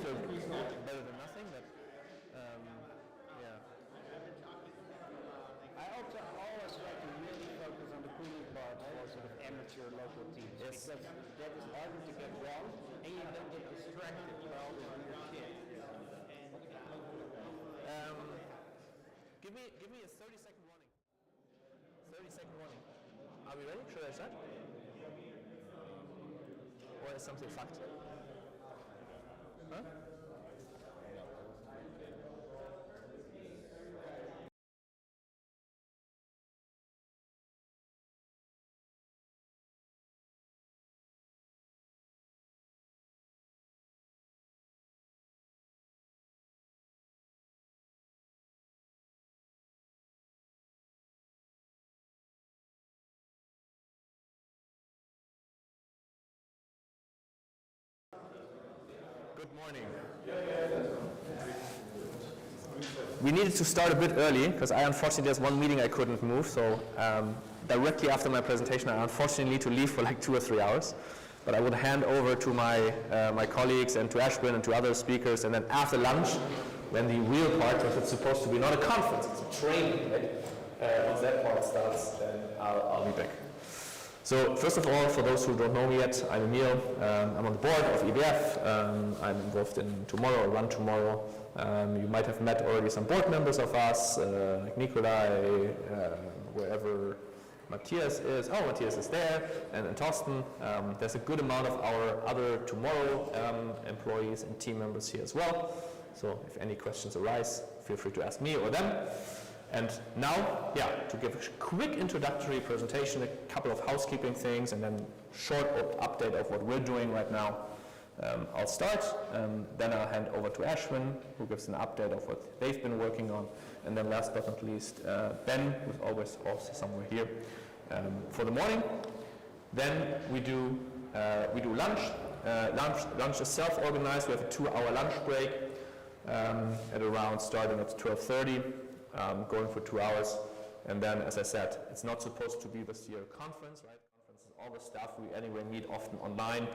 still better than nothing, but yeah. I also always like to really focus on the cooling part for sort of amateur local teams. Yes. Because that is harder to get wrong, and you don't get distracted by all this weird shit. Give me a 30-second warning. 30-second warning. Are we ready? Should I start? Or is something fucked? Huh? Good morning. We needed to start a bit early because unfortunately there's one meeting I couldn't move, so directly after my presentation I unfortunately need to leave for like 2 or 3 hours. But I would hand over to my colleagues and to Aschwin and to other speakers, and then after lunch, when the real part, because it's supposed to be not a conference, it's a training, right? Once that part starts, then I'll be back. So first of all, for those who don't know me yet, I'm Emil. I'm on the board of EBF. I'm involved in Tomorrow, Run Tomorrow. You might have met already some board members of us, like Nikolai, wherever Matthias is. Oh, Matthias is there, and Torsten. There's a good amount of our other Tomorrow employees and team members here as well. So if any questions arise, feel free to ask me or them. And now, yeah, to give a quick introductory presentation, a couple of housekeeping things, and then short update of what we're doing right now. I'll start, then I'll hand over to Aschwin, who gives an update of what they've been working on, and then last but not least, Ben, who's always also somewhere here, for the morning. Then we do lunch. Lunch is self-organized. We have a 2-hour lunch break at around starting at 12:30. Going for 2 hours, and then, as I said, it's not supposed to be this year a conference, right? Conference is all the stuff we anyway meet often online,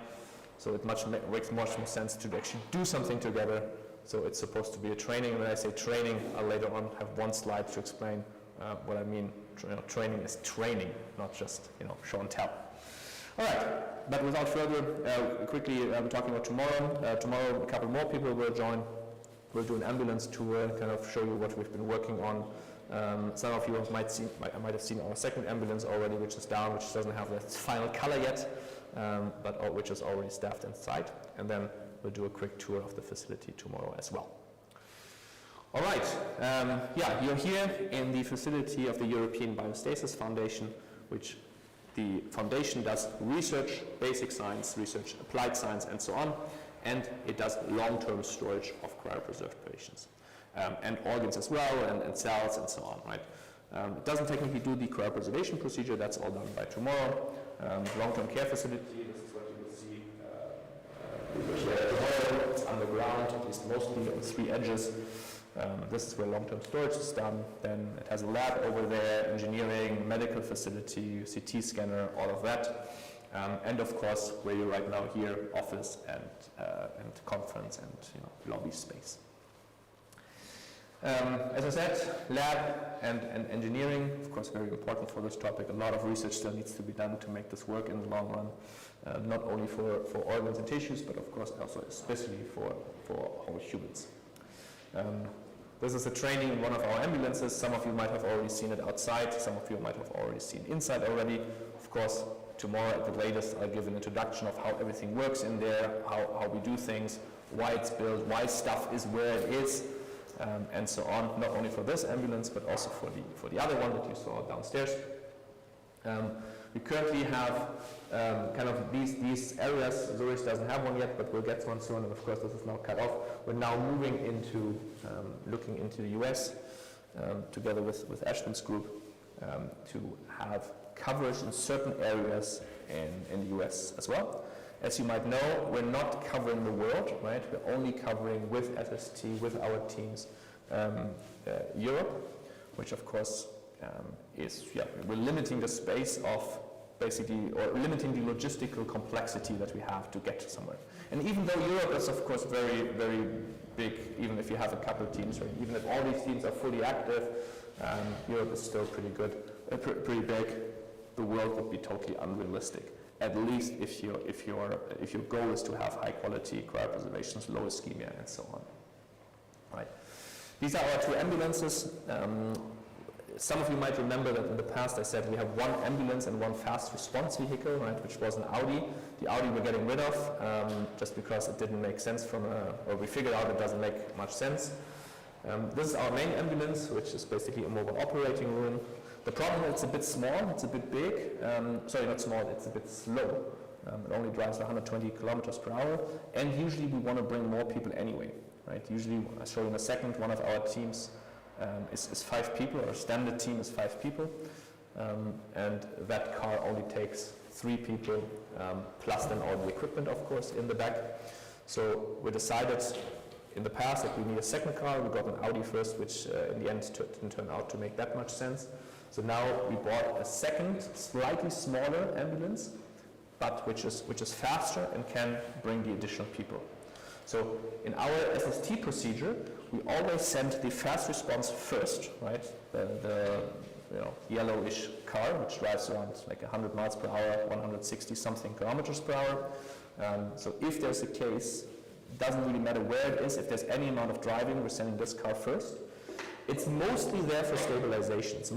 so it makes much more sense to actually do something together. So it's supposed to be a training, and when I say training, I'll later on have one slide to explain what I mean. Training is training, not just show and tell. All right, but without further, quickly we're talking about tomorrow. Tomorrow, a couple more people will join. We'll do an ambulance tour, kind of show you what we've been working on. Some of you might have seen our second ambulance already, which is down, which doesn't have the final color yet, but which is already staffed inside. And then we'll do a quick tour of the facility tomorrow as well. All right, yeah, you're here in the facility of the European Biostasis Foundation, which the foundation does research, basic science, research, applied science, and so on. And it does long-term storage of cryopreserved patients, and organs as well, and cells, and so on, right? It doesn't technically do the cryopreservation procedure. That's all done by Tomorrow. Long-term care facility, this is what you will see tomorrow. It's underground, at least mostly on 3 edges. This is where long-term storage is done. Then it has a lab over there, engineering, medical facility, CT scanner, all of that. And of course, where you're right now here, office and conference and lobby space. As I said, lab and engineering, of course, very important for this topic. A lot of research still needs to be done to make this work in the long run, not only for organs and tissues, but of course also especially for whole humans. This is a training in one of our ambulances. Some of you might have already seen it outside. Some of you might have already seen inside already. Of course, tomorrow at the latest, I'll give an introduction of how everything works in there, how we do things, why it's built, why stuff is where it is, and so on, not only for this ambulance, but also for the other one that you saw downstairs. We currently have kind of these areas. Zurich doesn't have one yet, but we'll get one soon, and of course this is now cut off. We're now moving into looking into the US together with Aschwin's group to have coverage in certain areas in the US as well. As you might know, we're not covering the world, right? We're only covering with SST, with our teams, Europe, which of course is, we're limiting the space of basically, or limiting the logistical complexity that we have to get somewhere. And even though Europe is of course very, very big, even if you have a couple of teams, right? Even if all these teams are fully active, Europe is still pretty good, pretty big. The world would be totally unrealistic. At least if your goal is to have high quality cryopreservations, low ischemia, and so on. Right. These are our two ambulances. Some of you might remember that in the past I said we have one ambulance and one fast response vehicle, right, which was an Audi. The Audi we're getting rid of just because it didn't make sense or we figured out it doesn't make much sense. This is our main ambulance, which is basically a mobile operating room. The problem is it's a bit small, it's a bit big. Sorry, not small, it's a bit slow. It only drives 120 kilometers per hour, and usually we want to bring more people anyway, right? Usually, I'll show you in a second, one of our teams is 5 people, our standard team is 5 people, and that car only takes 3 people, plus then all the equipment, of course, in the back. So we decided in the past that we need a second car. We got an Audi first, which in the end didn't turn out to make that much sense. So now we bought a second, slightly smaller ambulance, but which is faster and can bring the additional people. So in our SST procedure, we always send the fast response first, right? The yellowish car, which drives around like 100 miles per hour, 160 something kilometers per hour. So if there's a case, doesn't really matter where it is, if there's any amount of driving, we're sending this car first. It's mostly there for stabilization. It's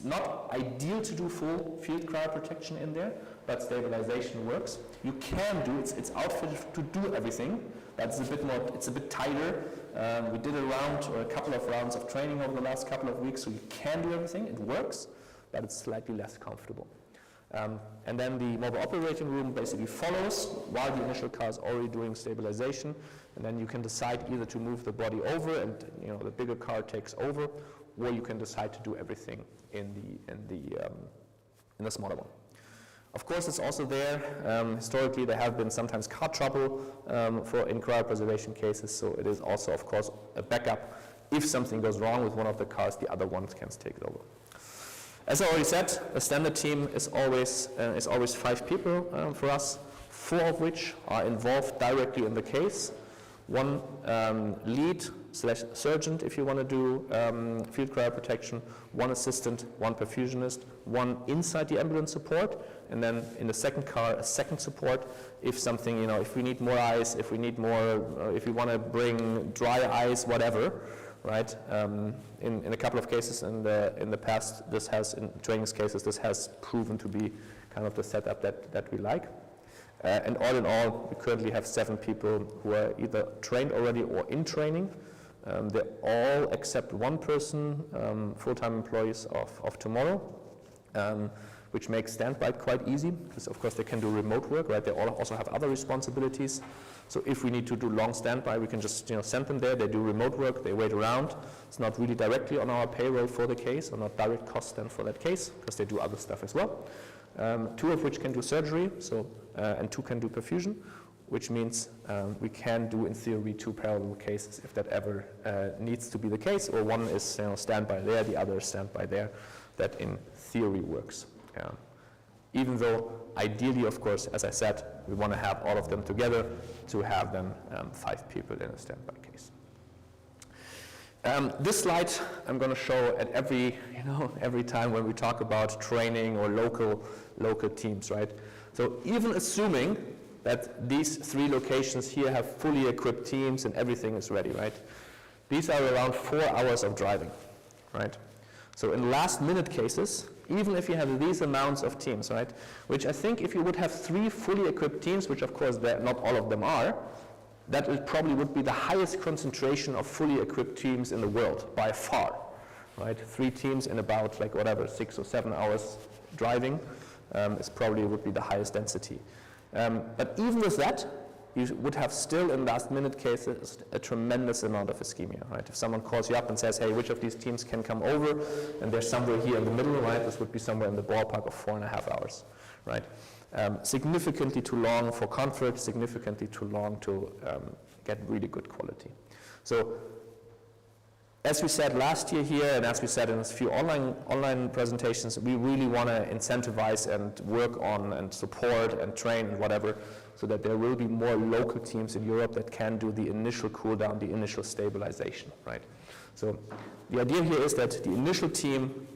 not ideal to do full field cryoprotection in there, but stabilization works. You can do, it's outfitted to do everything, but it's a bit tighter. We did a couple of rounds of training over the last couple of weeks, so you can do everything, it works, but it's slightly less comfortable. And then the mobile operating room basically follows while the initial car is already doing stabilization, and then you can decide either to move the body over and the bigger car takes over, or you can decide to do everything in the smaller one. Of course, it's also there. Historically, there have been sometimes car trouble in cryopreservation cases, so it is also, of course, a backup. If something goes wrong with one of the cars, the other ones can take it over. As I already said, a standard team is always 5 people for us, 4 of which are involved directly in the case. One lead/surgeon, if you want to do field cryoprotection, 1 assistant, 1 perfusionist, 1 inside the ambulance support, and then in the second car, a second support if something, if we need more ice, if we need more, if we want to bring dry ice, whatever. Right? In a couple of cases in the past, in training cases, this has proven to be kind of the setup that we like. And all in all, we currently have 7 people who are either trained already or in training. They're all except 1 person, full-time employees of tomorrow, which makes standby quite easy, because of course they can do remote work, right? They all also have other responsibilities. So if we need to do long standby, we can just send them there. They do remote work, they wait around. It's not really directly on our payroll for the case, or not direct cost then for that case, because they do other stuff as well. 2 of which can do surgery, and 2 can do perfusion, which means we can do, in theory, 2 parallel cases if that ever needs to be the case, or one is standby there, the other is standby there. That in theory works. Even though ideally, of course, as I said, we want to have all of them together to have them 5 people in a standby case. This slide I'm going to show at every time when we talk about training or local teams, right? So even assuming that these 3 locations here have fully equipped teams and everything is ready, right? These are around 4 hours of driving, right? So in last minute cases, even if you have these amounts of teams, right, which I think if you would have 3 fully equipped teams, which of course not all of them are, that probably would be the highest concentration of fully equipped teams in the world by far, right? 3 teams in about 6 or 7 hours driving would be the highest density. But even with that, you would have still in last minute cases a tremendous amount of ischemia, right? If someone calls you up and says, hey, which of these teams can come over, and they're somewhere here in the middle, right? This would be somewhere in the ballpark of 4.5 hours, right? Significantly too long for comfort, significantly too long to get really good quality. So As we said last year here, and as we said in a few online presentations, we really want to incentivize and work on and support and train and whatever, so that there will be more local teams in Europe that can do the initial cool down, the initial stabilization, right? So the idea here is that the initial team,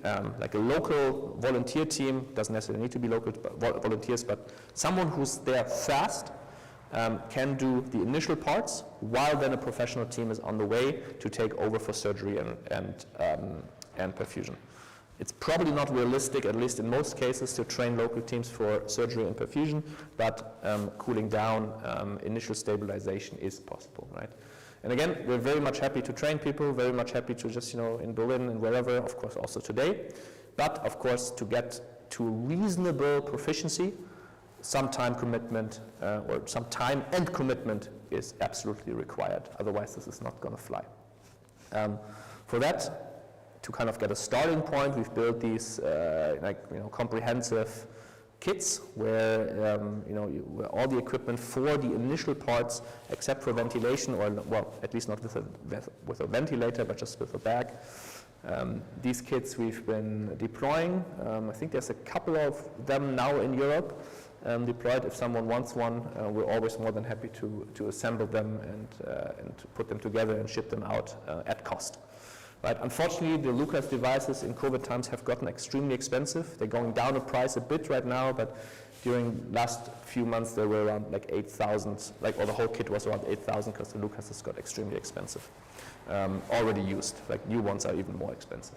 like a local volunteer team, doesn't necessarily need to be local volunteers, but someone who's there fast, can do the initial parts, while then a professional team is on the way to take over for surgery and perfusion. It's probably not realistic, at least in most cases, to train local teams for surgery and perfusion, but cooling down, initial stabilization is possible, right? And again, we're very much happy to train people, very much happy to just, in Berlin and wherever, of course also today, but of course to get to reasonable proficiency, some time commitment, or some time and commitment is absolutely required. Otherwise, this is not going to fly. For that, to kind of get a starting point, we've built these comprehensive kits where where all the equipment for the initial parts, except for ventilation, or well, at least not with a ventilator, but just with a bag. These kits we've been deploying. I think there's a couple of them now in Europe. Deployed. If someone wants one, we're always more than happy to assemble them and to put them together and ship them out at cost. Right. Unfortunately, the Lucas devices in COVID times have gotten extremely expensive. They're going down in price a bit right now, but during last few months they were around like 8,000, or the whole kit was around 8,000 because the Lucas has got extremely expensive. Already used, like new ones are even more expensive.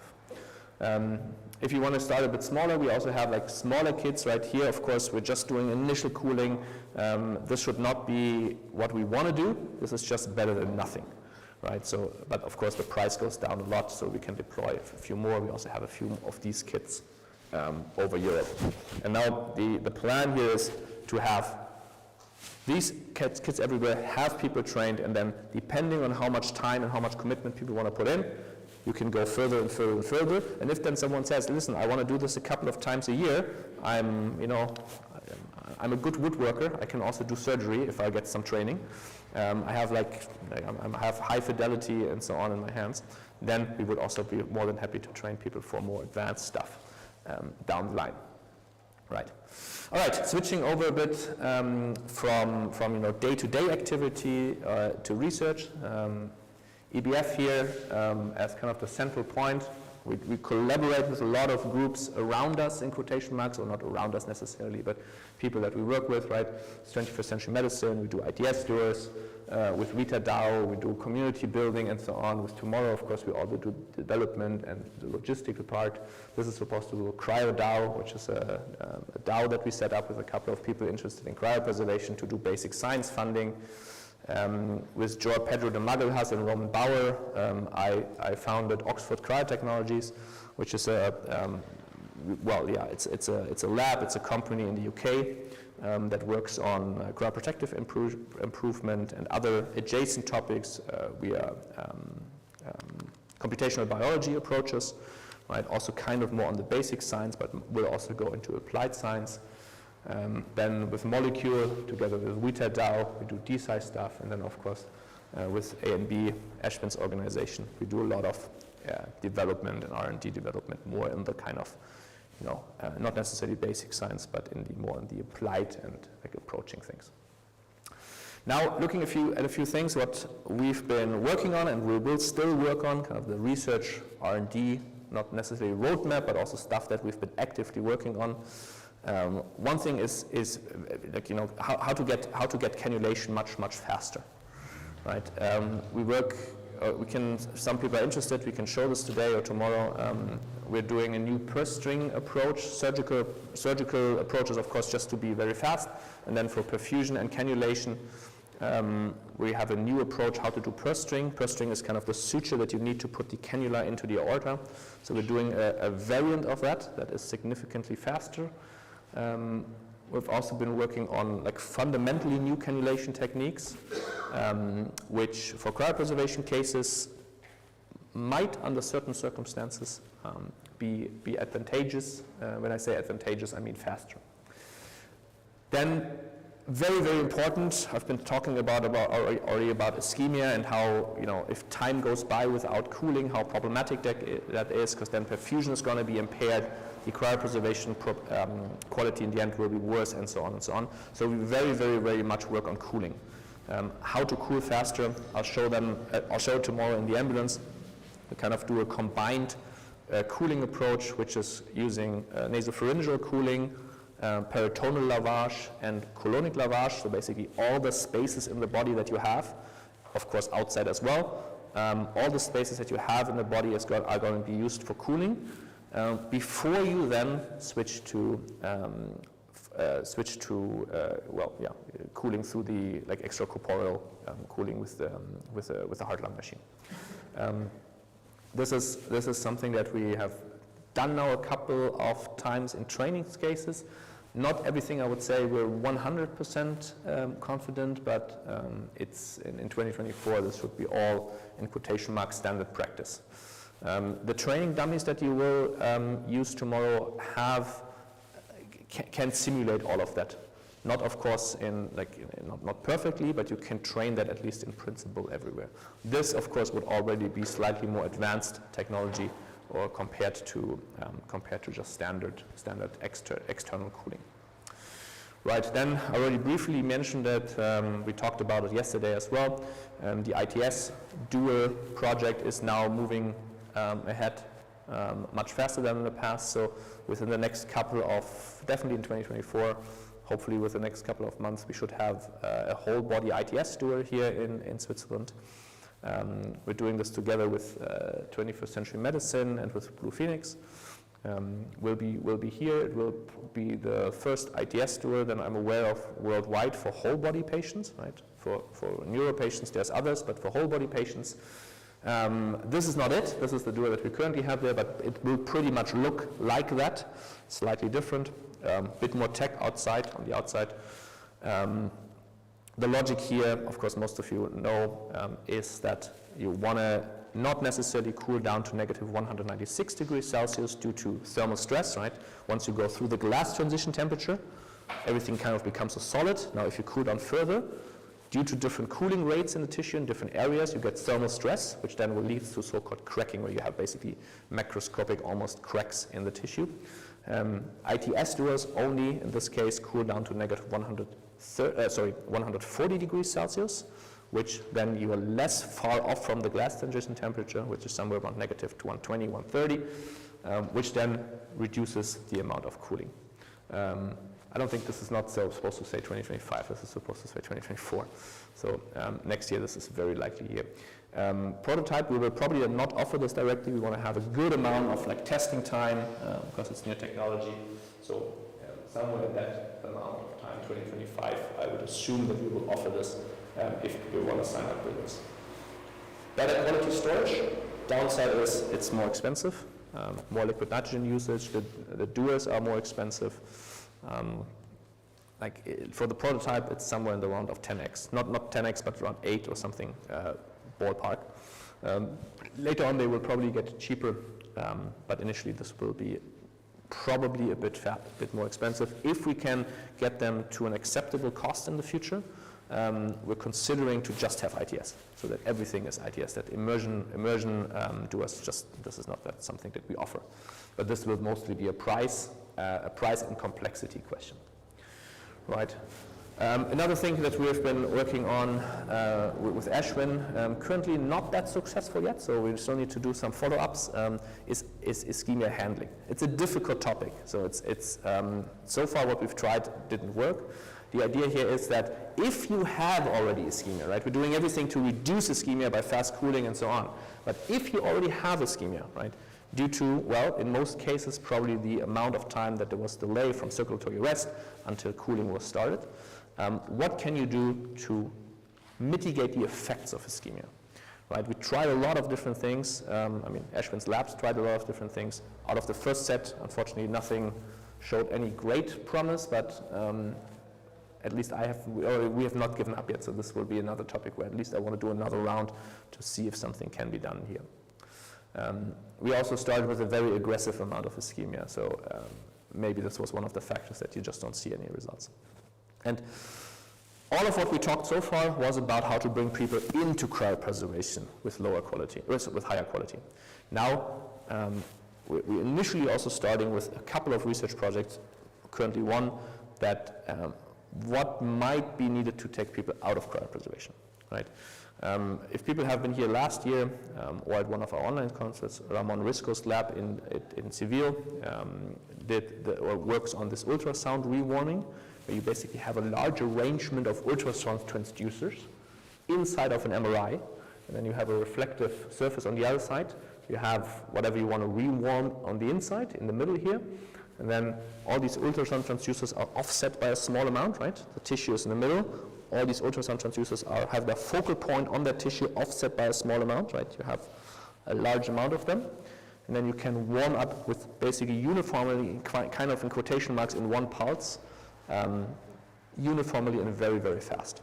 If you want to start a bit smaller, we also have like smaller kits right here. Of course, we're just doing initial cooling. This should not be what we want to do. This is just better than nothing, right? So, but of course the price goes down a lot, so we can deploy a few more. We also have a few of these kits over Europe. And now the plan here is to have these kits everywhere, have people trained, and then depending on how much time and how much commitment people want to put in, you can go further and further and further. And if then someone says, listen, I want to do this a couple of times a year, I'm a good woodworker, I can also do surgery if I get some training. I have I have high fidelity and so on in my hands, then we would also be more than happy to train people for more advanced stuff down the line. Right. All right, switching over a bit from day-to-day activity to research. EBF here as kind of the central point. We collaborate with a lot of groups around us, in quotation marks, or not around us necessarily, but people that we work with, right? It's 21st century medicine, we do ITS tours, with Rita DAO, we do community building and so on. With Tomorrow, of course, we also do development and the logistical part. This is supposed to do a cryo DAO, which is a DAO that we set up with a couple of people interested in cryopreservation to do basic science funding. With Joao Pedro de Magalhães and Roman Bauer, I founded Oxford Cryotechnologies, which is it's a lab, it's a company in the UK that works on cryoprotective improvement and other adjacent topics via computational biology approaches, right? Also kind of more on the basic science, but we'll also go into applied science. Then with Molecule, together with Rita DAO, we do DSci stuff, and then of course with A&B, Aschwin's organization, we do a lot of development and R&D development, more in the kind of, not necessarily basic science, but more in the applied and like approaching things. Now, looking at a few things, what we've been working on and we will still work on, kind of the research, R&D, not necessarily roadmap, but also stuff that we've been actively working on. One thing is like, how to get cannulation much faster, right? Some people are interested, we can show this today or tomorrow. We're doing a new purse string approach, surgical approaches, of course, just to be very fast. And then for perfusion and cannulation, we have a new approach how to do purse string. Purse string is kind of the suture that you need to put the cannula into the aorta. So we're doing a variant of that is significantly faster. We've also been working on like fundamentally new cannulation techniques, which for cryopreservation cases might, under certain circumstances, be advantageous. When I say advantageous, I mean faster. Then very, very important. I've been talking already about ischemia and how, if time goes by without cooling, how problematic that is, because then perfusion is going to be impaired, the cryopreservation quality in the end will be worse, and so on and so on. So we very, very, very much work on cooling. How to cool faster, I'll show it tomorrow in the ambulance. We kind of do a combined cooling approach, which is using nasopharyngeal cooling, peritoneal lavage, and colonic lavage, so basically all the spaces in the body that you have, of course outside as well, all the spaces that you have in the body are going to be used for cooling, before you then switch to cooling through the extracorporeal cooling with the heart-lung machine. This is something that we have done now a couple of times in training cases. Not everything I would say we're 100% confident, but it's in 2024 this should be all, in quotation marks, standard practice. The training dummies that you will use tomorrow can simulate all of that. Not, of course, not perfectly, but you can train that at least in principle everywhere. This, of course, would already be slightly more advanced technology, or compared to just standard external cooling. Right, then I already briefly mentioned that we talked about it yesterday as well. The ITS dual project is now moving ahead much faster than in the past. So within the next couple of, definitely in 2024, hopefully with the next couple of months, we should have a whole body ITS dual here in Switzerland. We're doing this together with 21st Century Medicine and with Blue Phoenix. We'll be here. It will be the first ITS dual that I'm aware of worldwide for whole body patients, right? For neuro patients, there's others, but for whole body patients, this is not it. This is the dual that we currently have there, but it will pretty much look like that, slightly different, bit more tech outside, on the outside. The logic here, of course, most of you know, is that you want to not necessarily cool down to negative 196 degrees Celsius due to thermal stress, right? Once you go through the glass transition temperature, everything kind of becomes a solid. Now, if you cool down further, due to different cooling rates in the tissue in different areas, you get thermal stress, which then will lead to so-called cracking, where you have basically macroscopic almost cracks in the tissue. ITS duals only, in this case, cool down to negative 140 degrees Celsius, which then you are less far off from the glass transition temperature, which is somewhere around negative 120, 130, which then reduces the amount of cooling. I don't think this is not supposed to say 2025, this is supposed to say 2024. So next year this is very likely here. Prototype, we will probably not offer this directly. We want to have a good amount of testing time because it's new technology. So somewhere in that amount of time, 2025, I would assume that we will offer this if you want to sign up with us. Better quality storage. Downside is it's more expensive. More liquid nitrogen usage. The duals are more expensive. For the prototype, it's somewhere in the round of 10x. Not 10x, but around 8 or something, ballpark. Later on, they will probably get cheaper, but initially this will be probably a bit more expensive. If we can get them to an acceptable cost in the future, we're considering to just have ITS, so that everything is ITS, that immersion duals, this is not something that we offer. But this will mostly be a price and complexity question. Right. Another thing that we have been working on with Aschwin, currently not that successful yet, so we still need to do some follow-ups, is ischemia handling. It's a difficult topic, so it's so far what we've tried didn't work. The idea here is that if you have already ischemia, right, we're doing everything to reduce ischemia by fast cooling and so on, but if you already have ischemia, right, due to, well, in most cases, probably the amount of time that there was delay from circulatory arrest until cooling was started, what can you do to mitigate the effects of ischemia? Right, we tried a lot of different things. Aschwin's labs tried a lot of different things. Out of the first set, unfortunately, nothing showed any great promise, but at least we have not given up yet, so this will be another topic where at least I want to do another round to see if something can be done here. We also started with a very aggressive amount of ischemia, so maybe this was one of the factors that you just don't see any results. And All of what we talked so far was about how to bring people into cryopreservation with lower quality, with higher quality. Now, we're initially also starting with a couple of research projects, currently one, that what might be needed to take people out of cryopreservation, right? If people have been here last year or at one of our online concerts, Ramon Risco's lab in Seville works on this ultrasound rewarming, where you basically have a large arrangement of ultrasound transducers inside of an MRI, and then you have a reflective surface on the other side. You have whatever you want to rewarm on the inside, in the middle here, and then all these ultrasound transducers are offset by a small amount, right? The tissue is in the middle. All these ultrasound transducers have their focal point on that tissue offset by a small amount, right? You have a large amount of them. And then you can warm up with basically uniformly, kind of in quotation marks, in one pulse, uniformly and very, very fast.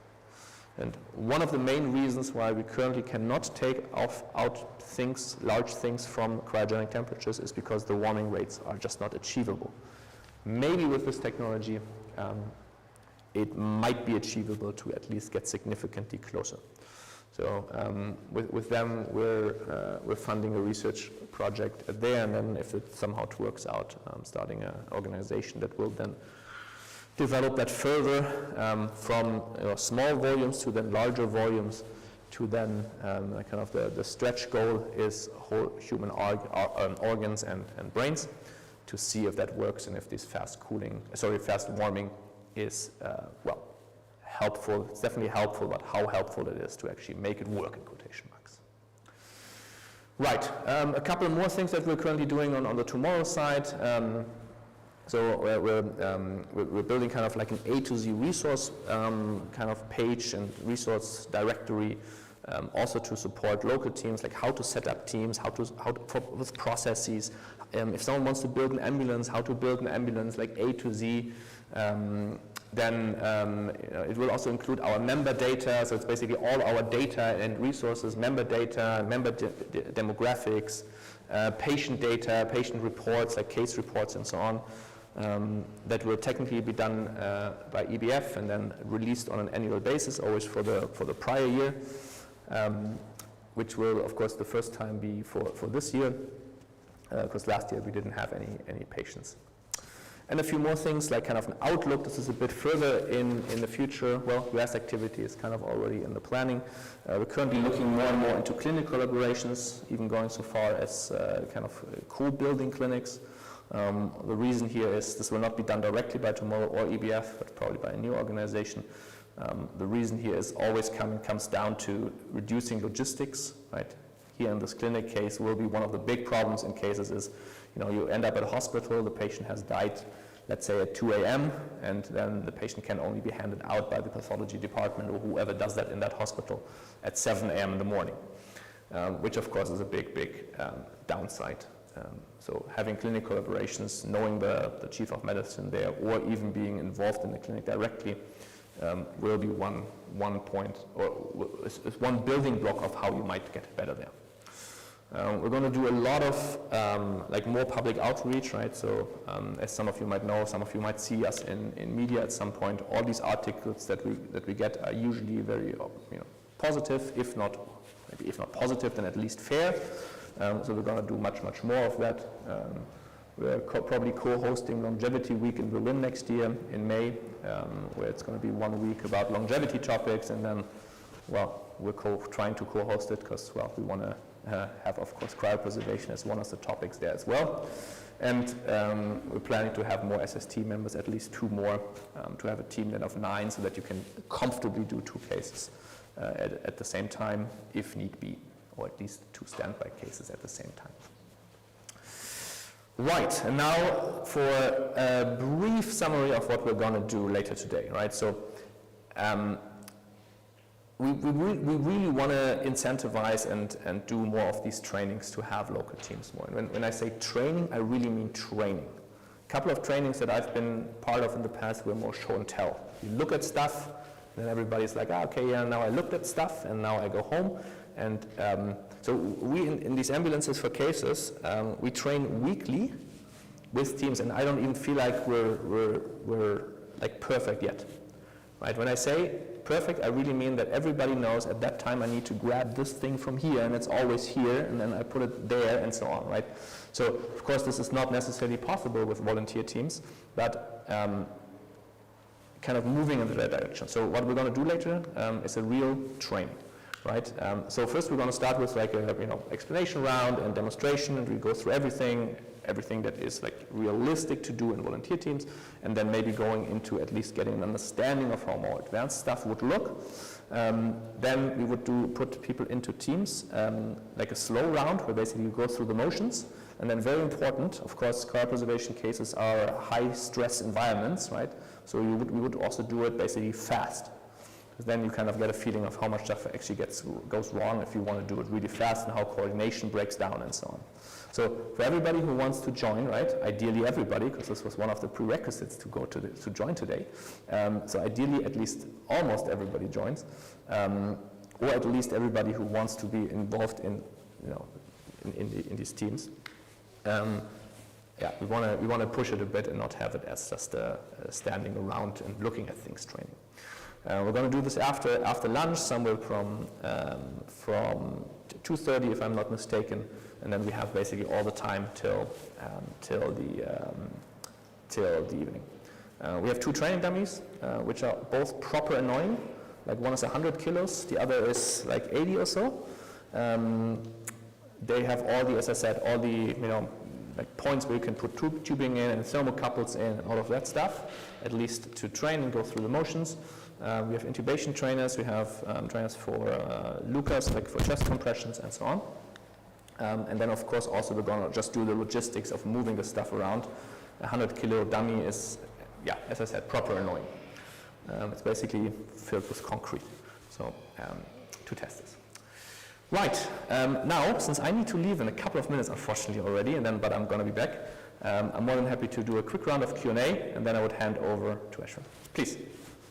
And one of the main reasons why we currently cannot take out things, large things from cryogenic temperatures is because the warming rates are just not achievable. Maybe with this technology, it might be achievable to at least get significantly closer. So with them, we're funding a research project there, and then if it somehow works out, starting an organization that will then develop that further from small volumes to then larger volumes to then kind of the stretch goal is whole human organs and brains, to see if that works and if this fast warming is, well, helpful. It's definitely helpful, but how helpful it is to actually make it work in quotation marks. Right, a couple more things that we're currently doing on the tomorrow side. So we're building kind of like an A to Z resource kind of page and resource directory, also to support local teams, like how to set up teams, with processes. If someone wants to build an ambulance, how to build an ambulance, like A to Z. Then it will also include our member data, so it's basically all our data and resources, member data, member demographics, patient data, patient reports, like case reports and so on, that will technically be done by EBF and then released on an annual basis, always for the prior year, which will, of course, the first time be for this year, because last year we didn't have any patients. And a few more things, like kind of an outlook. This is a bit further in the future. Well, US activity is kind of already in the planning. We're currently looking more and more into clinic collaborations, even going so far as kind of co-building clinics. The reason here is this will not be done directly by Tomorrow or EBF, but probably by a new organization. The reason here is always comes down to reducing logistics, right? Here in this clinic case will be one of the big problems in cases is, you end up at a hospital, the patient has died, let's say at 2 a.m., and then the patient can only be handed out by the pathology department or whoever does that in that hospital at 7 a.m. in the morning, which of course is a big downside. So having clinic collaborations, knowing the chief of medicine there, or even being involved in the clinic directly, will be one point, or is one building block of how you might get better there. We're going to do a lot of like more public outreach, right? So as some of you might know, some of you might see us in media at some point. All these articles that we get are usually very positive, if not positive, then at least fair. So we're going to do much more of that. We're probably co-hosting Longevity Week in Berlin next year in May, where it's going to be 1 week about longevity topics, and then, well, we're trying to co-host it because, well, we want to have, of course, cryopreservation as one of the topics there as well. And we're planning to have more SST members, at least 2 more, to have a team then of 9 so that you can comfortably do 2 cases at the same time, if need be, or at least 2 standby cases at the same time. Right, and now for a brief summary of what we're going to do later today, right? So we really want to incentivize and do more of these trainings to have local teams more. And when I say training, I really mean training. A couple of trainings that I've been part of in the past were more show and tell. You look at stuff, and then everybody's like, okay, yeah, now I looked at stuff, and now I go home. And so we, in these ambulances for cases, we train weekly with teams, and I don't even feel like we're like perfect yet. right? When I say perfect, I really mean that everybody knows at that time I need to grab this thing from here, and it's always here, and then I put it there, and so on, right? So, of course, this is not necessarily possible with volunteer teams, but kind of moving in that direction. So what we're going to do later is a real training, right? So first we're going to start with like a explanation round and demonstration, and we go through everything that is like realistic to do in volunteer teams, and then maybe going into at least getting an understanding of how more advanced stuff would look. Then we would put people into teams, like a slow round where basically you go through the motions. And then very important, of course, cryopreservation cases are high stress environments, right? So we would also do it basically fast. Because then you kind of get a feeling of how much stuff actually goes wrong if you want to do it really fast, and how coordination breaks down and so on. So for everybody who wants to join, right, ideally everybody, because this was one of the prerequisites to join today. So ideally at least almost everybody joins, or at least everybody who wants to be involved in these teams. We want to push it a bit and not have it as just standing around and looking at things training. We're going to do this after lunch, somewhere from 2:30, if I'm not mistaken, and then we have basically all the time till the evening. We have 2 training dummies, which are both proper annoying. Like one is 100 kilos, the other is like 80 or so. They have all the, as I said, all the like points where you can put tubing in and thermocouples in and all of that stuff, at least to train and go through the motions. We have intubation trainers, we have trainers for Lucas, like for chest compressions and so on. And then of course also we're going to just do the logistics of moving the stuff around. A 100-kilo dummy is, as I said, proper annoying. It's basically filled with concrete, so to test this. Right, now, since I need to leave in a couple of minutes, unfortunately already, but I'm going to be back, I'm more than happy to do a quick round of Q&A, and then I would hand over to Aschwin. Please.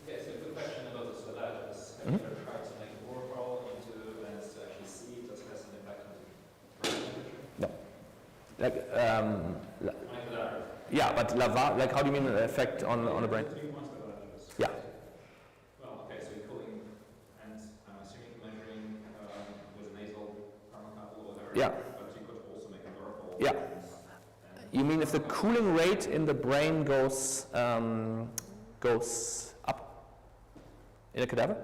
Yes, a good question about the solidarities. Have you ever tried to make a borehole into vents to actually see if this has an impact on the brain temperature? No. Yeah, but like how do you mean an effect on the brain? Yeah. Well, okay, so you're cooling, and I'm assuming measuring with a nasal thermocouple or whatever. Yeah. But you could also make a borehole. Yeah. You mean if the cooling rate in the brain goes up in a cadaver?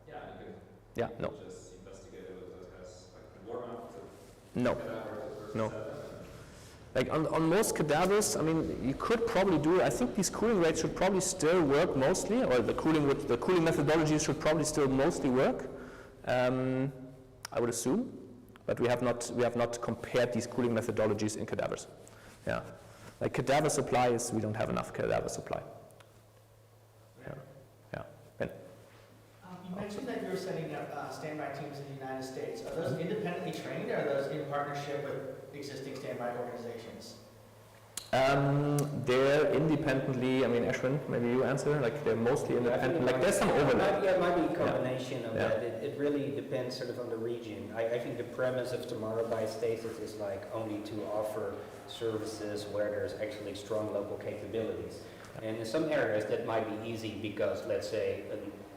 Yeah, you could. Yeah. No. Just investigate whether it has like warm up to No. cadaver. No. Like on most cadavers, I mean, you could probably do it. I think these cooling rates should probably still work mostly, or the cooling methodologies should probably still mostly work. I would assume, but we have not compared these cooling methodologies in cadavers. Yeah, like cadaver supplies, we don't have enough cadaver supply. Yeah. Ben? You mentioned that you're setting up standby teams in the United States. Are those independently trained, or are those in partnership with existing standby organizations? They're independently, I mean, Aschwin, maybe you answer, like they're mostly independent, like there's some overlap. Yeah, it might be a combination of Yeah. that. It really depends sort of on the region. I think the premise of tomorrow biostasis is like only to offer services where there's actually strong local capabilities. And in some areas that might be easy because, let's say,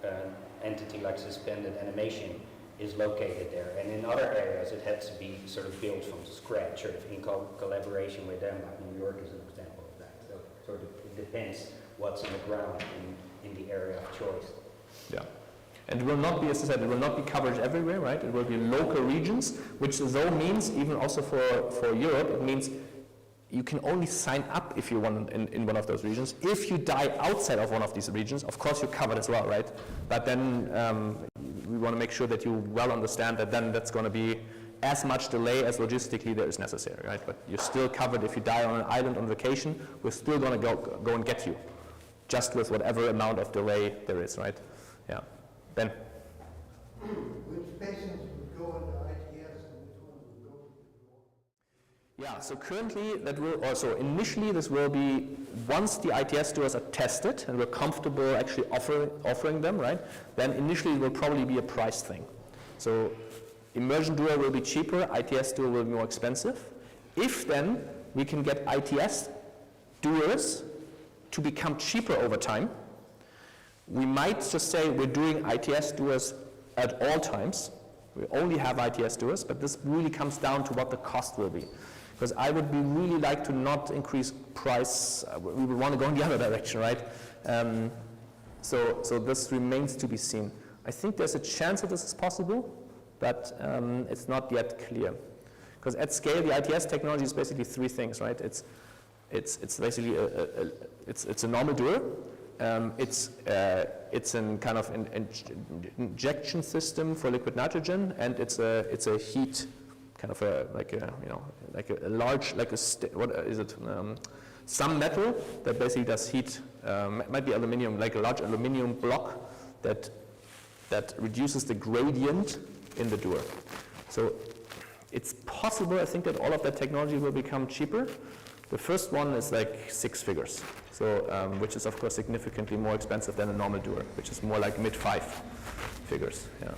an entity like suspended animation is located there. And in other areas it has to be sort of built from scratch, sort of in collaboration with them, like New York is an example of that. So sort of it depends what's on the ground in the area of choice. Yeah. And it will not be, as I said, it will not be coverage everywhere, right? It will be local regions, which though means, even also for Europe, it means you can only sign up if you want in one of those regions. If you die outside of one of these regions, of course you're covered as well, right? But then we want to make sure that you well understand that then that's going to be as much delay as logistically there is necessary, right? But you're still covered if you die on an island on vacation. We're still going to go and get you, just with whatever amount of delay there is, right? Yeah. Ben? Which patients would go into ITS and which ones would go to the Yeah, so currently that will also, initially this will be, once the ITS doors are tested and we're comfortable actually offering them, right, then initially it will probably be a price thing. So immersion door will be cheaper, ITS door will be more expensive. If then we can get ITS doers to become cheaper over time, We might just say we're doing ITS doers at all times. We only have ITS doers, but this really comes down to what the cost will be. Because I would really like to not increase price. We would want to go in the other direction, right? So this remains to be seen. I think there's a chance that this is possible, but it's not yet clear. Because at scale, the ITS technology is basically three things, right? It's basically it's a normal doer. It's a kind of injection system for liquid nitrogen, and it's a heat kind of a large some metal that basically does heat. Might be aluminum, like a large aluminum block that reduces the gradient in the doer. So it's possible, I think, that all of that technology will become cheaper. The first one is like 6 figures, so which is of course significantly more expensive than a normal doer, which is more like mid-5 figures. Yeah.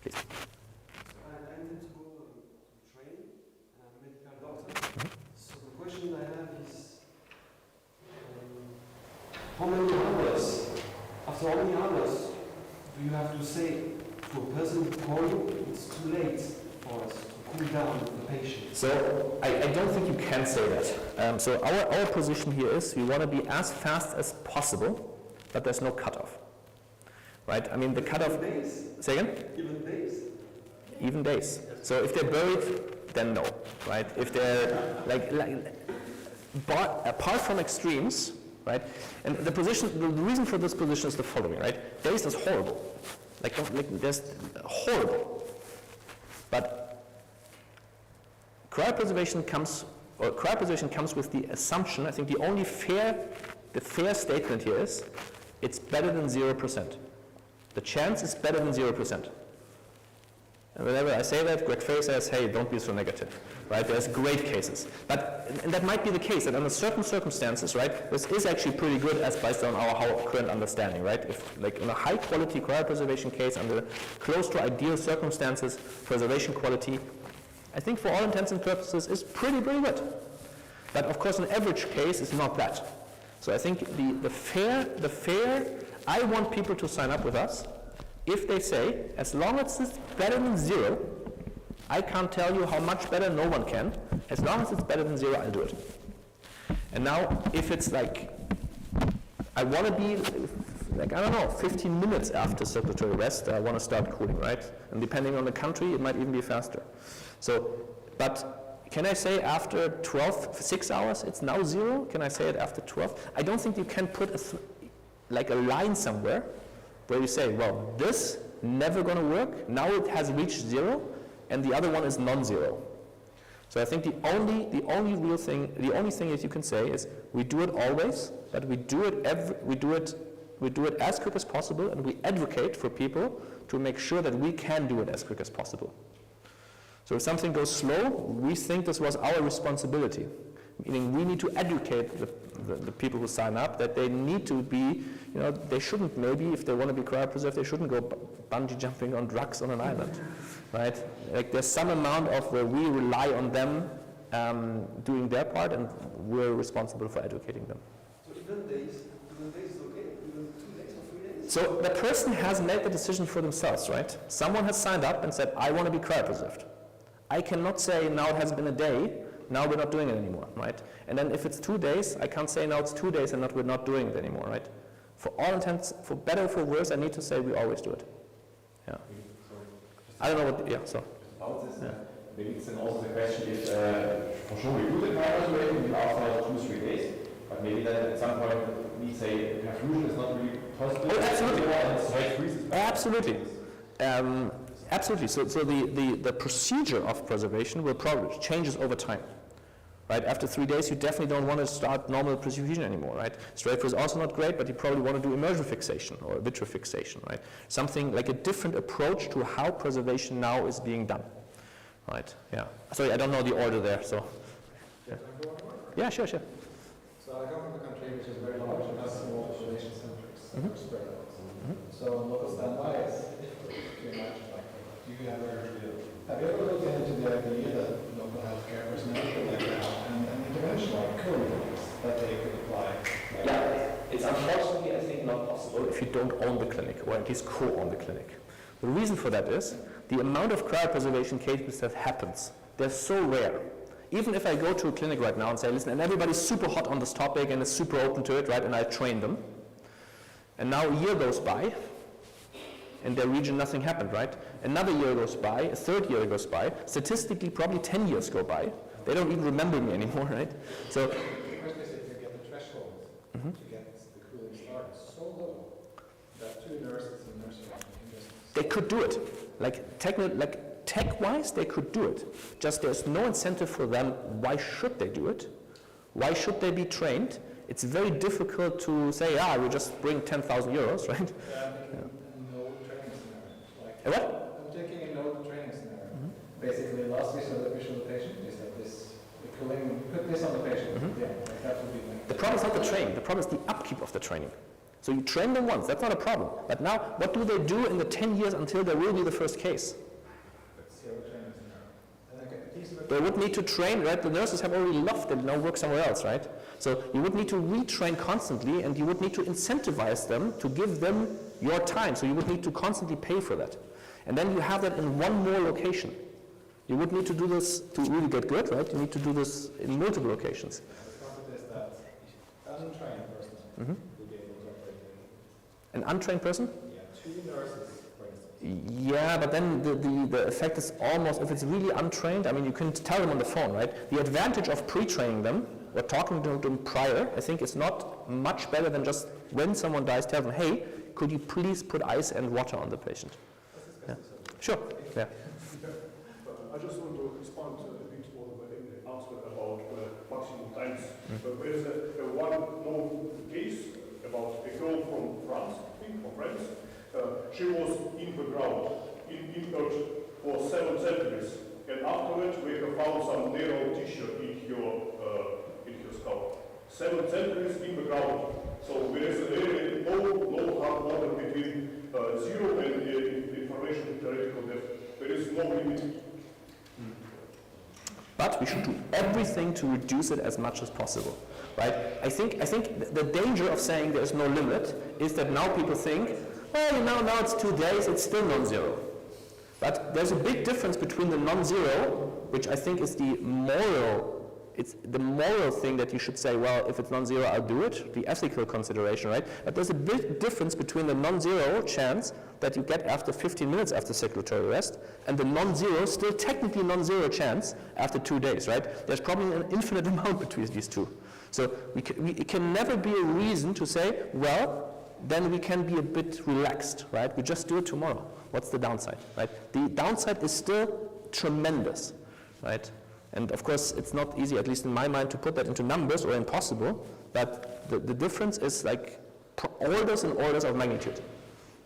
Please. I intend to go to train, and I'm a medical doctor. So the question I have is, how many hours, after how many hours do you have to say to a person who calls you, it's too late for us to cool down the patient? So I don't think you can say that. So our position here is we want to be as fast as possible, but there's no cutoff. Right? I mean the cutoff. Even days? Say again? Even days? Even days. So if they're buried, then no. Right? If they're apart from extremes, right? And the reason for this position is the following, right? Days is horrible. Like there's horrible. But cryopreservation comes with the assumption, I think the fair statement here is, it's better than 0%. The chance is better than 0%. And whenever I say that, Greg Fay says, hey, don't be so negative, right? There's great cases. And that might be the case, that under certain circumstances, right, this is actually pretty good as based on our current understanding, right? If, like, in a high-quality cryopreservation case, under close to ideal circumstances, preservation quality, I think for all intents and purposes is pretty good. But of course, an average case is not that. So I think the fair, I want people to sign up with us if they say, as long as it's better than 0, I can't tell you how much better, no one can. As long as it's better than 0, I'll do it. And now, if it's like, I want to be, like, I don't know, 15 minutes after circulatory rest, I want to start cooling, right? And depending on the country, it might even be faster. So, but can I say after 6 hours, it's now 0? Can I say it after 12? I don't think you can put a line somewhere where you say, well, this never going to work, now it has reached 0, and the other one is non-zero. So I think the only thing that you can say is we do it always, but we do it as quick as possible, and we advocate for people to make sure that we can do it as quick as possible. So if something goes slow, we think this was our responsibility, meaning we need to educate the people who sign up that they need to be, they shouldn't, maybe if they want to be cryopreserved, they shouldn't go bungee jumping on drugs on an island, right? Like there's some amount of where we rely on them doing their part, and we're responsible for educating them. So even days is okay? Even 2 days or 3 days? So the person has made the decision for themselves, right? Someone has signed up and said, I want to be cryopreserved. I cannot say now it has been a day, now we're not doing it anymore, right? And then if it's 2 days, I can't say now it's 2 days and we're not doing it anymore, right? For all intents, for better or for worse, I need to say we always do it. Yeah. I don't know what, yeah, so. About this, maybe it's then also the question if, for sure we do the cryopreservation after 2-3 days, but maybe then at some point we say perfusion is not really possible. Oh, absolutely. And absolutely. Absolutely. So the procedure of preservation will probably changes over time. Right? After 3 days, you definitely don't want to start normal preservation anymore, right? Straight is also not great, but you probably want to do immersion fixation or vitrifixation, right? Something like a different approach to how preservation now is being done, right? Yeah. Sorry, I don't know the order there, so. Yeah, sure. So I come from a country which is very large and has small isolation centers that are spread out. So local standby is difficult to imagine. Like, have you ever looked into the idea that local healthcare personnel could like have an intervention like cryonics that they could apply? yeah, it's unfortunately, I think, not possible if you don't own the clinic, or at least co-own the clinic. The reason for that is the amount of cryopreservation cases that happens, they're so rare. Even if I go to a clinic right now and say, listen, and everybody's super hot on this topic and is super open to it, right, and I train them, and now a year goes by, in their region nothing happened, right? Another year goes by, a third year goes by, statistically probably 10 years go by, they don't even remember me anymore, right? So, The question is if you get the threshold to get the cooling started so low that 2 nurses and nurses can just... they could do it. Tech-wise, they could do it. Just there's no incentive for them. Why should they do it? Why should they be trained? It's very difficult to say, we just bring 10,000 euros, right? No training scenario. Like, What? I'm taking a no training scenario. Basically, the last visualization is that the cooling, put this on the patient. Yeah, like that would be like... The problem is not the training. The problem is the upkeep of the training. So you train them once, that's not a problem. But now, what do they do in the 10 years until there will be the first case? Zero training scenario. And like a piece of They would need to train, right? The nurses have already left and now work somewhere else, right? So you would need to retrain constantly, and you would need to incentivize them to give them your time. So you would need to constantly pay for that. And then you have that in one more location. You would need to do this to really get good, right? You need to do this in multiple locations. the concept is that an untrained person will be able to operate An untrained person? Yeah, 2 nurses, for instance. Yeah, but then the effect is almost, if it's really untrained, I mean, you can tell them on the phone, right? The advantage of pre-training them or talking to them prior, I think, is not much better than just when someone dies, tell them, hey, could you please put ice and water on the patient? Yeah. Sure. Yeah. I just want to respond to a bit what Emil asked about maximum times. There is a one known case about a girl from France, I think from France. She was in the ground, in earth for 7 centuries, and afterwards we have found some narrow tissue in her skull. 7 centuries in the ground. So there is really no hard border between 0 and information theoretical depth. There is no limit. But we should do everything to reduce it as much as possible, right? I think the danger of saying there is no limit is that now people think, well, now it's 2 days, it's still non-zero. But there's a big difference between the non-zero, which I think is the moral thing that you should say, well, if it's non-zero, I'll do it, the ethical consideration, right? But there's a big difference between the non-zero chance that you get after 15 minutes after circulatory arrest and the non-zero, still technically non-zero chance after 2 days, right? There's probably an infinite amount between these two. So it can never be a reason to say, well, then we can be a bit relaxed, right? We just do it tomorrow. What's the downside, right? The downside is still tremendous, right? And of course, it's not easy, at least in my mind, to put that into numbers or impossible, but the difference is like orders and orders of magnitude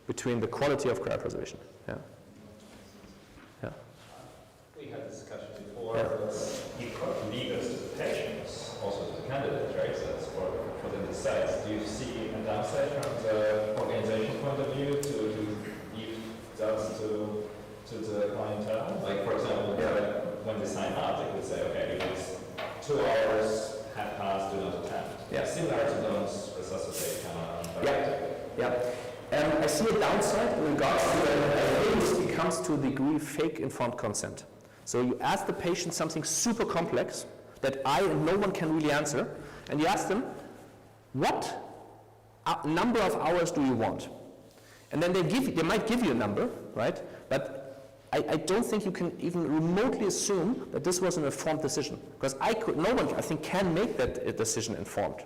between the quality of cryopreservation. Yeah. Yeah. We had this discussion before, you can't leave us to the patients, also to the candidates, right? So that's for them to decide. Do you see a downside from the organization point of view to leave that to the clientele? Like, for example, when they sign up, they could say, okay, if it's 2 hours have passed, do not attend. Yeah. Similar to those resuscitate I see a downside in regards to when it comes to a degree fake informed consent. So you ask the patient something super complex that I and no one can really answer, and you ask them, what number of hours do you want? And then they might give you a number, right? But I don't think you can even remotely assume that this was an informed decision, because no one, I think, can make that decision informed,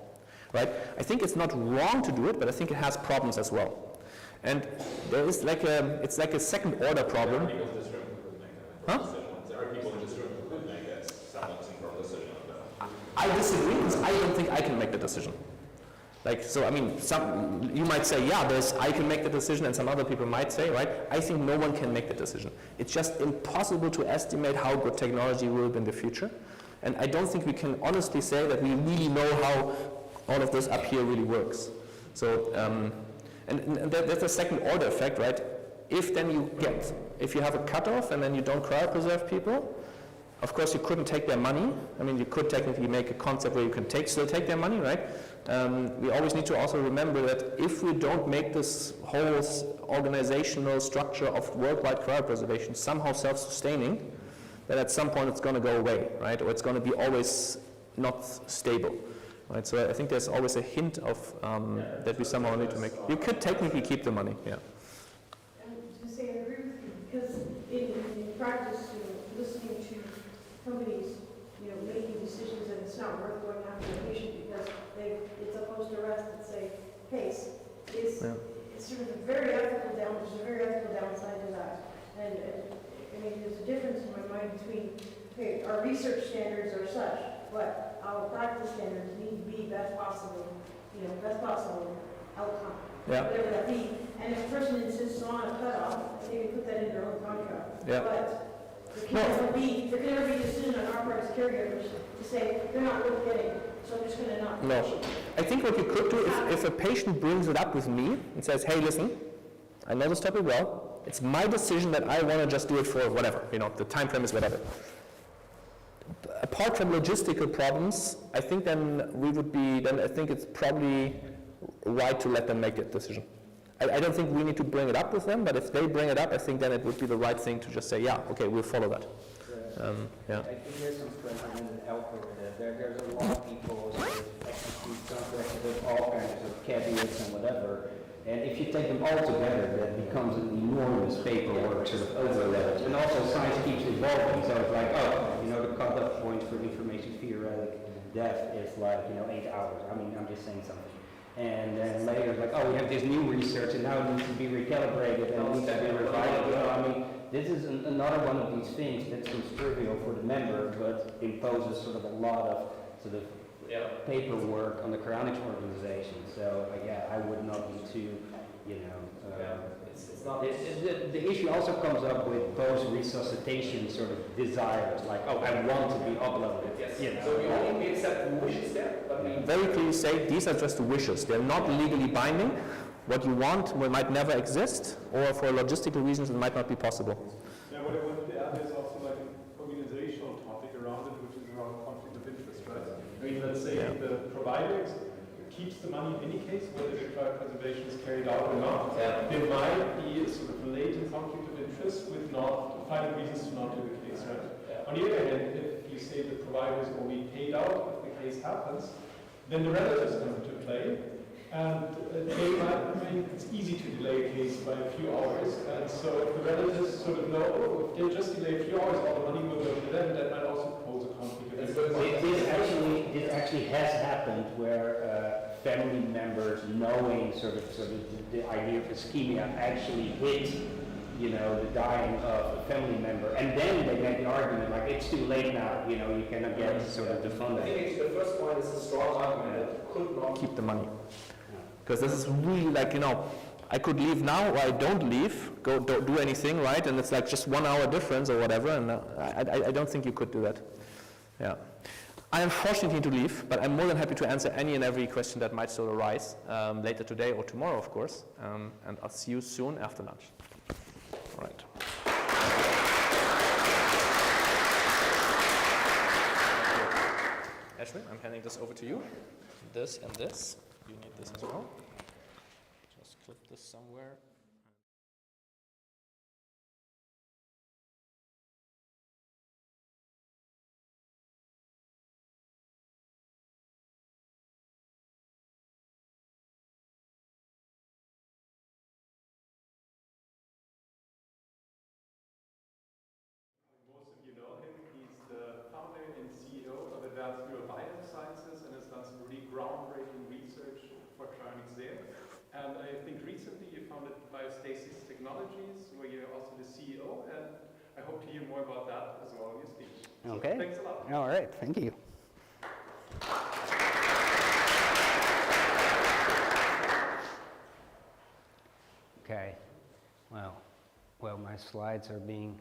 right? I think it's not wrong to do it, but I think it has problems as well. And there is it's like a second order problem. There are people in this room who could make that decision. There are people in this room who could make that somewhat informed decision. I disagree, because I don't think I can make the decision. So I mean, you might say, yeah, I can make the decision, and some other people might say, right? I think no one can make the decision. It's just impossible to estimate how good technology will be in the future. And I don't think we can honestly say that we really know how all of this up here really works. So, and that's a second order effect, right? If you have a cutoff and then you don't cryopreserve people, Of course, you couldn't take their money. I mean, you could technically make a concept where you can still take their money, right? We always need to also remember that if we don't make this whole organizational structure of worldwide cryopreservation somehow self-sustaining, then at some point it's going to go away, right? Or it's going to be always not stable, right? So I think there's always a hint of that we somehow need to make. You could technically keep the money, yeah. To say I agree with you, because in practice, listening to companies, making decisions, and it's not worth going after a patient because it's a post-arrest and say case. It's sort of a very ethical downside to that. And I mean, there's a difference in my mind between, okay, our research standards are such, but our practice standards need to be best possible outcome, whatever that be. And if a person insists on a cutoff, they can put that in their own contract. Yeah. But there can never be a decision on our part as caregivers to say, they're not worth getting, so I'm just going to not. No. I think what you could do, if a patient brings it up with me and says, hey, listen, I know this topic well, it's my decision that I want to just do it for whatever, the time frame is whatever. Apart from logistical problems, I think I think it's probably right to let them make that decision. I don't think we need to bring it up with them, but if they bring it up, I think then it would be the right thing to just say, yeah, okay, we'll follow that. I think there's some precedent in alcohol. There's a lot of people who execute contracts with all kinds of caveats and whatever. And if you take them all together, that becomes an enormous paperwork sort of overload. And also science keeps evolving, so it's like, the cutoff point for information theoretic death is like, 8 hours. I mean, I'm just saying something. And then later it's like, we have this new research and now it needs to be recalibrated and needs to be revised. I mean, this is another one of these things that seems trivial for the member, but imposes sort of a lot of paperwork on the cryonics organization. So I would not be too, it's not. The issue also comes up with post-resuscitation sort of desires, like, I want to be uploaded. Yes. So we only accept wishes there. Very clearly say these are just wishes. They're not legally binding. What you want might never exist, or for logistical reasons it might not be possible. Yeah, what I wanted to add is also like an organizational topic around it, which is around conflict of interest, right? I mean, let's say the provider keeps the money in any case, whether the cryopreservation is carried out or not. Yeah. There might be a sort of latent conflict of interest with not finding reasons to not do the case, right? Yeah. On the other hand, if you say the provider is only paid out if the case happens, then the relatives come into play. And it's easy to delay a case by a few hours. And so if the relatives sort of know, if they just delay a few hours, all the money will go to them, that might also pose a conflict of interest. This actually has happened where family members, knowing sort of the idea of ischemia, actually hit, the dying of a family member, and then they make the argument like it's too late now. You cannot get sort of the funding. I think the first point is a strong argument that could not keep the money. Because this is really like, I could leave now or I don't leave, don't do anything, right? And it's like just 1 hour difference or whatever, and I don't think you could do that. Yeah. I unfortunately need to leave, but I'm more than happy to answer any and every question that might still arise later today or tomorrow, of course. And I'll see you soon after lunch. All right. Aschwin, I'm handing this over to you. This and this. You need this as well. Just clip this somewhere. Most of you know him. He's the founder and CEO of European Biostasis and has done some really groundbreaking research for cryonics there. And I think recently you founded Biostasis Technologies, where you're also the CEO, and I hope to hear more about that as well in your speech. Okay. So thanks a lot. All right. Thank you. Okay. Well, my slides are being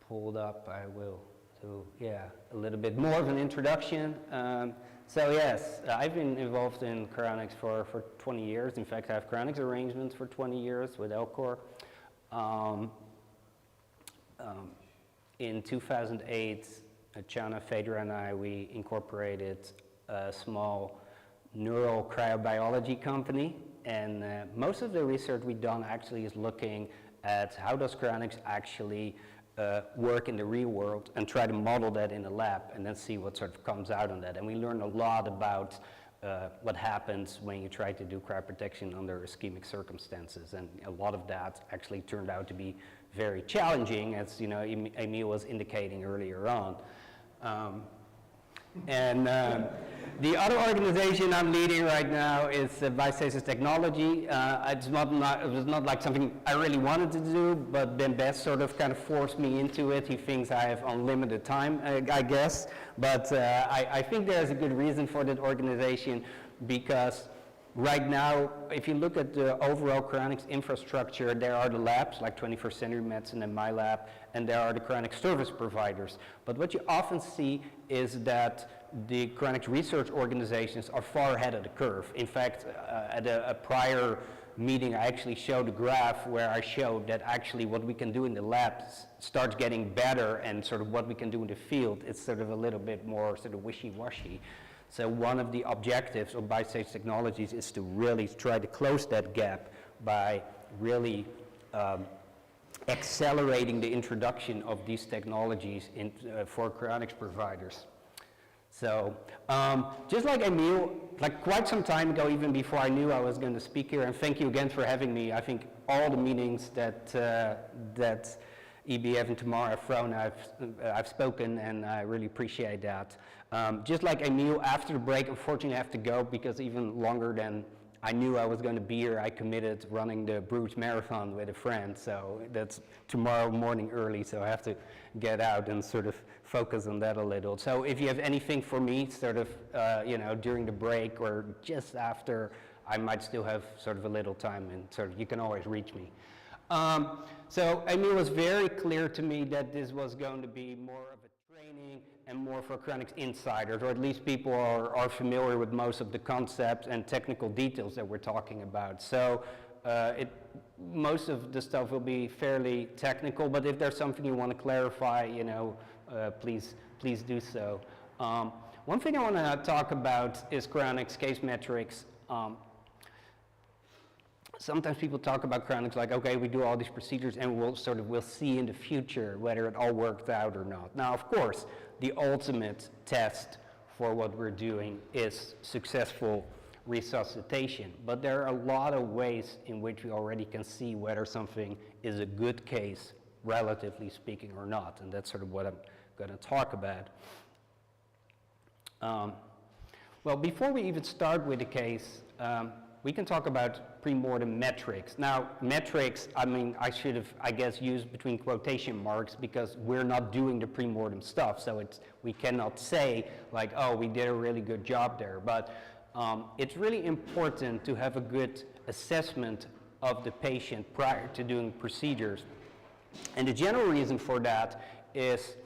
pulled up. I will do, a little bit more of an introduction. So yes, I've been involved in cryonics for 20 years. In fact, I have cryonics arrangements for 20 years with Elcor. In 2008, Chana, Fedra, and I, we incorporated a small neural cryobiology company, and most of the research we've done actually is looking at how does cryonics actually work in the real world and try to model that in a lab and then see what sort of comes out on that. And we learned a lot about what happens when you try to do cryoprotection under ischemic circumstances, and a lot of that actually turned out to be very challenging, as you know, Emil was indicating earlier on. The other organization I'm leading right now is Biostasis Technology. It was not like something I really wanted to do, but Ben Best sort of kind of forced me into it. He thinks I have unlimited time, I guess. But I think there's a good reason for that organization, because right now, if you look at the overall cryonics infrastructure, there are the labs, like 21st Century Medicine and my lab, and there are the cryonics service providers. But what you often see is that the cryonics research organizations are far ahead of the curve. In fact, at a prior meeting, I actually showed a graph where I showed that actually what we can do in the labs starts getting better, and sort of what we can do in the field is sort of a little bit more sort of wishy-washy. So one of the objectives of Biostasis Technologies is to really try to close that gap by really accelerating the introduction of these technologies for cryonics providers. So just like Emil, like quite some time ago, even before I knew I was going to speak here, and thank you again for having me. I think all the meetings that EBF and tomorrow have thrown, I've spoken, and I really appreciate that. Just like Emil, after the break, unfortunately I have to go, because even longer than I knew I was going to be here, I committed running the Bruges Marathon with a friend, so that's tomorrow morning early, so I have to get out and sort of focus on that a little. So if you have anything for me, sort of, you know, during the break or just after, I might still have sort of a little time, and sort of you can always reach me. So Emil was very clear to me that this was going to be more of a training and more for cryonics insiders, or at least people are familiar with most of the concepts and technical details that we're talking about. So most of the stuff will be fairly technical, but if there's something you want to clarify, you know, please do so. One thing I want to talk about is cryonics case metrics. Sometimes people talk about cryonics like, okay, we do all these procedures and we'll see in the future whether it all worked out or not. Now, of course, the ultimate test for what we're doing is successful resuscitation, but there are a lot of ways in which we already can see whether something is a good case, relatively speaking, or not, and that's sort of what I'm going to talk about. Well, before we even start with the case, we can talk about pre-mortem metrics. Now, metrics, I mean, I should have, I guess, used between quotation marks, because we're not doing the pre-mortem stuff, so we cannot say, like, oh, we did a really good job there. But it's really important to have a good assessment of the patient prior to doing procedures. And the general reason for that is,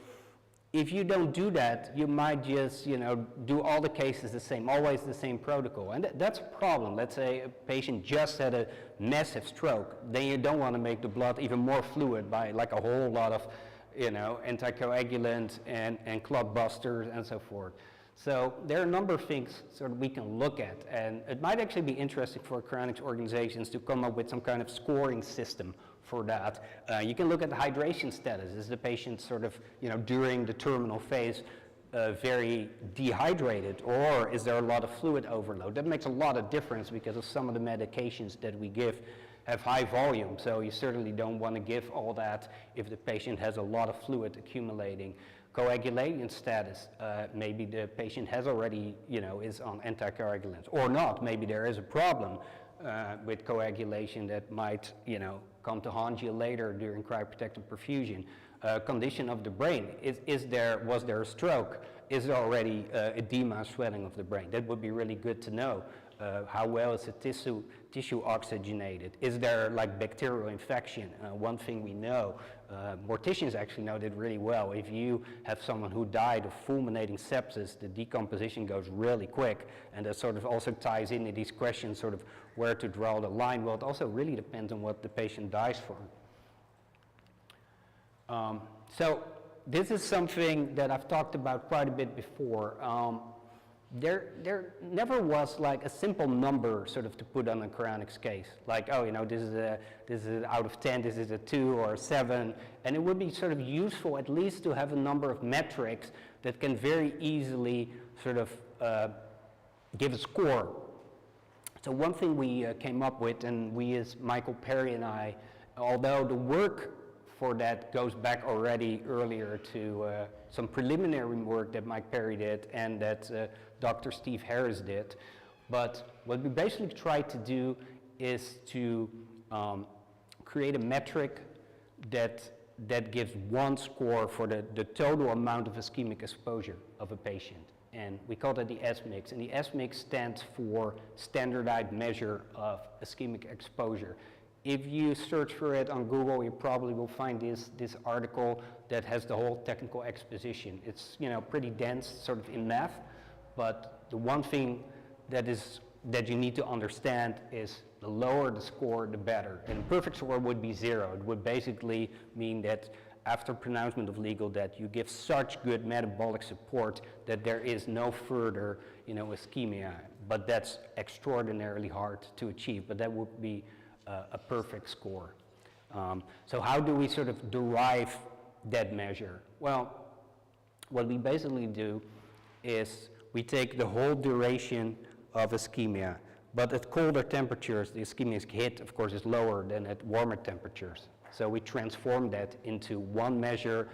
if you don't do that, you might just, you know, do all the cases the same, always the same protocol. And that's a problem. Let's say a patient just had a massive stroke. Then you don't want to make the blood even more fluid by like a whole lot of, you know, anticoagulant and clot busters and so forth. So there are a number of things sort of we can look at, and it might actually be interesting for cryonics organizations to come up with some kind of scoring system for that. You can look at the hydration status. Is the patient sort of, you know, during the terminal phase very dehydrated, or is there a lot of fluid overload? That makes a lot of difference, because of some of the medications that we give have high volume, so you certainly don't want to give all that if the patient has a lot of fluid accumulating. Coagulation status, maybe the patient has already, you know, is on anticoagulants, or not. Maybe there is a problem with coagulation that might, you know, come to haunt you later during cryoprotective perfusion. Condition of the brain, was there a stroke? Is there already edema, swelling of the brain? That would be really good to know. How well is the tissue oxygenated? Is there like bacterial infection? One thing we know, morticians actually know that really well. If you have someone who died of fulminating sepsis, the decomposition goes really quick, and that sort of also ties into these questions, sort of where to draw the line. Well, it also really depends on what the patient dies from. So this is something that I've talked about quite a bit before. There never was like a simple number sort of to put on a cryonics case, like, oh, you know, this is out of 10, this is a 2 or a 7, and it would be sort of useful at least to have a number of metrics that can very easily sort of give a score. So one thing we came up with, and we as Michael Perry and I, although the work for that goes back already earlier to some preliminary work that Mike Perry did and that Dr. Steve Harris did. But what we basically tried to do is to create a metric that gives one score for the total amount of ischemic exposure of a patient. And we call that the SMIX. And the SMIX stands for Standardized Measure of Ischemic Exposure. If you search for it on Google, you probably will find this article that has the whole technical exposition. It's, you know, pretty dense, sort of in math, but the one thing that you need to understand is the lower the score, the better. And the perfect score would be 0. It would basically mean that after pronouncement of legal death, you give such good metabolic support that there is no further, you know, ischemia. But that's extraordinarily hard to achieve, but that would be a perfect score. So how do we sort of derive that measure? Well, what we basically do is we take the whole duration of ischemia, but at colder temperatures, the ischemic hit, of course, is lower than at warmer temperatures. So we transform that into one measure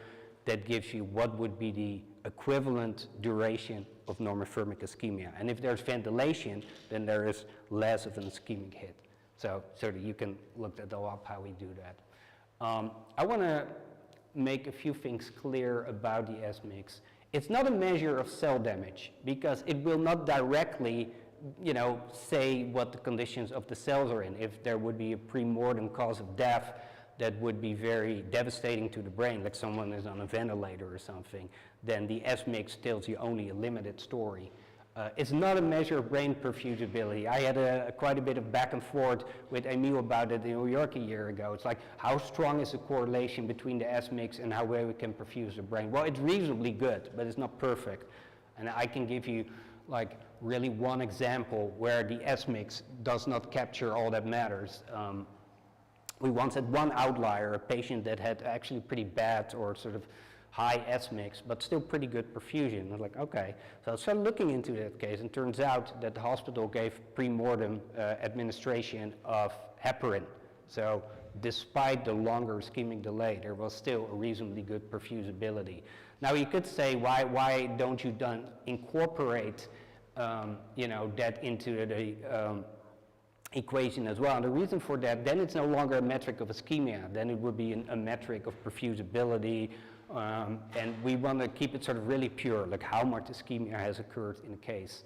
that gives you what would be the equivalent duration of normothermic ischemia. And if there's ventilation, then there is less of an ischemic hit. So you can look that all up how we do that. I want to make a few things clear about the SMIX. It's not a measure of cell damage because it will not directly, you know, say what the conditions of the cells are in. If there would be a pre-mortem cause of death, that would be very devastating to the brain, like someone is on a ventilator or something, then the SMIX tells you only a limited story. It's not a measure of brain perfusibility. I had quite a bit of back and forth with Emil about it in New York a year ago. It's like, how strong is the correlation between the SMIX and how well we can perfuse the brain? Well, it's reasonably good, but it's not perfect. And I can give you like really one example where the SMIX does not capture all that matters. We once had one outlier, a patient that had actually pretty bad or sort of high SMIX, but still pretty good perfusion. I was like, okay. So I started looking into that case, and turns out that the hospital gave pre-mortem administration of heparin. So despite the longer ischemic delay, there was still a reasonably good perfusibility. Now you could say, why don't you incorporate you know, that into the equation as well? And the reason for that, then it's no longer a metric of ischemia, then it would be a metric of perfusibility, and we want to keep it sort of really pure, like how much ischemia has occurred in a case.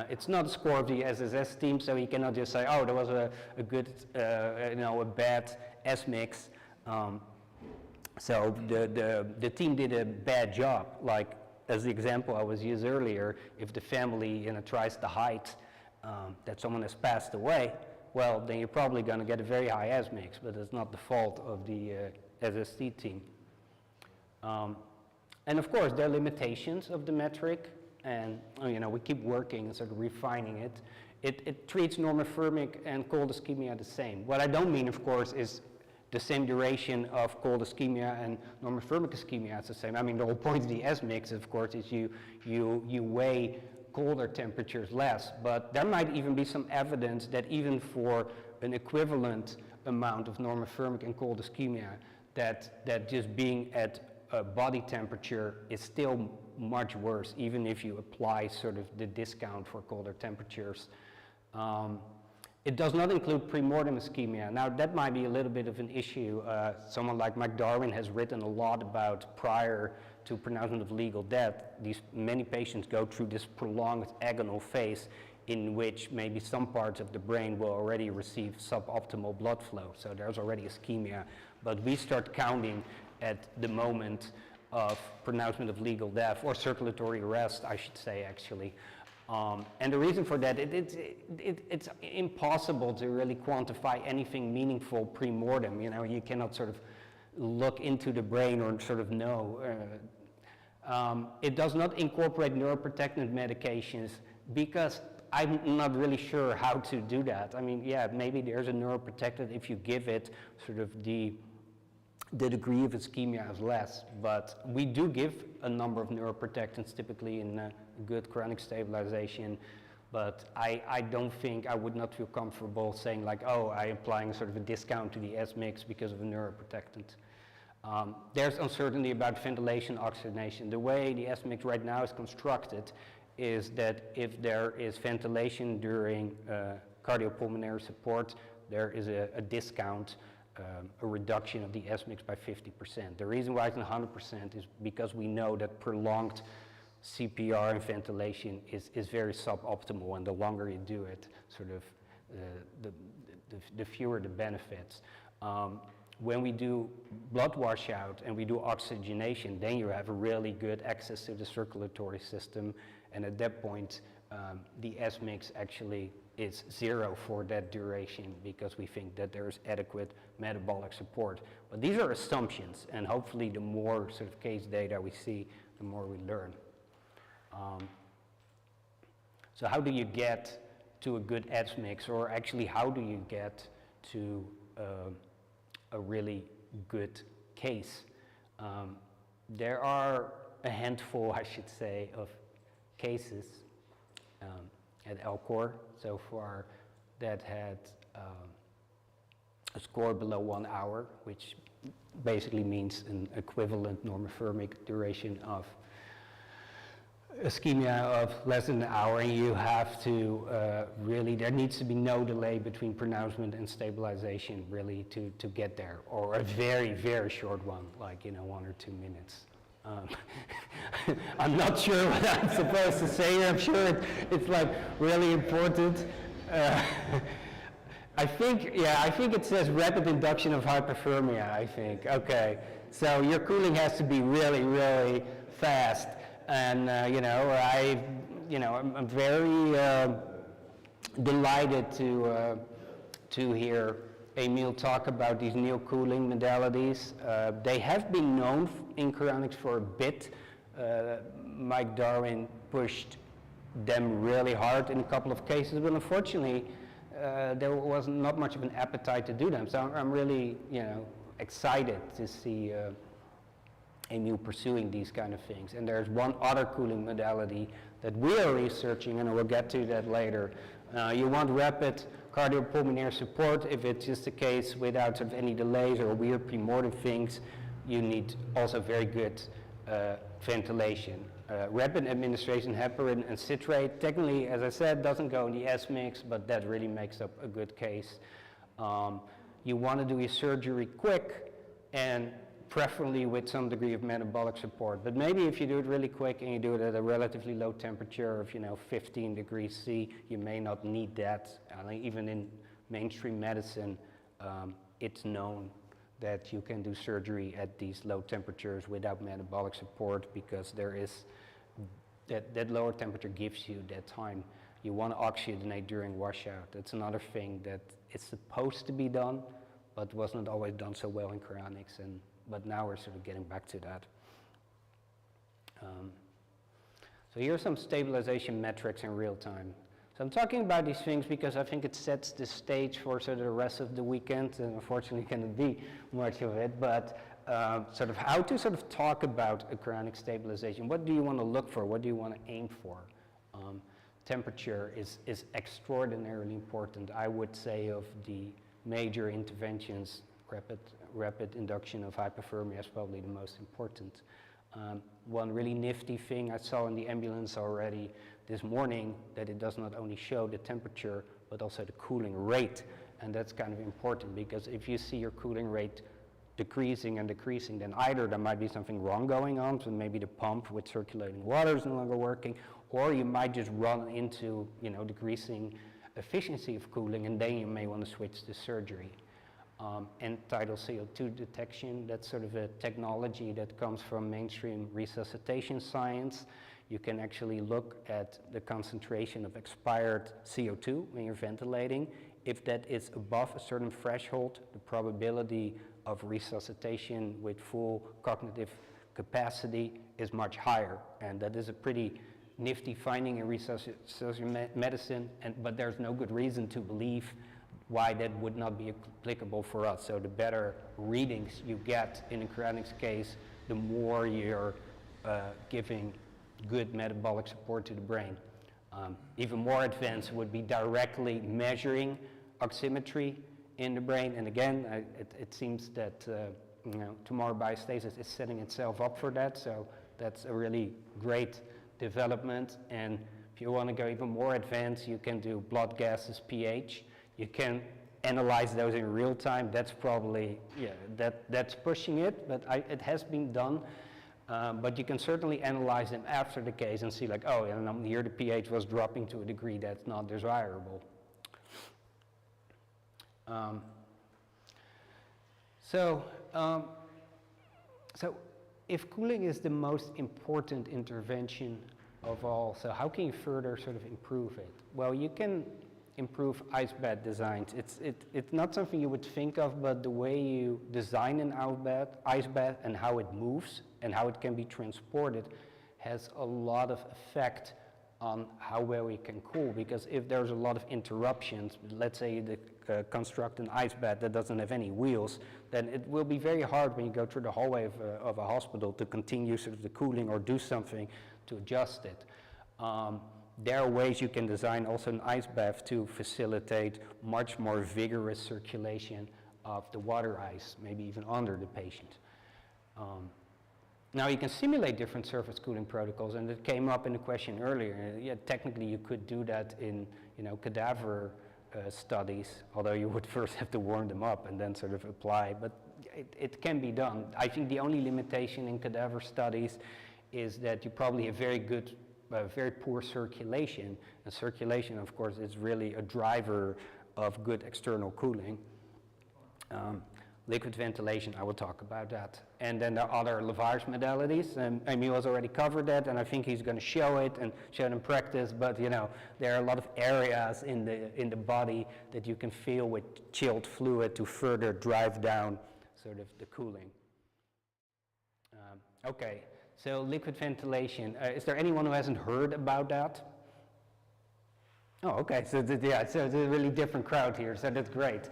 It's not a score of the SSS team, so you cannot just say, oh, there was a good, you know, a bad SMIX. So the team did a bad job. Like, as the example I was used earlier, if the family, you know, tries to hide that someone has passed away, well, then you're probably going to get a very high SMIX, but it's not the fault of the SST team. And of course, there are limitations of the metric, and you know, we keep working and sort of refining it. It treats normothermic and cold ischemia the same. What I don't mean, of course, is the same duration of cold ischemia and normothermic ischemia is the same. I mean, the whole point of the SMIX, of course, is you weigh colder temperatures less, but there might even be some evidence that even for an equivalent amount of normothermic and cold ischemia, that just being at body temperature is still much worse, even if you apply sort of the discount for colder temperatures. It does not include pre-mortem ischemia. Now that might be a little bit of an issue. Someone like Mike Darwin has written a lot about prior to pronouncement of legal death. Many patients go through this prolonged agonal phase in which maybe some parts of the brain will already receive suboptimal blood flow. So there's already ischemia, but we start counting at the moment of pronouncement of legal death, or circulatory arrest, I should say, actually. And the reason for that, it's impossible to really quantify anything meaningful pre-mortem. You know, you cannot sort of look into the brain or sort of know. It does not incorporate neuroprotectant medications because I'm not really sure how to do that. I mean, yeah, maybe there's a neuroprotectant if you give it sort of the degree of ischemia is less, but we do give a number of neuroprotectants typically in good chronic stabilization, but I don't think, I would not feel comfortable saying like, oh, I'm applying sort of a discount to the S-mix because of a neuroprotectant. There's uncertainty about ventilation oxygenation. The way the S-mix right now is constructed is that if there is ventilation during cardiopulmonary support, there is a discount, a reduction of the S-mix by 50%. The reason why it's 100% is because we know that prolonged CPR and ventilation is very suboptimal, and the longer you do it, sort of the fewer the benefits. When we do blood washout and we do oxygenation, then you have a really good access to the circulatory system, and at that point the S-mix actually is 0 for that duration because we think that there is adequate metabolic support. But these are assumptions, and hopefully the more sort of case data we see, the more we learn. So how do you get to a good S-mix, or actually how do you get to a really good case? There are a handful, I should say, of cases at Elcor so far that had a score below 1 hour, which basically means an equivalent normothermic duration of ischemia of less than an hour, and you have to really, there needs to be no delay between pronouncement and stabilization really to get there, or a very, very short one, like 1 or 2 minutes. I'm not sure what I'm supposed to say here. I'm sure it's like really important. I think it says rapid induction of hypothermia, I think. Okay, so your cooling has to be really, really fast. And I'm very delighted to hear Emil talk about these new cooling modalities. They have been known in cryonics for a bit. Mike Darwin pushed them really hard in a couple of cases, but unfortunately there was not much of an appetite to do them. So I'm really excited to see Emil pursuing these kind of things. And there's one other cooling modality that we are researching, and we'll get to that later. You want rapid cardiopulmonary support. If it's just a case without sort of any delays or weird premortem things, you need also very good ventilation. Rapid administration, heparin and citrate, technically, as I said, doesn't go in the S-mix, but that really makes up a good case. You want to do your surgery quick and preferably with some degree of metabolic support. But maybe if you do it really quick and you do it at a relatively low temperature of 15 degrees C, you may not need that. Even in mainstream medicine, it's known that you can do surgery at these low temperatures without metabolic support, because there is that lower temperature gives you that time. You want to oxygenate during washout. That's another thing that it's supposed to be done, but was not always done so well in cryonics, but now we're sort of getting back to that. So here are some stabilization metrics in real time. So I'm talking about these things because I think it sets the stage for sort of the rest of the weekend, and unfortunately cannot be much of it, but sort of how to sort of talk about a cryonic stabilization. What do you want to look for? What do you want to aim for? Temperature is extraordinarily important. I would say of the major interventions, rapid induction of hypothermia is probably the most important. One really nifty thing I saw in the ambulance already this morning, that it does not only show the temperature, but also the cooling rate. And that's kind of important, because if you see your cooling rate decreasing and decreasing, then either there might be something wrong going on, so maybe the pump with circulating water is no longer working, or you might just run into decreasing efficiency of cooling, and then you may want to switch to surgery. End-tidal CO2 detection, that's sort of a technology that comes from mainstream resuscitation science. You can actually look at the concentration of expired CO2 when you're ventilating. If that is above a certain threshold, the probability of resuscitation with full cognitive capacity is much higher. And that is a pretty nifty finding in resuscitation medicine, but there's no good reason to believe why that would not be applicable for us. So the better readings you get in a cryonics case, the more you're giving good metabolic support to the brain. Even more advanced would be directly measuring oximetry in the brain. And again, it seems that tomorrow biostasis is setting itself up for that. So that's a really great development. And if you want to go even more advanced, you can do blood gases, pH. You can analyze those in real time. That's probably, that's pushing it, but it has been done. But you can certainly analyze them after the case and see like, oh, and here the pH was dropping to a degree that's not desirable. So if cooling is the most important intervention of all, so how can you further sort of improve it? Well, you can improve ice bath designs. It's not something you would think of, but the way you design an ice bath and how it moves and how it can be transported has a lot of effect on how well we can cool, because if there's a lot of interruptions, let's say you construct an ice bath that doesn't have any wheels, then it will be very hard when you go through the hallway of a hospital to continue sort of the cooling or do something to adjust it. There are ways you can design also an ice bath to facilitate much more vigorous circulation of the water ice, maybe even under the patient. Now you can simulate different surface cooling protocols, and it came up in the question earlier. Yeah, technically you could do that in cadaver studies, although you would first have to warm them up and then sort of apply, but it can be done. I think the only limitation in cadaver studies is that you probably have very poor circulation, and circulation of course is really a driver of good external cooling. Liquid ventilation, I will talk about that. And then there are other lavage modalities, and Emil has already covered that, and I think he's going to show it and show it in practice, but there are a lot of areas in the body that you can fill with chilled fluid to further drive down sort of the cooling. Okay, so liquid ventilation. Is there anyone who hasn't heard about that? Oh, okay, so it's a really different crowd here, so that's great.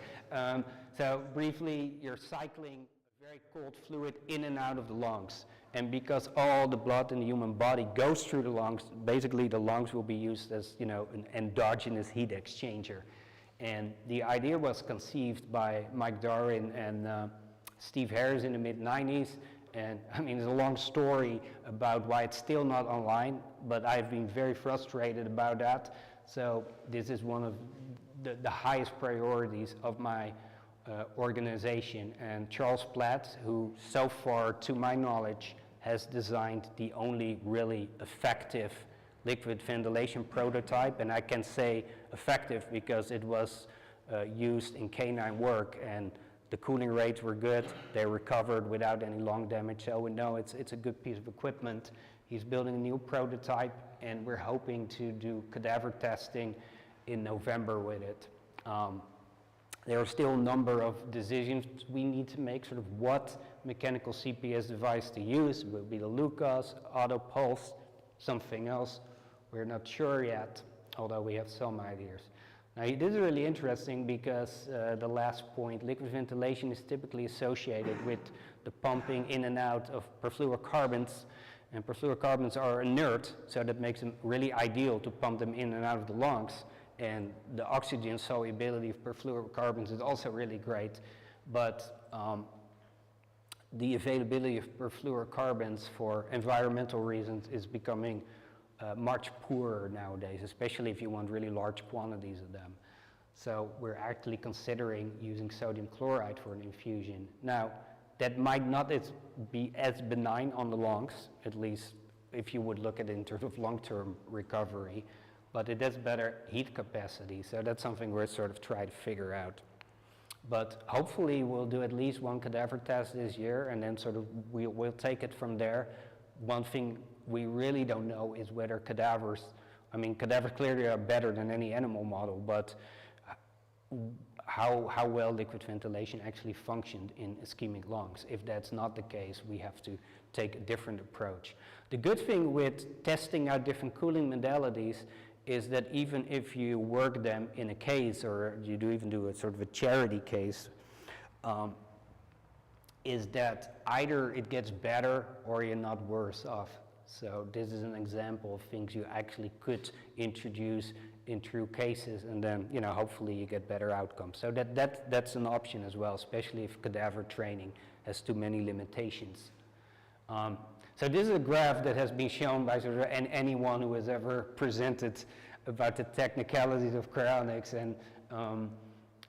So briefly, you're cycling a very cold fluid in and out of the lungs. And because all the blood in the human body goes through the lungs, basically the lungs will be used as an endogenous heat exchanger. And the idea was conceived by Mike Darwin and Steve Harris in the mid-90s. And I mean, there's a long story about why it's still not online, but I've been very frustrated about that. So this is one of the highest priorities of my organization. And Charles Platt, who so far, to my knowledge, has designed the only really effective liquid ventilation prototype. And I can say effective because it was used in canine work, and the cooling rates were good. They recovered without any lung damage. So we know it's a good piece of equipment. He's building a new prototype, and we're hoping to do cadaver testing in November with it. There are still a number of decisions we need to make, sort of what mechanical CPS device to use. Will it be the Lucas, Auto Pulse, something else? We're not sure yet, although we have some ideas. Now, this is really interesting because the last point, liquid ventilation is typically associated with the pumping in and out of perfluorocarbons, and perfluorocarbons are inert, so that makes them really ideal to pump them in and out of the lungs. And the oxygen solubility of perfluorocarbons is also really great, but the availability of perfluorocarbons for environmental reasons is becoming much poorer nowadays, especially if you want really large quantities of them. So we're actually considering using sodium chloride for an infusion. Now, that might not be as benign on the lungs, at least if you would look at it in terms of long-term recovery, but it has better heat capacity, so that's something we're sort of trying to figure out. But hopefully we'll do at least one cadaver test this year, and then sort of we'll take it from there. One thing we really don't know is whether cadavers clearly are better than any animal model, but how well liquid ventilation actually functioned in ischemic lungs. If that's not the case, we have to take a different approach. The good thing with testing out different cooling modalities is that even if you work them in a case, or you even do a sort of a charity case, is that either it gets better or you're not worse off. So this is an example of things you actually could introduce in true cases, and then, you know, hopefully you get better outcomes. So that's an option as well, especially if cadaver training has too many limitations. So this is a graph that has been shown by sort of anyone who has ever presented about the technicalities of cryonics, and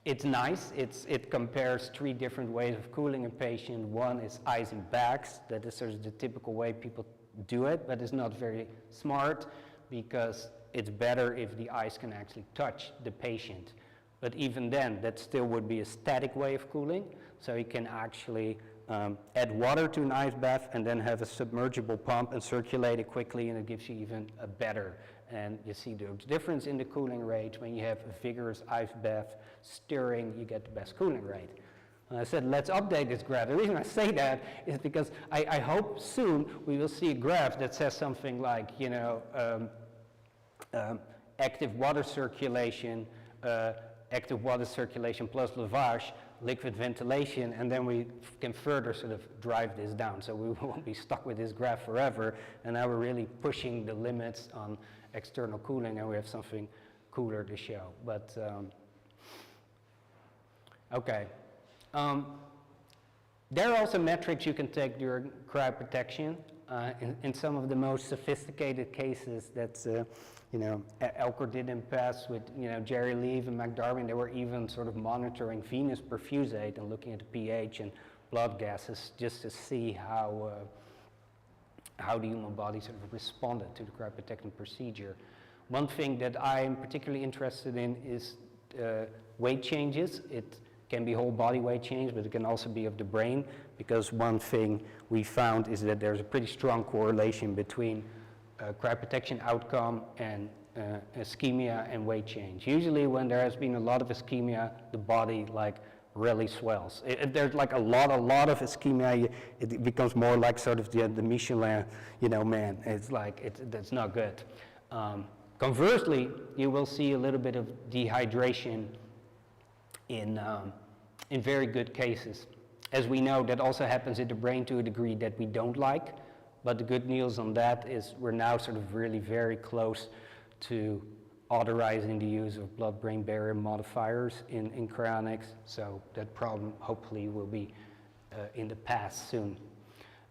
it's nice. It compares 3 different ways of cooling a patient. One is icing bags. That is sort of the typical way people do it, but it's not very smart because it's better if the ice can actually touch the patient. But even then, that still would be a static way of cooling. So you can actually add water to an ice bath and then have a submergible pump and circulate it quickly, and it gives you even a better. And you see the difference in the cooling rate. When you have a vigorous ice bath stirring, you get the best cooling rate. And I said, let's update this graph. The reason I say that is because I hope soon we will see a graph that says something like, you know, active water circulation plus lavage, liquid ventilation, and then we can further sort of drive this down. So we won't be stuck with this graph forever, and now we're really pushing the limits on external cooling, and we have something cooler to show. But, okay. There are also metrics you can take during cryoprotection. In some of the most sophisticated cases that, you know, Elcor did in past with, you know, Jerry Leave and McDarwin, they were even sort of monitoring venous perfusate and looking at the pH and blood gases just to see how the human body sort of responded to the cryoprotective procedure. One thing that I'm particularly interested in is weight changes. It can be whole body weight change, but it can also be of the brain, because one thing we found is that there's a pretty strong correlation between cryoprotection outcome and ischemia and weight change. Usually when there has been a lot of ischemia, the body like really swells. If there's like a lot of ischemia, it becomes more like sort of the Michelin, you know, man. It's like, that's not good. Conversely, you will see a little bit of dehydration in very good cases. As we know, that also happens in the brain to a degree that we don't like, but the good news on that is we're now sort of really very close to authorizing the use of blood-brain barrier modifiers in cryonics, so that problem hopefully will be in the past soon.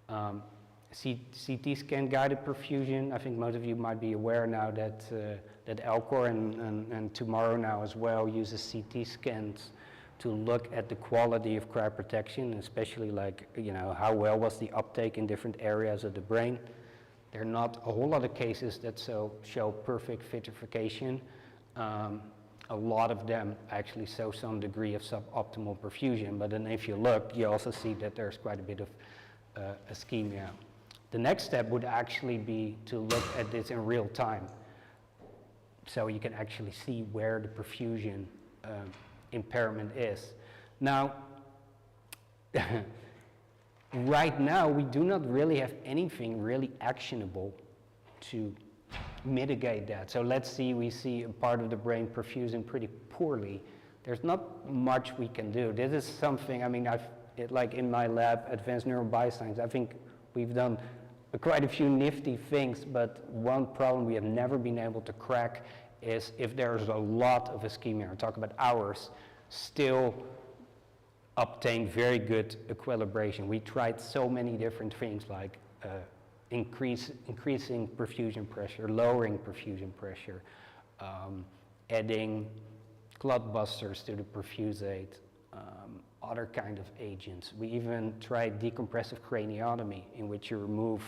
CT scan guided perfusion, I think most of you might be aware now that Elcor and Tomorrow now as well uses CT scans to look at the quality of cryoprotection, especially like, you know, how well was the uptake in different areas of the brain. There are not a whole lot of cases that show perfect vitrification. A lot of them actually show some degree of suboptimal perfusion, but then if you look, you also see that there's quite a bit of ischemia. The next step would actually be to look at this in real time, so you can actually see where the perfusion impairment is. Now, right now, we do not really have anything really actionable to mitigate that. So let's see, we see a part of the brain perfusing pretty poorly. There's not much we can do. This is something, I mean, like in my lab, Advanced Neurobioscience, I think we've done quite a few nifty things, but one problem we have never been able to crack is if there's a lot of ischemia, I talk about hours, still obtain very good equilibration. We tried so many different things like increasing perfusion pressure, lowering perfusion pressure, adding clot busters to the perfusate, other kind of agents. We even tried decompressive craniotomy, in which you remove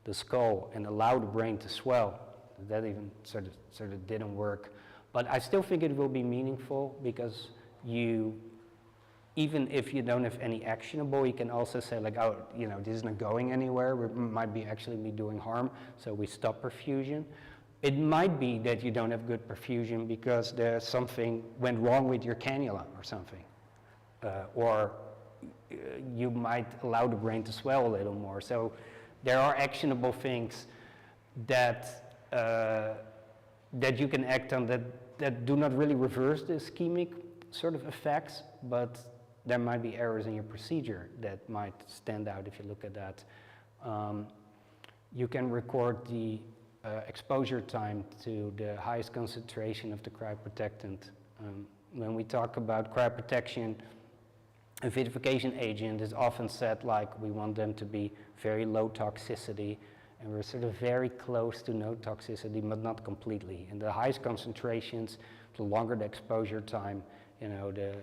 the skull and allow the brain to swell. That even sort of didn't work. But I still think it will be meaningful, because even if you don't have any actionable, you can also say like, oh, you know, this is not going anywhere, we might be actually doing harm, so we stop perfusion. It might be that you don't have good perfusion because there's something went wrong with your cannula or something. Or you might allow the brain to swell a little more. So there are actionable things that, that you can act on that do not really reverse the ischemic sort of effects, but there might be errors in your procedure that might stand out if you look at that. You can record the exposure time to the highest concentration of the cryoprotectant. When we talk about cryoprotection, a vitrification agent is often said like we want them to be very low toxicity, and we're sort of very close to no toxicity, but not completely. And the highest concentrations, the longer the exposure time, you know, the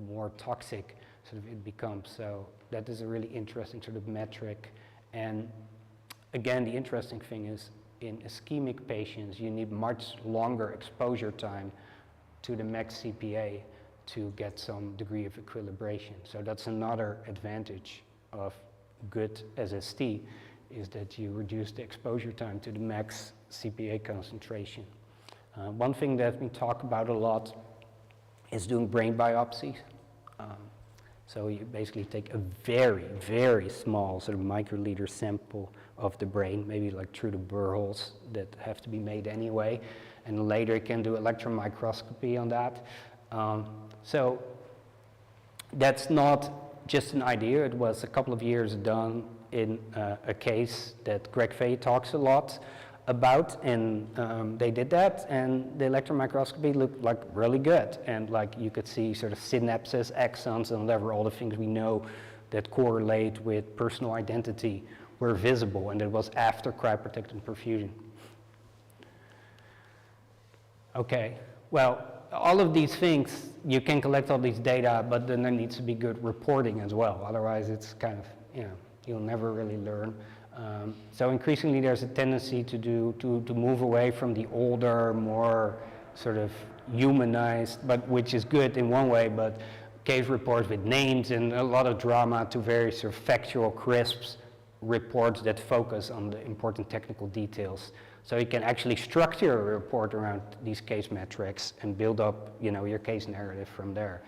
more toxic sort of it becomes. So that is a really interesting sort of metric. And again, the interesting thing is in ischemic patients, you need much longer exposure time to the max CPA to get some degree of equilibration. So that's another advantage of good SST, is that you reduce the exposure time to the max CPA concentration. One thing that's been talked about a lot is doing brain biopsies. So you basically take a very, very small sort of microliter sample of the brain, maybe like through the burr holes that have to be made anyway, and later you can do electron microscopy on that. So that's not just an idea. It was a couple of years done in a case that Greg Fay talks a lot about, and they did that, and the electron microscopy looked like really good, and like you could see sort of synapses, axons, and whatever, all the things we know that correlate with personal identity were visible, and it was after cryoprotectant perfusion. Okay, well, all of these things, you can collect all these data, but then there needs to be good reporting as well. Otherwise, it's kind of, you know, you'll never really learn. So increasingly, there's a tendency to move away from the older, more sort of humanized, but which is good in one way, but case reports with names and a lot of drama, to very sort of factual, crisp reports that focus on the important technical details. So you can actually structure a report around these case metrics and build up, you know, your case narrative from there.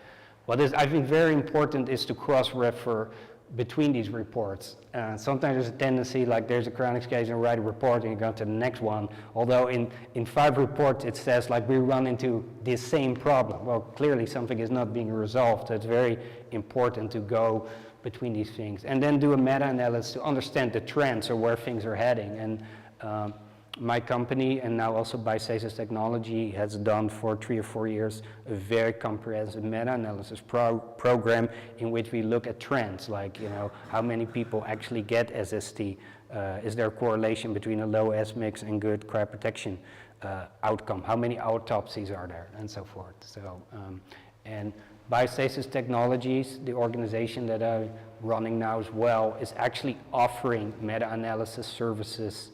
What is, I think, very important is to cross-refer between these reports. Sometimes there's a tendency, like there's a cryonics case and write a report and you go to the next one. Although in 5 reports it says like we run into this same problem. Well, clearly something is not being resolved. So it's very important to go between these things. And then do a meta-analysis to understand the trends or where things are heading. And my company, and now also Biostasis Technology, has done for 3 or 4 years a very comprehensive meta-analysis program in which we look at trends, like, you know, how many people actually get SST, is there a correlation between a low S mix and good cryoprotection outcome, how many autopsies are there, and so forth. So, and Biostasis Technologies, the organization that I'm running now as well, is actually offering meta-analysis services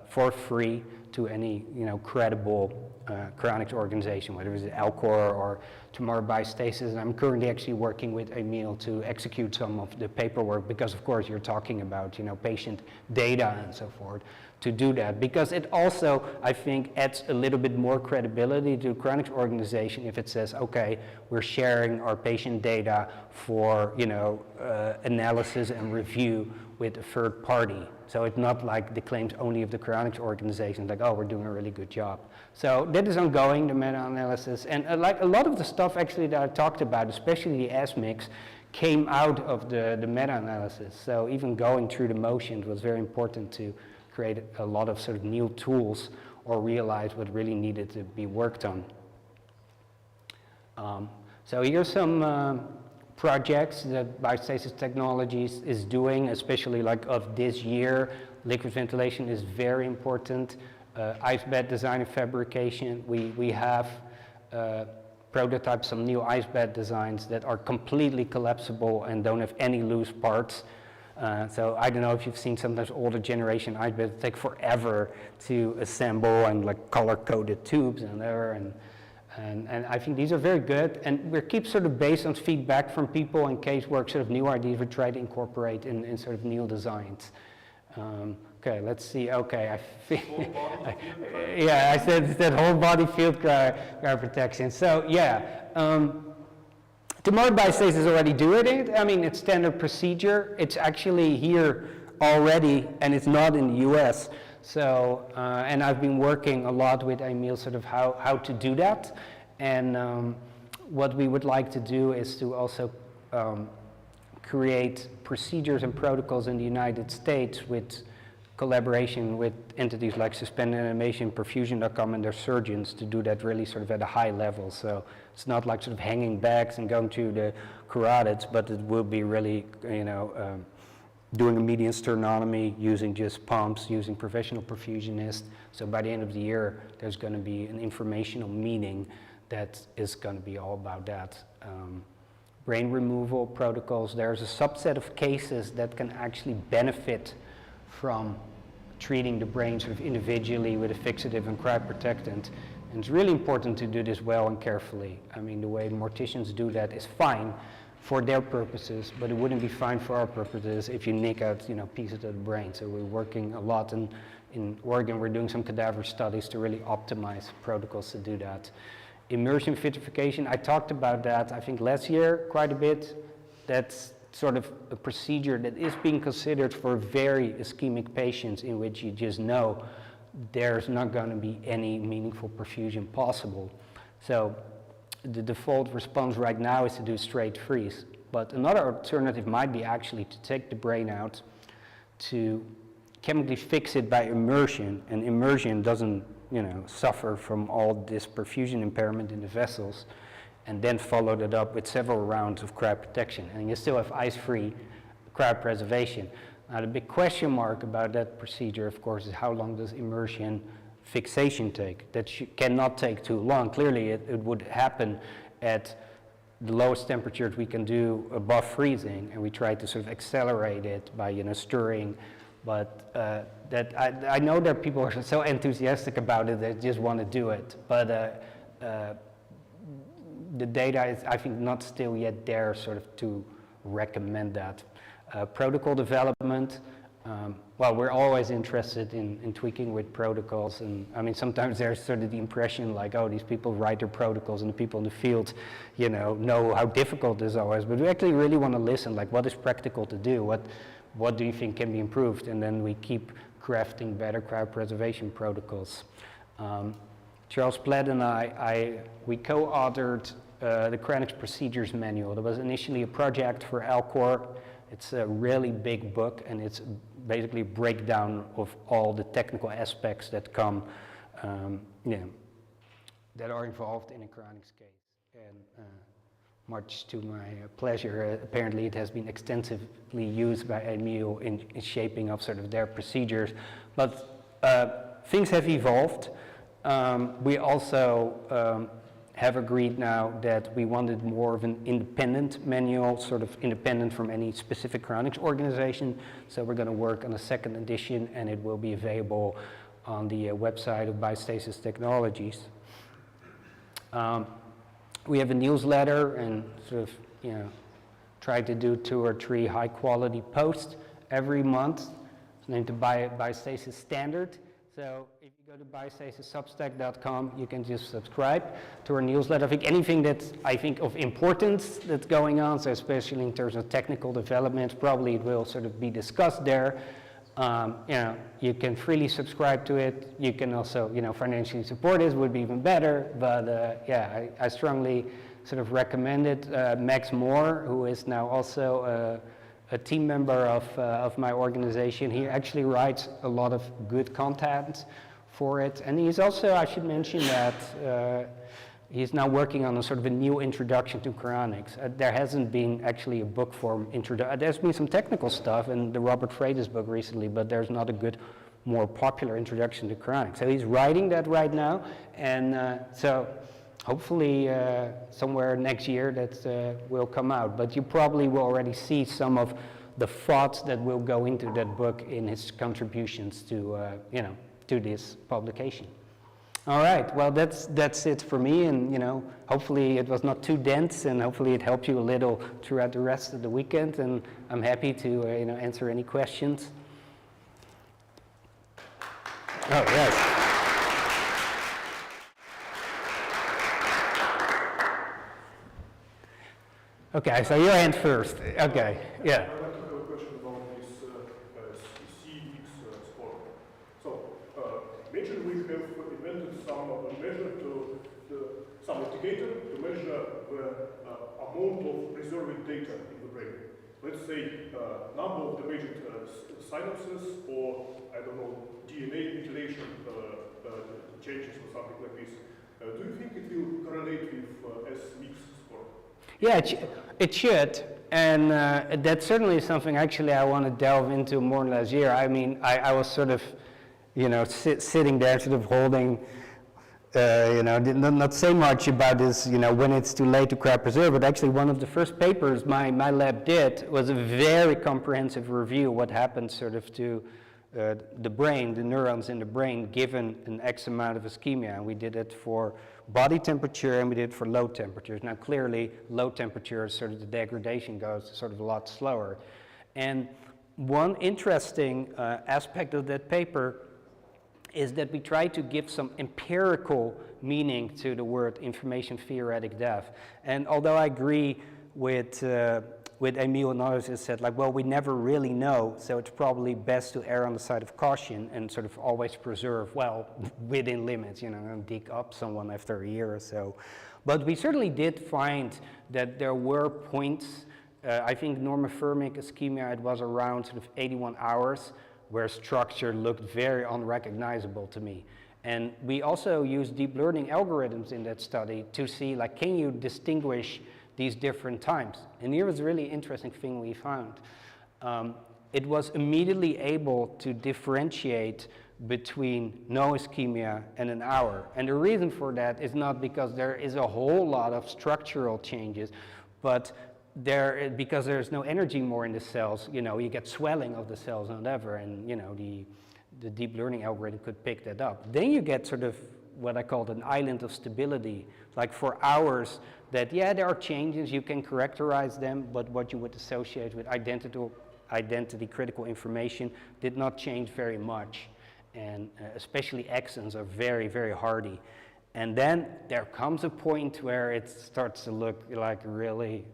for free to any, you know, credible cryonics organization, whether it's Alcor or Tomorrow Biostasis. And I'm currently actually working with Emil to execute some of the paperwork, because of course you're talking about, you know, patient data and so forth, to do that. Because it also, I think, adds a little bit more credibility to a cryonics organization if it says, okay, we're sharing our patient data for, you know, analysis and review with a third party. So it's not like the claims only of the cryonics organization, like, oh, we're doing a really good job. So that is ongoing, the meta-analysis. And like a lot of the stuff actually that I talked about, especially the S-mix, came out of the meta-analysis. So even going through the motions was very important to create a lot of sort of new tools or realize what really needed to be worked on. So here's some projects that Biostasis Technologies is doing, especially like of this year. Liquid ventilation is very important. Ice bed design and fabrication. We have prototyped some new ice bed designs that are completely collapsible and don't have any loose parts. So I don't know if you've seen sometimes older generation ice beds take forever to assemble, and like color-coded tubes and there. And I think these are very good, and we keep sort of based on feedback from people and casework, sort of new ideas we try to incorporate in sort of new designs. Okay, let's see. Okay, I feel. Yeah, I said whole body field cryoprotection. So yeah, tomorrow biostasis already doing it. I mean, it's standard procedure. It's actually here already, and it's not in the U.S. So, and I've been working a lot with Emil, sort of how to do that. And what we would like to do is to also create procedures and protocols in the United States with collaboration with entities like Suspended Animation, Perfusion.com, and their surgeons to do that really sort of at a high level. So it's not like sort of hanging bags and going to the carotids, but it will be really, you know, doing a median sternotomy using just pumps, using professional perfusionists. So by the end of the year, there's going to be an informational meeting that is going to be all about that. Brain removal protocols, there's a subset of cases that can actually benefit from treating the brain sort of individually with a fixative and cryoprotectant. And it's really important to do this well and carefully. I mean, the way morticians do that is fine for their purposes, but it wouldn't be fine for our purposes if you nick out, you know, pieces of the brain. So we're working a lot in Oregon. We're doing some cadaver studies to really optimize protocols to do that. Immersion vitrification, I talked about that, I think last year quite a bit. That's sort of a procedure that is being considered for very ischemic patients in which you just know there's not going to be any meaningful perfusion possible. So the default response right now is to do straight freeze. But another alternative might be actually to take the brain out, to chemically fix it by immersion, and immersion doesn't, you know, suffer from all this perfusion impairment in the vessels, and then follow that up with several rounds of cryoprotection. And you still have ice-free cryopreservation. Now the big question mark about that procedure, of course, is how long does immersion fixation take? That cannot take too long. Clearly it would happen at the lowest temperatures we can do above freezing, and we try to sort of accelerate it by, you know, stirring. But I know that people are so enthusiastic about it, they just want to do it. But the data is, I think, not still yet there sort of to recommend that. Protocol development, well, we're always interested in tweaking with protocols, and I mean, sometimes there's sort of the impression like, oh, these people write their protocols and the people in the field, you know how difficult this always, but we actually really want to listen, like what is practical to do, what do you think can be improved, and then we keep crafting better cryopreservation protocols. Charles Platt and we co-authored the cryonics procedures manual. There was initially a project for Alcor. It's a really big book, and it's basically a breakdown of all the technical aspects that come, that are involved in a cryonics case. And much to my pleasure, apparently it has been extensively used by Emil in shaping up sort of their procedures. But things have evolved. We also have agreed now that we wanted more of an independent manual, sort of independent from any specific cryonics organization. So we're going to work on a second edition, and it will be available on the website of Biostasis Technologies. We have a newsletter and sort of, you know, try to do 2 or 3 high quality posts every month. It's named the Biostasis Standard. So if you go to biostasissubstack.com, you can just subscribe to our newsletter. I think anything that's, of importance that's going on, so especially in terms of technical developments, probably it will sort of be discussed there. You can freely subscribe to it. You can also, financially support it would be even better. But I strongly sort of recommend it. Max Moore, who is now also a team member of my organization, he actually writes a lot of good content for it. And he's also, I should mention that he's now working on a sort of a new introduction to cryonics. There hasn't been actually a book form introduction. There's been some technical stuff in the Robert Freitas book recently, but there's not a good, more popular introduction to cryonics. So he's writing that right now, and so hopefully somewhere next year that will come out. But you probably will already see some of the thoughts that will go into that book in his contributions to, to this publication. All right, well, that's it for me, and hopefully it was not too dense, and hopefully it helped you a little throughout the rest of the weekend, and I'm happy to answer any questions. Oh, yes. Okay, so your hand first. Okay, yeah. I'd like to have a question about this CX score. So, imagine we have invented some measure some indicator to measure the amount of preserved data in the brain. Let's say number of damaged synapses, or I don't know, DNA methylation changes or something like this. Do you think it will correlate with SMIX score? Yeah, it should, and that's certainly something actually I want to delve into more last year. I mean, I was sort of, sitting there sort of holding, not say much about this, when it's too late to cryopreserve, but actually one of the first papers my lab did was a very comprehensive review of what happens sort of to the brain, the neurons in the brain, given an X amount of ischemia. And we did it for body temperature and we did it for low temperatures. Now clearly low temperatures, sort of the degradation goes sort of a lot slower. And one interesting aspect of that paper is that we try to give some empirical meaning to the word information theoretic death. And although I agree with Emil and others, has said, like, well, we never really know, so it's probably best to err on the side of caution and sort of always preserve, well, within limits, and dig up someone after a year or so. But we certainly did find that there were points, I think normothermic ischemia, it was around sort of 81 hours, where structure looked very unrecognizable to me. And we also used deep learning algorithms in that study to see, like, can you distinguish these different times? And here was a really interesting thing we found. It was immediately able to differentiate between no ischemia and an hour. And the reason for that is not because there is a whole lot of structural changes, but because there's no energy more in the cells, you get swelling of the cells and whatever, and the deep learning algorithm could pick that up. Then you get sort of what I called an island of stability, like for hours that, yeah, there are changes, you can characterize them, but what you would associate with identity critical information did not change very much. And especially exons are very, very hardy. And then there comes a point where it starts to look like really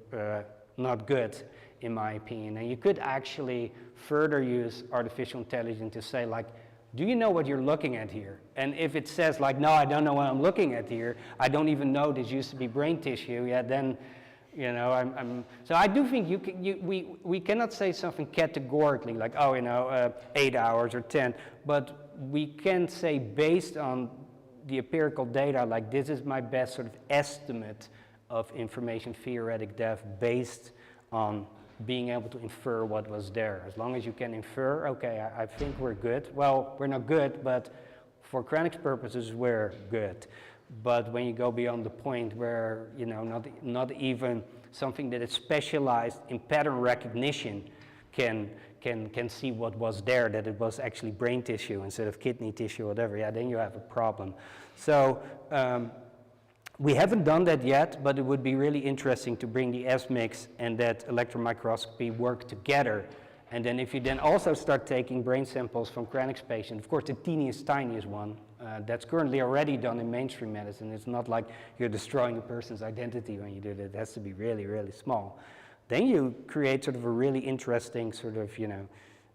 not good, in my opinion. And you could actually further use artificial intelligence to say, like, do you know what you're looking at here? And if it says, like, no, I don't know what I'm looking at here, I don't even know this used to be brain tissue, yeah, then, so I do think we cannot say something categorically, like, oh, 8 hours or 10, but we can say based on the empirical data, like, this is my best sort of estimate of information theoretic death based on being able to infer what was there. As long as you can infer, okay, I think we're good. Well, we're not good, but for cryonics purposes, we're good. But when you go beyond the point where, not even something that is specialized in pattern recognition can see what was there, that it was actually brain tissue instead of kidney tissue or whatever, yeah, then you have a problem. So we haven't done that yet, but it would be really interesting to bring the S-mix and that electron microscopy work together. And then if you then also start taking brain samples from cryonics patients, of course the tiniest one, that's currently already done in mainstream medicine. It's not like you're destroying a person's identity when you do that. It has to be really, really small. Then you create sort of a really interesting sort of,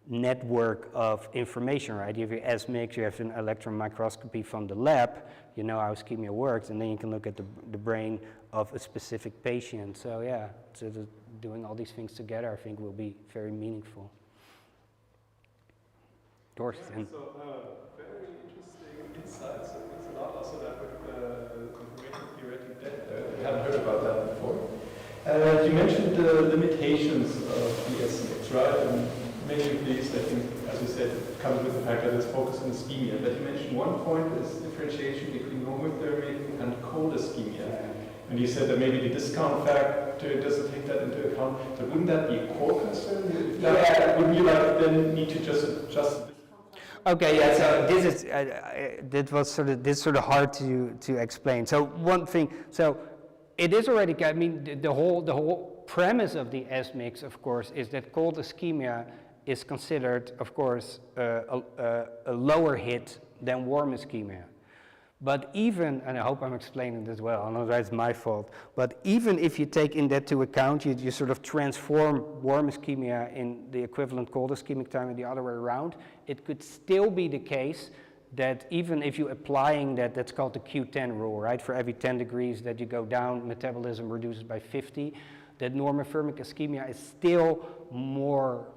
network of information, right? You have your S-mix, you have an electron microscopy from the lab, you know how ischemia works, and then you can look at the brain of a specific patient. So yeah, so doing all these things together, I think, will be very meaningful. Thorsten. So very interesting insights. It's a lot also that with confirmation theoretic death. We haven't heard about that before. You mentioned the limitations of the S-mix, right? And maybe please, I think, as you said, it comes with the fact that it's focused on ischemia. But you mentioned one point is differentiation between normothermic and cold ischemia. And you said that maybe the discount factor doesn't take that into account. But wouldn't that be a core concern? Wouldn't you then need to just adjust? Okay, yeah. So this is this sort of hard to explain. So one thing. So it is already. I mean, the whole premise of the S-mix, of course, is that cold ischemia is considered, of course, a lower hit than warm ischemia. But even, and I hope I'm explaining this well, otherwise it's my fault, but even if you take in that to account, you sort of transform warm ischemia in the equivalent cold ischemic time and the other way around, it could still be the case that even if you're applying that, that's called the Q10 rule, right? For every 10 degrees that you go down, metabolism reduces by 50, that normothermic ischemia is still more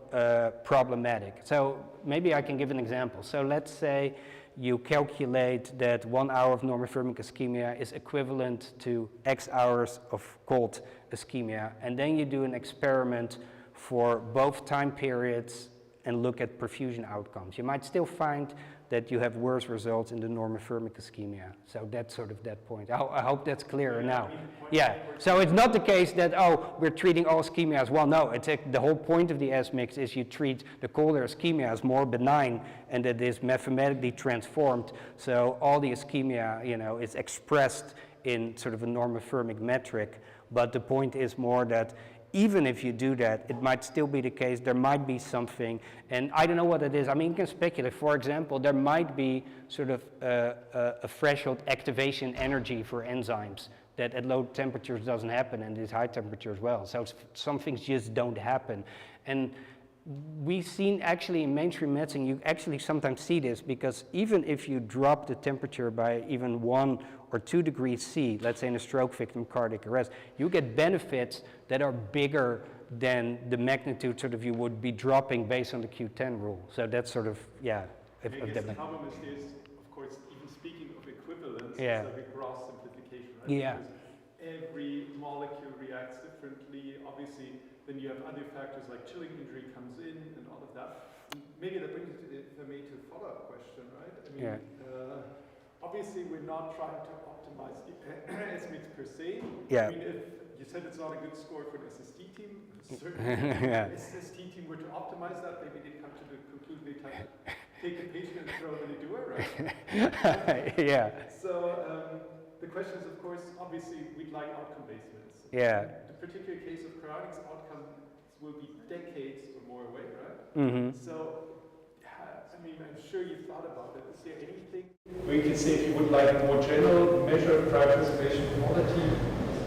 problematic. So maybe I can give an example. So let's say you calculate that 1 hour of normothermic ischemia is equivalent to X hours of cold ischemia, and then you do an experiment for both time periods and look at perfusion outcomes. You might still find that you have worse results in the normothermic ischemia. So that's sort of that point. I hope that's clearer now. Yeah, so it's not the case that, oh, we're treating all ischemia as well. No, it's the whole point of the S-mix is you treat the colder ischemia as more benign and that is mathematically transformed. So all the ischemia, you know, is expressed in sort of a normothermic metric. But the point is more that even if you do that, it might still be the case, there might be something, and I don't know what it is. I mean, you can speculate. For example, there might be sort of a threshold activation energy for enzymes that at low temperatures doesn't happen and at high temperatures well. So some things just don't happen. And we've seen actually in mainstream medicine, you actually sometimes see this because even if you drop the temperature by even 1 or 2 degrees C, let's say in a stroke victim cardiac arrest, you get benefits that are bigger than the magnitude sort of you would be dropping based on the Q10 rule. So that's sort of, yeah. I guess the problem is, of course, even speaking of equivalence, yeah. it's like a gross simplification, right? Yeah. Because every molecule reacts differently. Obviously, then you have other factors like chilling injury comes in and all of that. Maybe that brings me to a follow-up question, right? I mean, obviously, we're not trying to optimize the S-mix per se. Yeah. I mean, if you said it's not a good score for an SST team, certainly if the SST team were to optimize that, maybe they'd come to the conclusion they'd have to take the patient and throw in a doer, right? Yeah. So the question is, of course, obviously, we'd like outcome-based medicine. Yeah. The particular case of cryonics, outcomes will be decades or more away, right? Mm-hmm. So, I mean, I'm sure you've thought about it. Is there anything where you can say if you would like a more general measure of cryopreservation quality,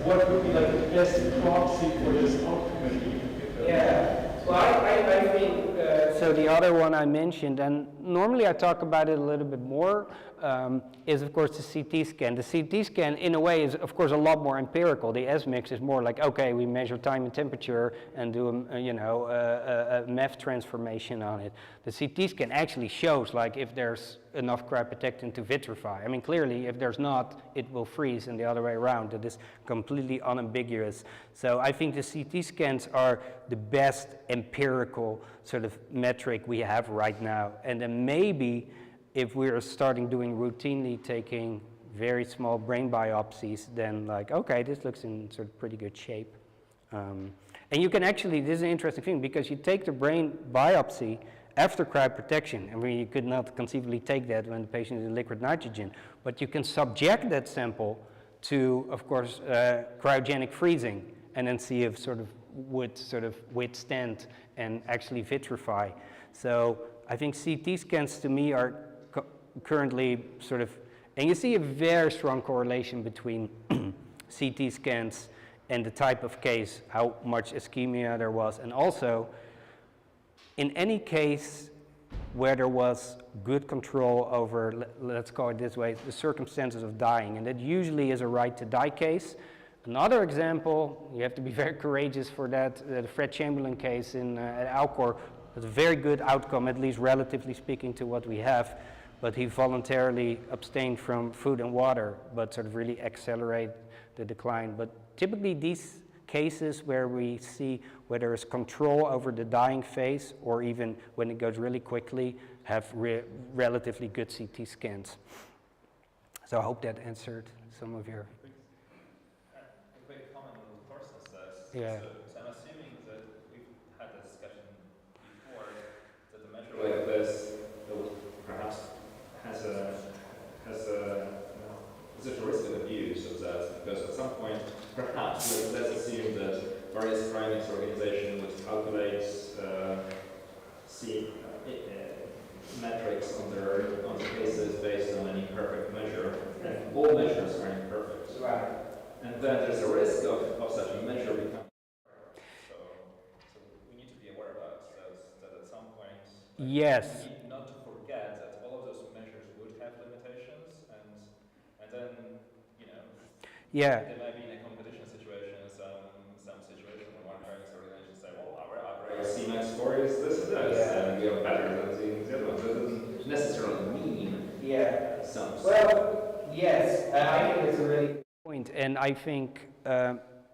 what would be like the best proxy for this outcome? Yeah, well, I think, so the other one I mentioned, and normally I talk about it a little bit more, is of course the CT scan. The CT scan in a way is of course a lot more empirical. The S-mix is more like, okay, we measure time and temperature and do a MEF transformation on it. The CT scan actually shows like if there's enough cryoprotectant to vitrify. I mean, clearly if there's not, it will freeze, and the other way around. It is completely unambiguous. So I think the CT scans are the best empirical sort of metric we have right now. And then maybe if we're starting doing routinely taking very small brain biopsies, then like, okay, this looks in sort of pretty good shape. And you can actually, this is an interesting thing, because you take the brain biopsy after cryoprotection, and you could not conceivably take that when the patient is in liquid nitrogen, but you can subject that sample to, of course, cryogenic freezing, and then see if would withstand and actually vitrify. So I think CT scans to me are currently and you see a very strong correlation between CT scans and the type of case, how much ischemia there was, and also in any case where there was good control over, let's call it this way, the circumstances of dying, and that usually is a right to die case. Another example, you have to be very courageous for that, the Fred Chamberlain case at Alcor was a very good outcome, at least relatively speaking to what we have, but he voluntarily abstained from food and water, but sort of really accelerate the decline. But typically these cases where we see where there is control over the dying phase, or even when it goes really quickly, have relatively good CT scans. So I hope that answered some of your... A quick comment on what Thorsten says. Yeah. So I'm assuming that we've had a discussion before that a measure like this perhaps has a risk of abuse of that, because at some point, perhaps, let's assume that various cryonics organization would calculate metrics on the cases based on an imperfect measure, and all measures are imperfect. Right. And then there's a risk of such a measure becoming so we need to be aware about that at some point. Yes. We need not to forget that all of those measures would have limitations, and then, you know, Yeah. there might be in a competition situation some situation where one cryonics organization say, well, our average Cmax score is this and this, and we are better than the other one. That doesn't necessarily mean some. Well, yes, I think it's a really Point, and I think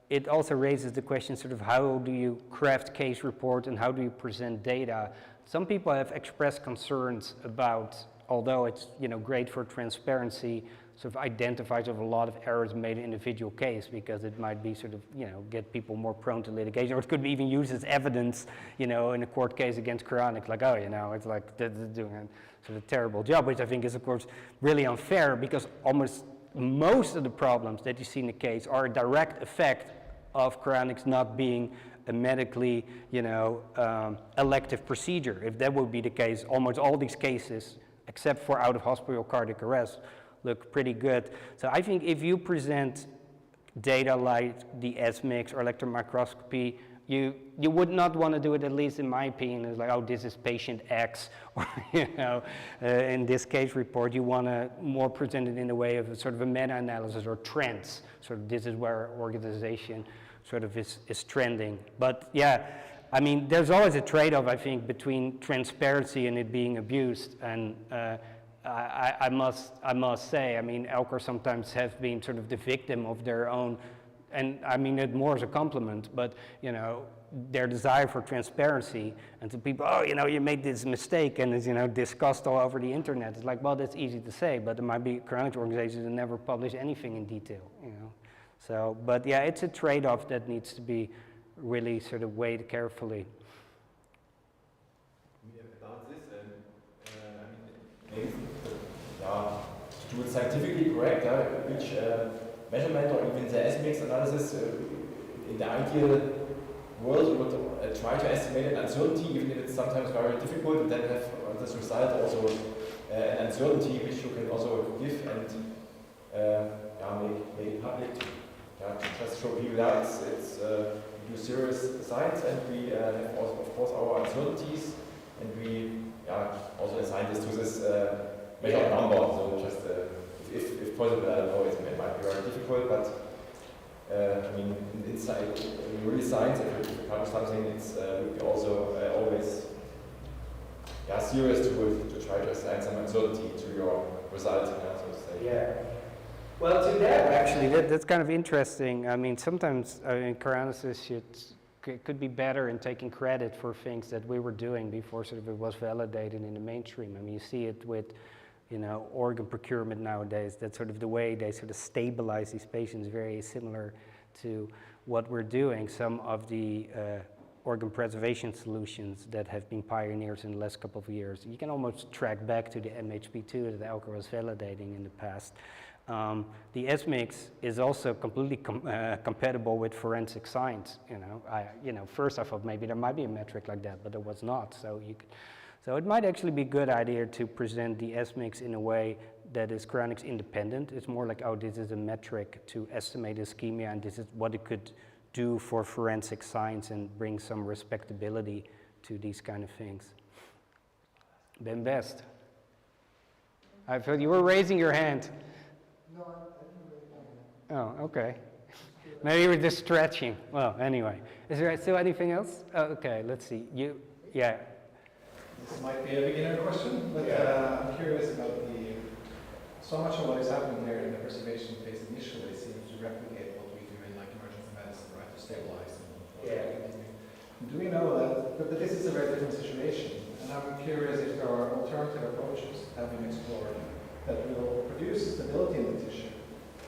it also raises the question sort of how do you craft case report and how do you present data. Some people have expressed concerns about, although it's great for transparency, sort of identifies of a lot of errors made in individual case because it might be sort of get people more prone to litigation, or it could be even used as evidence in a court case against cryonics, like it's like they're doing a sort of terrible job, which I think is of course really unfair because almost most of the problems that you see in the case are a direct effect of cryonics not being a medically, elective procedure. If that would be the case, almost all these cases, except for out-of-hospital cardiac arrest, look pretty good. So I think if you present data like the S-mix or electron microscopy, you would not want to do it, at least in my opinion, it's like, oh, this is patient X, or, in this case report, you want to more present it in a way of a sort of a meta-analysis or trends. Sort of this is where organization sort of is trending. But yeah, I mean, there's always a trade-off, I think, between transparency and it being abused. And I must say, I mean, Elcor sometimes have been sort of the victim of their own, and I mean it more as a compliment, but their desire for transparency, and to people, oh, you made this mistake, and it's discussed all over the internet. It's like, well, that's easy to say, but there might be cryonics organizations that never publish anything in detail, So, but yeah, it's a trade-off that needs to be really sort of weighed carefully. About this, to do it scientifically correct, each measurement or even the S-mix analysis, in the ideal world, you would try to estimate an uncertainty, even if it's sometimes very difficult, and then have on this result also an uncertainty which you can also give and make it public to just show people that we do serious science, and we have also, of course, our uncertainties, and we also assign this to this measured number. So just if possible, I don't know, it might be very difficult, but I mean, inside really science, if you publish something, it's also always serious to try to assign some uncertainty to your result, so to say. Yeah. Well, to that actually, that's kind of interesting. I mean, sometimes cryonicists could be better in taking credit for things that we were doing before sort of it was validated in the mainstream. I mean, you see it with organ procurement nowadays. That's sort of the way they sort of stabilize these patients, very similar to what we're doing. Some of the organ preservation solutions that have been pioneers in the last couple of years, you can almost track back to the MHP2 that Elcor was validating in the past. The S-mix is also completely compatible with forensic science. First I thought maybe there might be a metric like that, but there was not. So it might actually be a good idea to present the S-mix in a way that is cryonics independent. It's more like, oh, this is a metric to estimate ischemia, and this is what it could do for forensic science and bring some respectability to these kind of things. Ben Best. I thought you were raising your hand. No, I didn't really know. Oh, okay. Maybe you were just stretching. Well, anyway. Is there still anything else? Oh, okay, let's see. Yeah. This might be a beginner question, but I'm curious about so much of what is happening here in the preservation phase initially seems to replicate what we do in like emergency medicine, right, to stabilize and do we know that, but this is a very different situation, and I'm curious if there are alternative approaches that have been explored that will produce stability in the tissue,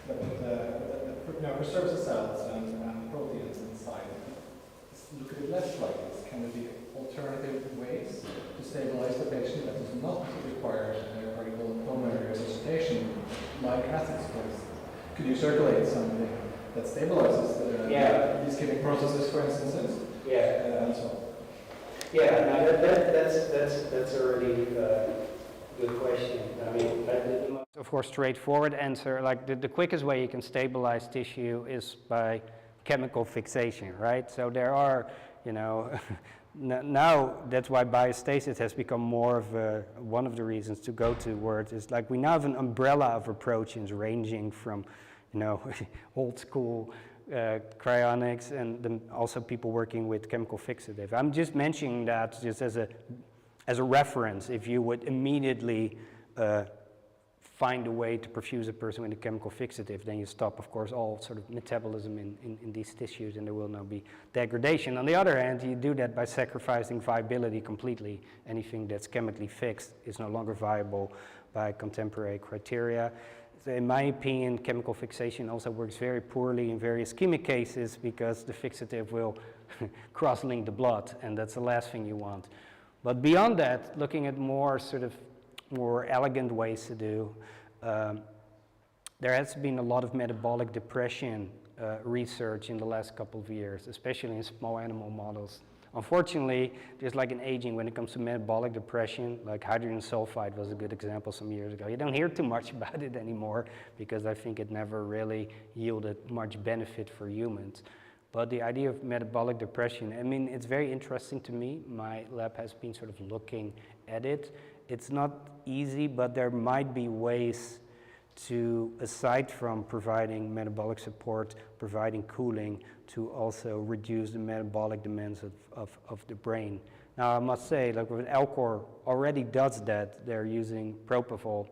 that preserves the cells and proteins inside. Look at it less like this. Can there be alternative ways to stabilize the patient that does not require pulmonary resuscitation, like acids, for instance? Could you circulate something that stabilizes the ischemic processes, for instance, and so on? Yeah, now that's already Good question. I mean, the most, of course, straightforward answer, like the quickest way you can stabilize tissue is by chemical fixation, right? So there are, you know, now that's why biostasis has become more of one of the reasons to go towards is like we now have an umbrella of approaches ranging from, you know, old school cryonics and then also people working with chemical fixative. I'm just mentioning that just as a reference. If you would immediately find a way to perfuse a person with a chemical fixative, then you stop, of course, all sort of metabolism in these tissues and there will not be degradation. On the other hand, you do that by sacrificing viability completely. Anything that's chemically fixed is no longer viable by contemporary criteria. So in my opinion, chemical fixation also works very poorly in very ischemic cases because the fixative will cross-link the blood, and that's the last thing you want. But beyond that, looking at more elegant ways to do, there has been a lot of metabolic depression research in the last couple of years, especially in small animal models. Unfortunately, there's like an aging when it comes to metabolic depression, like hydrogen sulfide was a good example some years ago. You don't hear too much about it anymore because I think it never really yielded much benefit for humans. But the idea of metabolic depression, I mean, it's very interesting to me. My lab has been sort of looking at it. It's not easy, but there might be ways to, aside from providing metabolic support, providing cooling, to also reduce the metabolic demands of the brain. Now, I must say, like with Alcor already does that. They're using propofol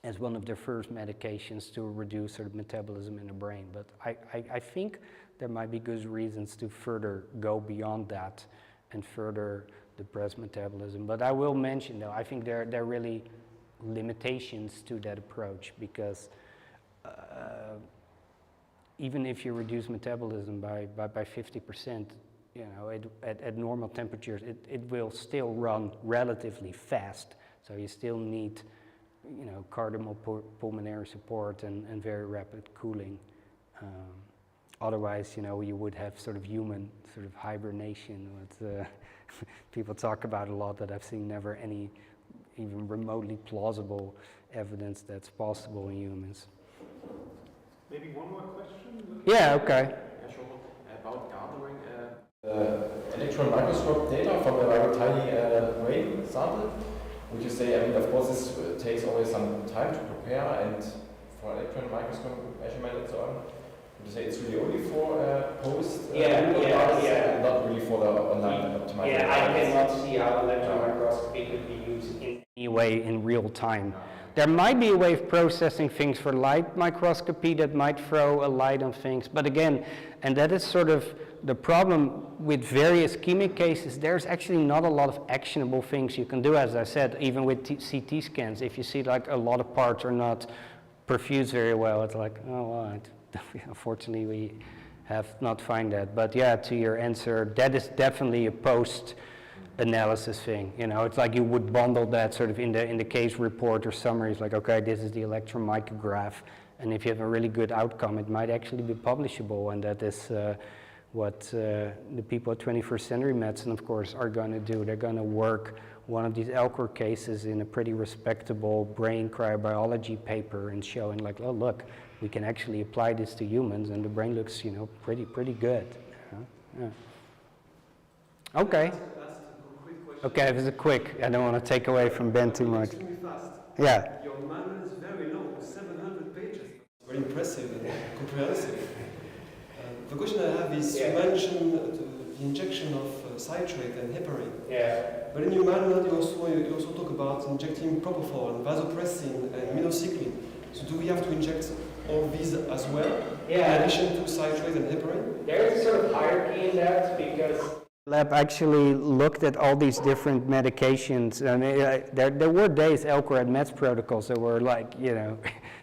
as one of their first medications to reduce sort of metabolism in the brain. But I think there might be good reasons to further go beyond that and further depress metabolism. But I will mention, though, I think there are really limitations to that approach because even if you reduce metabolism by 50%, you know, at normal temperatures, it will still run relatively fast. So you still need, you know, cardiopulmonary support and very rapid cooling. Otherwise, you know, you would have sort of human sort of hibernation, what people talk about a lot that I've seen never any even remotely plausible evidence that's possible in humans. Maybe one more question? Yeah, okay. Yeah, sure. About gathering electron microscope data from a very tiny brain sample. Would you say, I mean, of course, this takes always some time to prepare and for electron microscope measurement and so on. Would you say it's really only for post? Not really for the online optimization? Yeah, I cannot see how electron microscopy could be used in any way in real time. There might be a way of processing things for light microscopy that might throw a light on things, but again, and that is sort of the problem with various ischemic cases, there's actually not a lot of actionable things you can do, as I said, even with CT scans. If you see like a lot of parts are not perfused very well, it's like, oh, well, unfortunately we have not found that. But yeah, to your answer, that is definitely a post-analysis thing. You know, it's like you would bundle that sort of in the case report or summary. It's like, okay, this is the electron micrograph, and if you have a really good outcome, it might actually be publishable, and that is what the people at 21st Century Medicine, of course, are going to do. They're going to work one of these Alcor cases in a pretty respectable brain cryobiology paper and showing like, oh, look, we can actually apply this to humans, and the brain looks, you know, pretty good. Yeah. Okay. Okay, if it's quick, I don't want to take away from Ben too much. Extremely fast. Yeah. Your manual is very long, 700 pages. Very impressive and comprehensive. The question I have is, you mentioned the injection of citrate and heparin. Yeah. But in your manual, you also talk about injecting propofol, vasopressin, and minocycline. So do we have to inject all these as well, in addition to citrate and heparin? There is a sort of hierarchy in that because lab actually looked at all these different medications. I mean, there were days Alcor had meds protocols that were like, you know,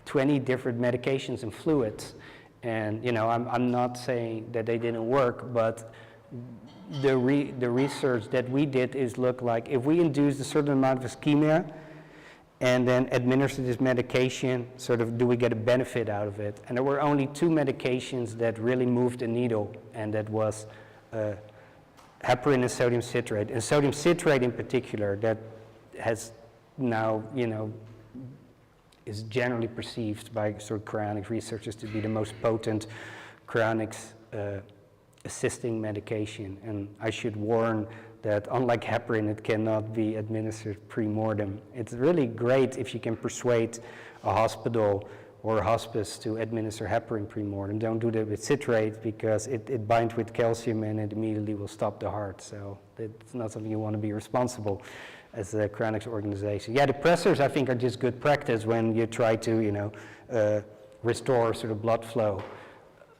20 different medications and fluids. And, you know, I'm not saying that they didn't work, but the research that we did is look like if we induce a certain amount of ischemia and then administer this medication, sort of do we get a benefit out of it? And there were only 2 medications that really moved the needle, and that was heparin and sodium citrate. And sodium citrate in particular, that has now, is generally perceived by sort of cryonics researchers to be the most potent cryonics assisting medication. And I should warn that unlike heparin, it cannot be administered pre-mortem. It's really great if you can persuade a hospital or a hospice to administer heparin pre-mortem. Don't do that with citrate because it binds with calcium and it immediately will stop the heart. So it's not something you want to be responsible as a cryonics organization. Yeah, depressors I think are just good practice when you try to, restore sort of blood flow.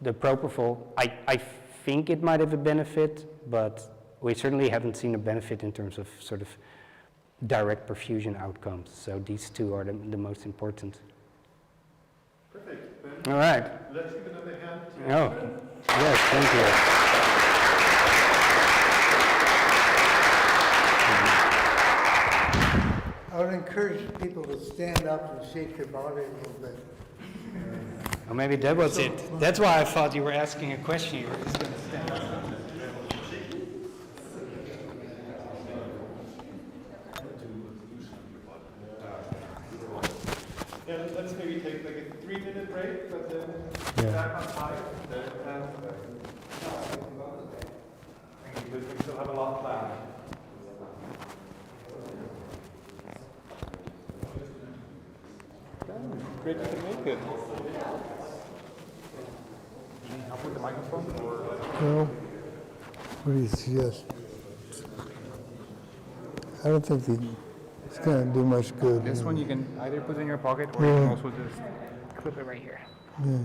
The propofol, I think it might have a benefit, but we certainly haven't seen a benefit in terms of sort of direct perfusion outcomes. So these two are the most important. Perfect. Then All right. let's give another hand to Oh, yes, thank you. I would encourage people to stand up and shake their body a little bit. Well, maybe that was it. That's why I thought you were asking a question. You were just going to stand up. Yeah, let's maybe take like a 3-minute break, but then back on time. We still have a lot planned. Great you can make it. You need help with the microphone? No. What do you suggest? I don't think it's going to do much good. This one you can either put in your pocket or you can also just clip it right here. Yeah.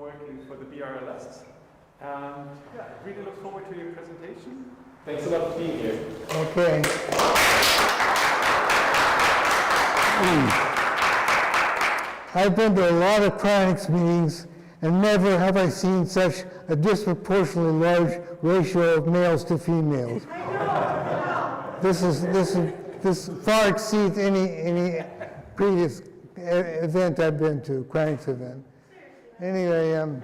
working for the BRLS. And yeah, I really look forward to your presentation. Thanks a lot for being here. Okay. I've been to a lot of cryonics meetings, and never have I seen such a disproportionately large ratio of males to females. This far exceeds any previous event I've been to, cryonics event. Anyway, and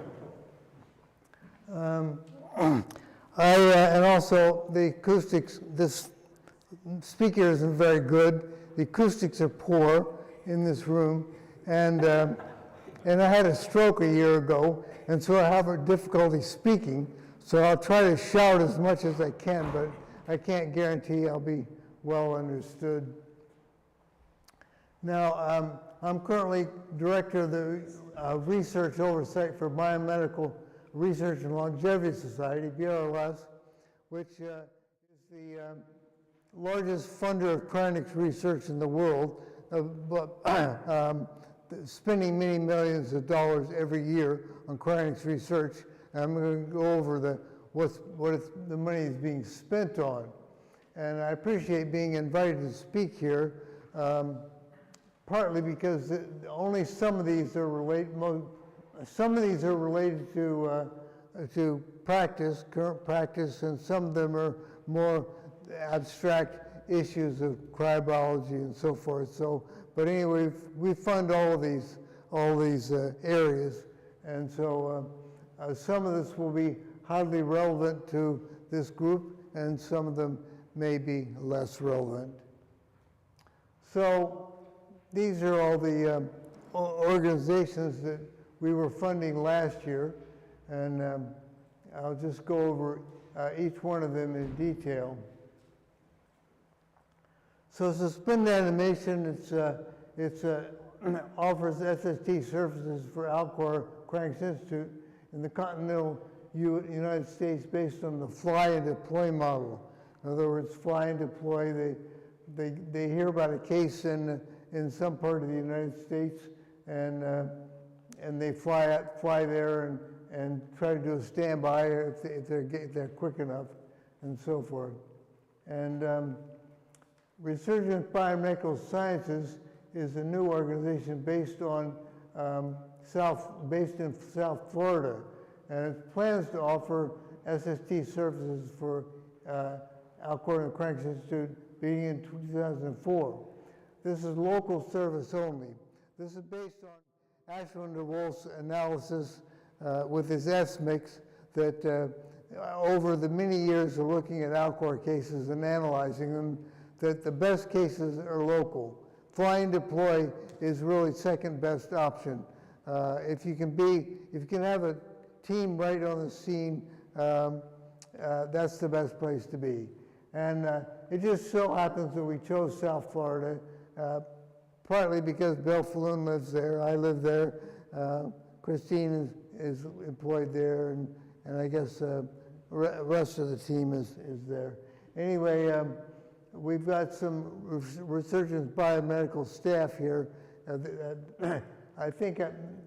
also the acoustics, this speaker isn't very good. The acoustics are poor in this room, and I had a stroke a year ago, and so I have a difficulty speaking, so I'll try to shout as much as I can, but I can't guarantee I'll be well understood. Now, I'm currently director of the Research Oversight for Biomedical Research and Longevity Society, BRLS, which is the largest funder of cryonics research in the world, spending many millions of dollars every year on cryonics research. And I'm going to go over the money is being spent on. And I appreciate being invited to speak here, partly because only some of these are related. Some of these are related to practice, current practice, and some of them are more abstract issues of cryobiology and so forth. So, but anyway, we fund all these areas, and so some of this will be highly relevant to this group, and some of them may be less relevant. So these are all the organizations that we were funding last year, and I'll just go over each one of them in detail. So Suspend Animation, it offers SST services for Alcor Cryonics Institute in the continental United States based on the fly and deploy model. In other words, fly and deploy, they hear about a case in some part of the United States, and they fly there and try to do a standby if they're quick enough, and so forth. And Resurgence Biomedical Sciences is a new organization based in South Florida, and it plans to offer SST services for Alcor and Cryonics Institute beginning in 2004. This is local service only. This is based on Aschwin De Wolf's analysis with his S-mix that over the many years of looking at Alcor cases and analyzing them, that the best cases are local. Fly and deploy is really second best option. If you can have a team right on the scene, that's the best place to be. And it just so happens that we chose South Florida, partly because Bill Falloon lives there, I live there, Christine is employed there, and I guess the rest of the team is there. Anyway, we've got some Resurgence Biomedical staff here. I think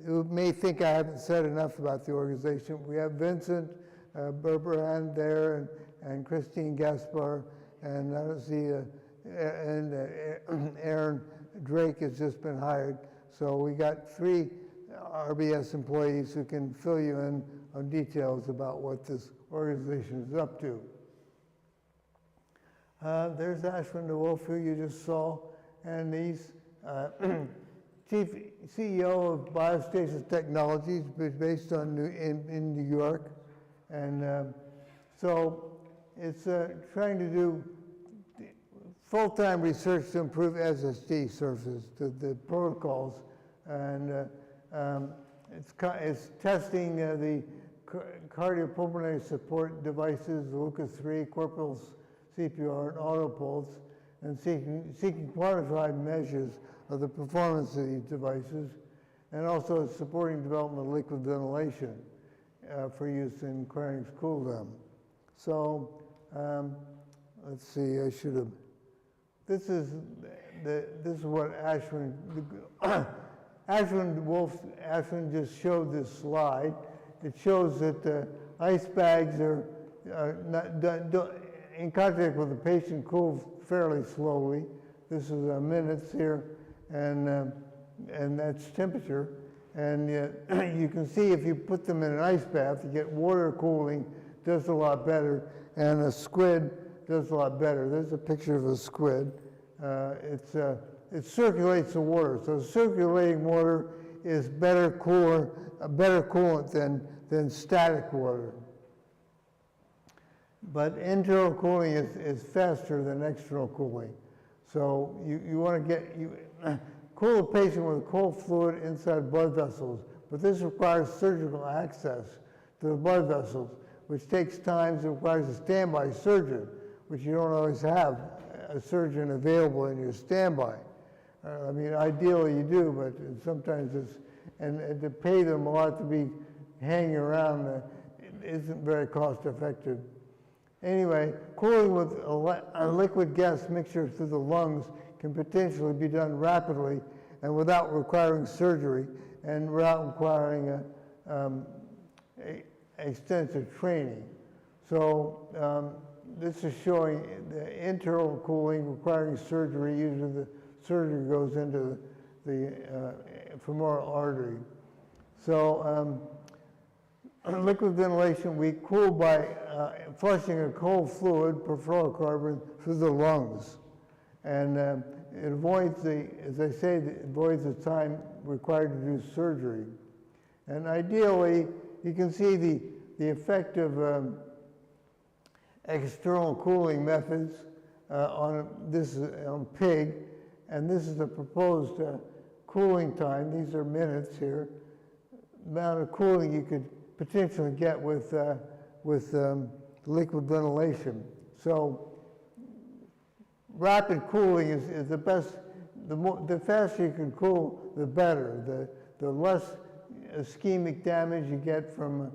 you may think I haven't said enough about the organization. We have Vincent Berberand there, and Christine Gaspar, and I don't see, and Aaron Drake has just been hired. So we got 3 RBS employees who can fill you in on details about what this organization is up to. There's Aschwin De Wolf, who you just saw, and he's Chief CEO of Biostasis Technologies, based on in New York, and so it's trying to do full-time research to improve SST services, the protocols, and it's testing the cardiopulmonary support devices, Lucas 3, Corporal's CPR, and autopulse, and seeking quantified measures of the performance of these devices, and also supporting development of liquid ventilation for use in cryonics cool down. So let's see, I should have. This is what Aschwin. Aschwin De Wolf, Aschwin just showed this slide. It shows that ice bags are in contact with the patient cool fairly slowly. This is minutes here, and that's temperature. And you can see if you put them in an ice bath, you get water cooling, does a lot better, and a squid does a lot better. There's a picture of a squid. It circulates the water, so circulating water is better coolant than static water. But internal cooling is faster than external cooling. So you want to cool a patient with cold fluid inside blood vessels, but this requires surgical access to the blood vessels, which takes time. It requires a standby surgeon, which you don't always have a surgeon available in your standby. I mean, ideally you do, but sometimes and to pay them a lot to be hanging around isn't very cost effective. Anyway, cooling with a liquid gas mixture through the lungs can potentially be done rapidly and without requiring surgery and without requiring extensive training. So this is showing the internal cooling requiring surgery. Usually the surgery goes into the femoral artery. So liquid ventilation, we cool by flushing a cold fluid, perfluorocarbon, through the lungs. And it avoids as I say, it avoids the time required to do surgery. And ideally, you can see the effect of external cooling methods on pig, and this is the proposed cooling time. These are minutes here. The amount of cooling you could potentially get with liquid ventilation. So rapid cooling is the best. The faster you can cool, the better. The less ischemic damage you get from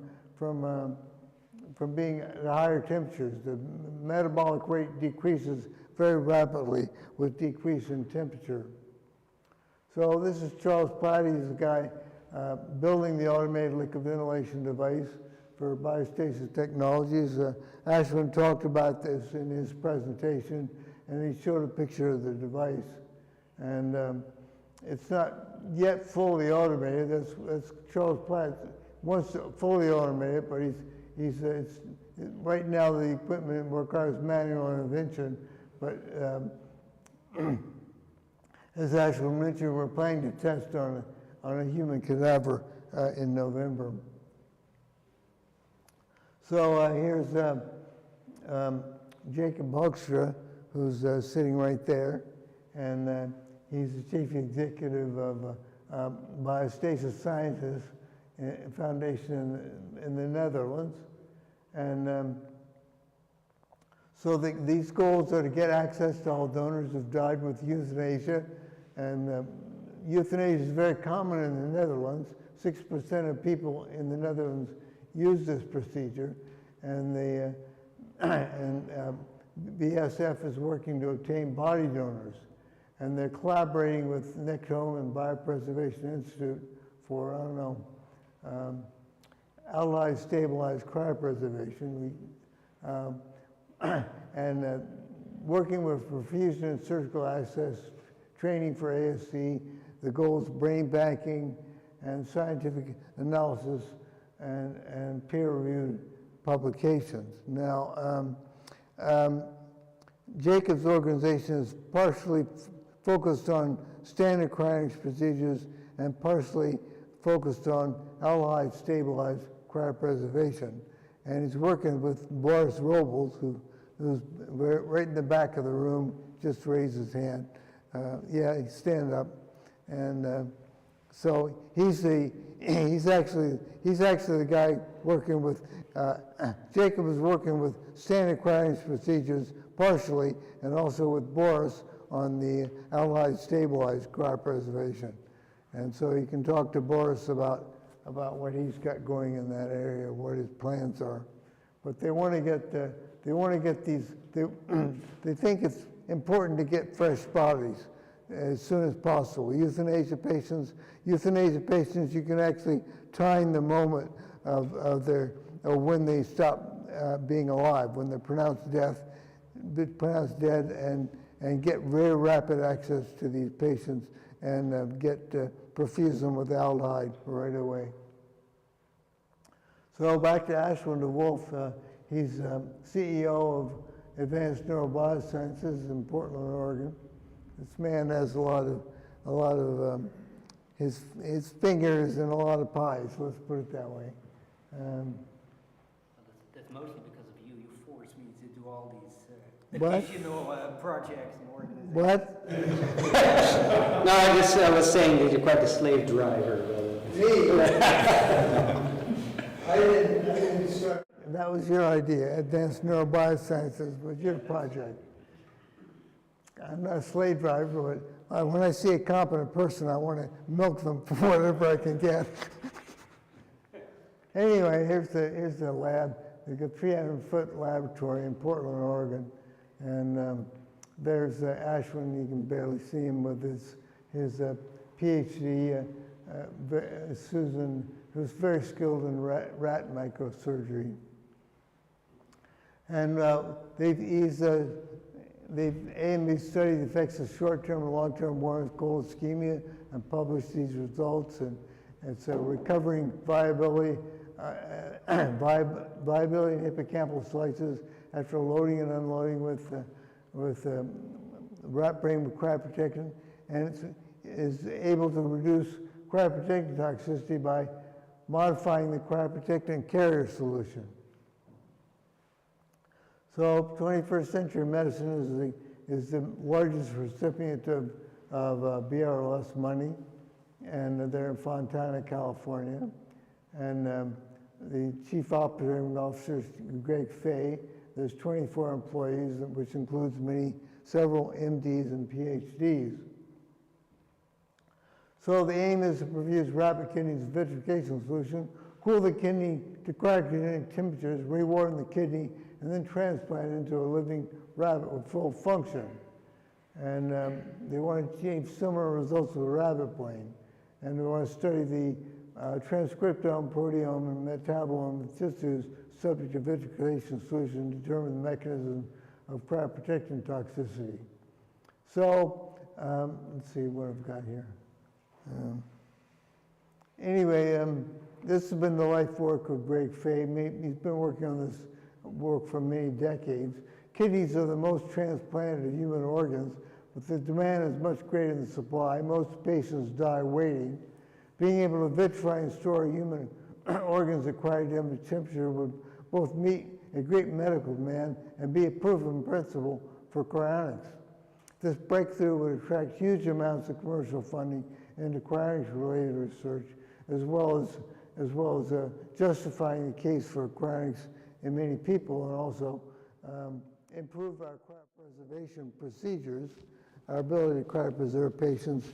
being at higher temperatures. The metabolic rate decreases very rapidly with decrease in temperature. So this is Charles Platt. He's the guy building the automated liquid ventilation device for Biostasis Technologies. Aschwin talked about this in his presentation, and he showed a picture of the device. And it's not yet fully automated. That's Charles Platt wants to fully automate it, but it's right now the equipment requires manual intervention. But as Aschwin mentioned, we're planning to test on a human cadaver in November. So here's Jacob Hoekstra, who's sitting right there, and he's the chief executive of Biostasis Sciences Foundation in the Netherlands. And so these goals are to get access to all donors who've died with euthanasia, and euthanasia is very common in the Netherlands. 6% of people in the Netherlands use this procedure, and BSF is working to obtain body donors, and they're collaborating with Nectome and Biopreservation Institute for, I don't know, allied stabilized cryopreservation. And working with perfusion and surgical access, training for ASC, the goals brain banking and scientific analysis and peer-reviewed publications. Now, Jacob's organization is partially focused on standard cryonics procedures and partially focused on allied stabilized cryopreservation. And he's working with Boris Robles, who's right in the back of the room, just raised his hand. Yeah, stand up. And so he's actually the guy working with, Jacob is working with standard cryonics procedures partially, and also with Boris on the allied stabilized cryopreservation. And so you can talk to Boris about what he's got going in that area, what his plans are. But they want to get these, they think it's important to get fresh bodies. as soon as possible. Euthanasia patients, you can actually time the moment of when they stop being alive, when they're pronounced dead, and get very rapid access to these patients and perfuse them with aldehyde right away. So back to Aschwin De Wolf. He's CEO of Advanced Neurobiosciences in Portland, Oregon. This man has a lot of his fingers in a lot of pies. Let's put it that way. That's mostly because of you. You forced me to do all these What? additional projects and organizations. What? No, I was saying that you're quite a slave driver. Me? I didn't start. That was your idea. Advanced Neurobiosciences was your project. I'm not a slave driver, but when I see a competent person, I want to milk them for whatever I can get. Anyway, here's the lab. It's a 300-foot laboratory in Portland, Oregon. And there's Aschwin. You can barely see him with his PhD, Susan, who's very skilled in rat microsurgery. And they've studied the effects of short-term and long-term warm cold ischemia and published these results. And it's recovering viability in hippocampal slices after loading and unloading with rat brain with cryoprotection, and is able to reduce cryoprotectant toxicity by modifying the cryoprotectant carrier solution. So 21st century medicine is the largest recipient of BRLS money, and they're in Fontana, California. And the chief operating officer is Greg Fay. There's 24 employees, which includes several MDs and PhDs. So the aim is to produce rapid kidney vitrification solution, cool the kidney to cryogenic temperatures, rewarm the kidney, and then transplant it into a living rabbit with full function. And they want to achieve similar results with a rabbit brain. And they want to study the transcriptome, proteome, and metabolome of tissues subject to vitrification solution to determine the mechanism of cryoprotectant toxicity. So, let's see what I've got here. Anyway, this has been the life work of Greg Fay. He's been working on this work for many decades. Kidneys are the most transplanted of human organs, but the demand is much greater than the supply. Most patients die waiting. Being able to vitrify and store human organs at cryogenic temperature would both meet a great medical demand and be a proven principle for cryonics. This breakthrough would attract huge amounts of commercial funding into cryonics-related research, as well as justifying the case for cryonics in many people, and also improve our cryopreservation procedures, our ability to cryopreserve patients,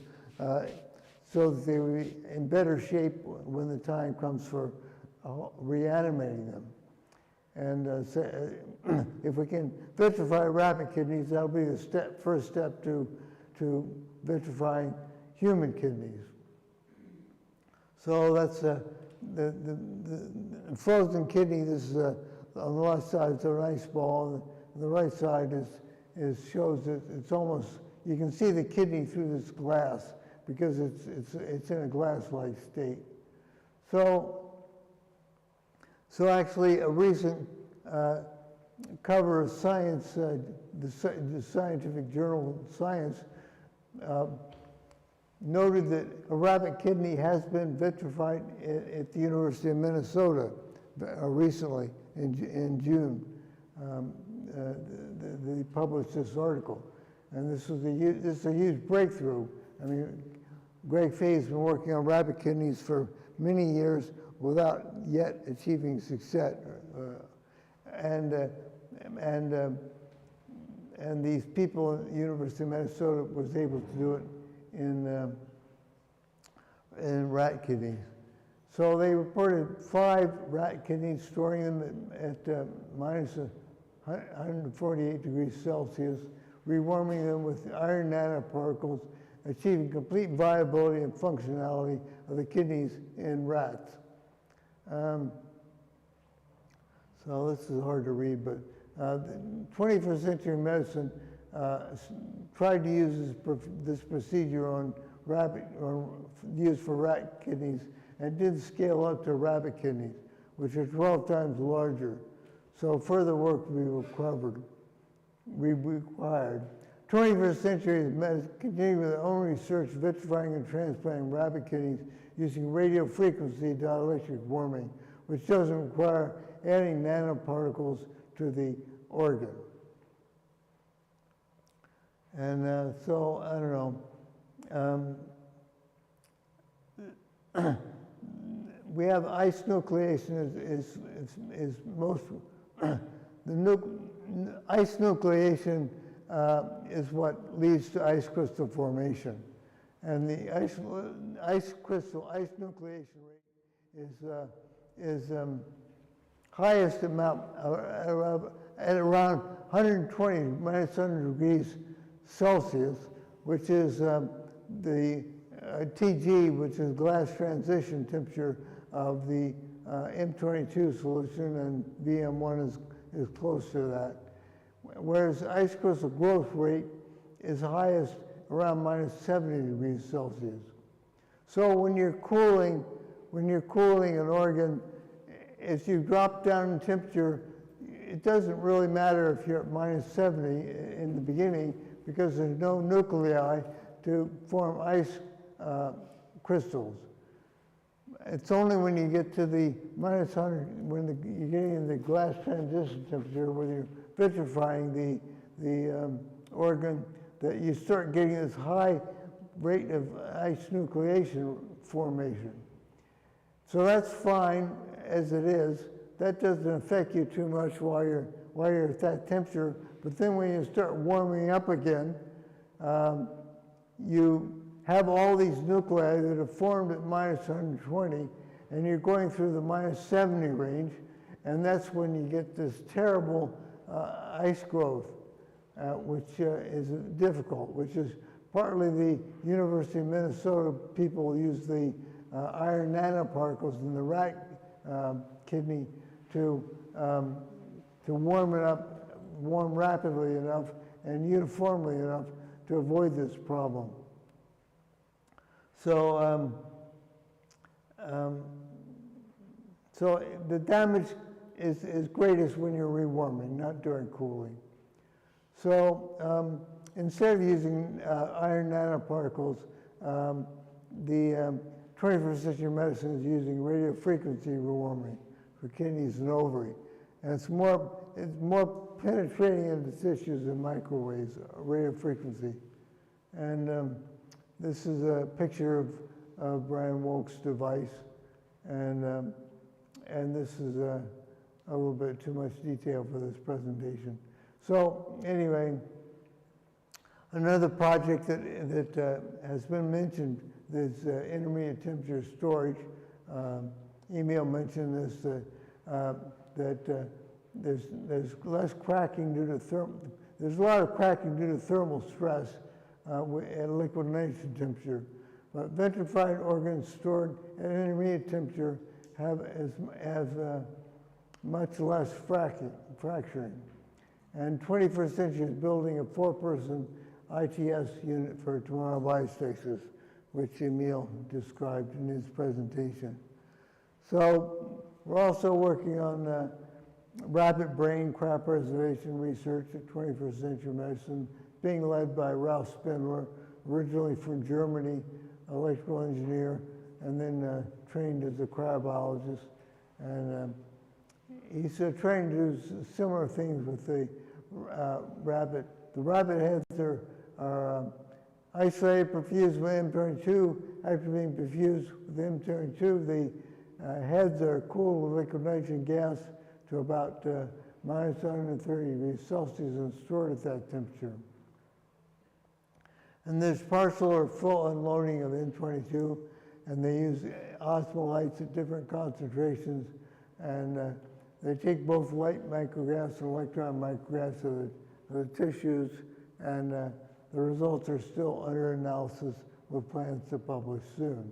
so that they will be in better shape when the time comes for reanimating them. And if we can vitrify rabbit kidneys, that'll be the first step to vitrifying human kidneys. So that's the frozen kidney. This is on the left side, it's a nice ball. And the right side shows that it's almost, you can see the kidney through this glass because it's in a glass-like state. So actually, a recent cover of Science, the scientific journal Science, noted that a rabbit kidney has been vitrified at the University of Minnesota recently in June. They published this article, and this is a huge breakthrough. I mean, Greg Fay has been working on rabbit kidneys for many years without yet achieving success, and these people at the University of Minnesota was able to do it in rat kidneys. So they reported 5 rat kidneys, storing them at minus 148 degrees Celsius, rewarming them with iron nanoparticles, achieving complete viability and functionality of the kidneys in rats. So this is hard to read, but 21st century medicine tried to use this procedure on used for rat kidneys, and did scale up to rabbit kidneys, which are 12 times larger. So further work will be required. 21st century medicine continued with their own research vitrifying and transplanting rabbit kidneys using radio frequency dielectric warming, which doesn't require adding nanoparticles to the organ. And so, I don't know. We have ice nucleation is most, ice nucleation is what leads to ice crystal formation. And the ice nucleation rate is highest amount at around 120 minus 100 degrees Celsius, which is the TG, which is glass transition temperature of the M22 solution, and VM1 is close to that. Whereas ice crystal growth rate is highest around minus 70 degrees Celsius. So when you're cooling an organ, if you drop down in temperature, it doesn't really matter if you're at minus 70 in the beginning, because there's no nuclei to form ice crystals. It's only when you get to the minus 100, when you're getting in the glass transition temperature, where you're vitrifying the organ, that you start getting this high rate of ice nucleation formation. So that's fine as it is. That doesn't affect you too much while you're at that temperature. But then when you start warming up again, you have all these nuclei that are formed at minus 120, and you're going through the minus 70 range, and that's when you get this terrible ice growth, which is difficult, which is partly the University of Minnesota people use the iron nanoparticles in the rat kidney to warm it up, warm rapidly enough and uniformly enough to avoid this problem. So, so the damage is greatest when you're rewarming, not during cooling. So instead of using iron nanoparticles, the 21st century medicine is using radio frequency rewarming for kidneys and ovary. And it's more penetrating into tissues than microwaves, radio frequency. And this is a picture of Brian Wolk's device. And this is a little bit too much detail for this presentation. So anyway, another project that has been mentioned is intermediate temperature storage. Emil mentioned this, that there's less cracking due to there's a lot of cracking due to thermal stress at liquidation temperature. But vitrified organs stored at intermediate temperature have much less fracturing. And 21st century is building a 4-person ITS unit for tomorrow biostasis, which Emil described in his presentation. So we're also working on rapid brain cryopreservation research at 21st century medicine, being led by Ralph Spindler, originally from Germany, electrical engineer, and then trained as a cryobiologist. And he's trained to do similar things with the rabbit. The rabbit heads are isolated, perfused with M22. After being perfused with M22, the heads are cooled with liquid nitrogen gas to about minus 130 degrees Celsius and stored at that temperature. And there's partial or full unloading of M22, and they use osmolytes at different concentrations, and they take both light micrographs and electron micrographs of the tissues, and the results are still under analysis with plans to publish soon.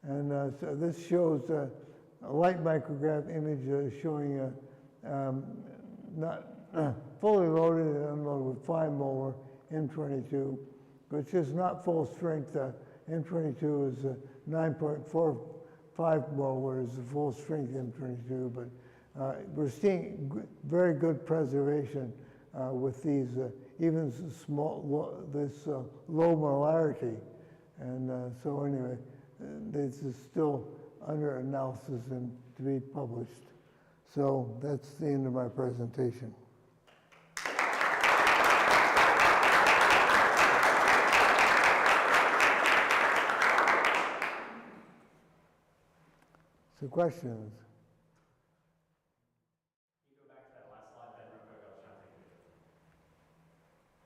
And so this shows a light micrograph image showing not fully loaded and unloaded with 5 molar M22, which is not full strength. M22 is 9.45 molar is the full strength M22, but we're seeing very good preservation with these, even this low molarity. And so anyway, this is still under analysis and to be published. So that's the end of my presentation. So questions? Can you go back to that last slide then real quick? I was trying to think of it.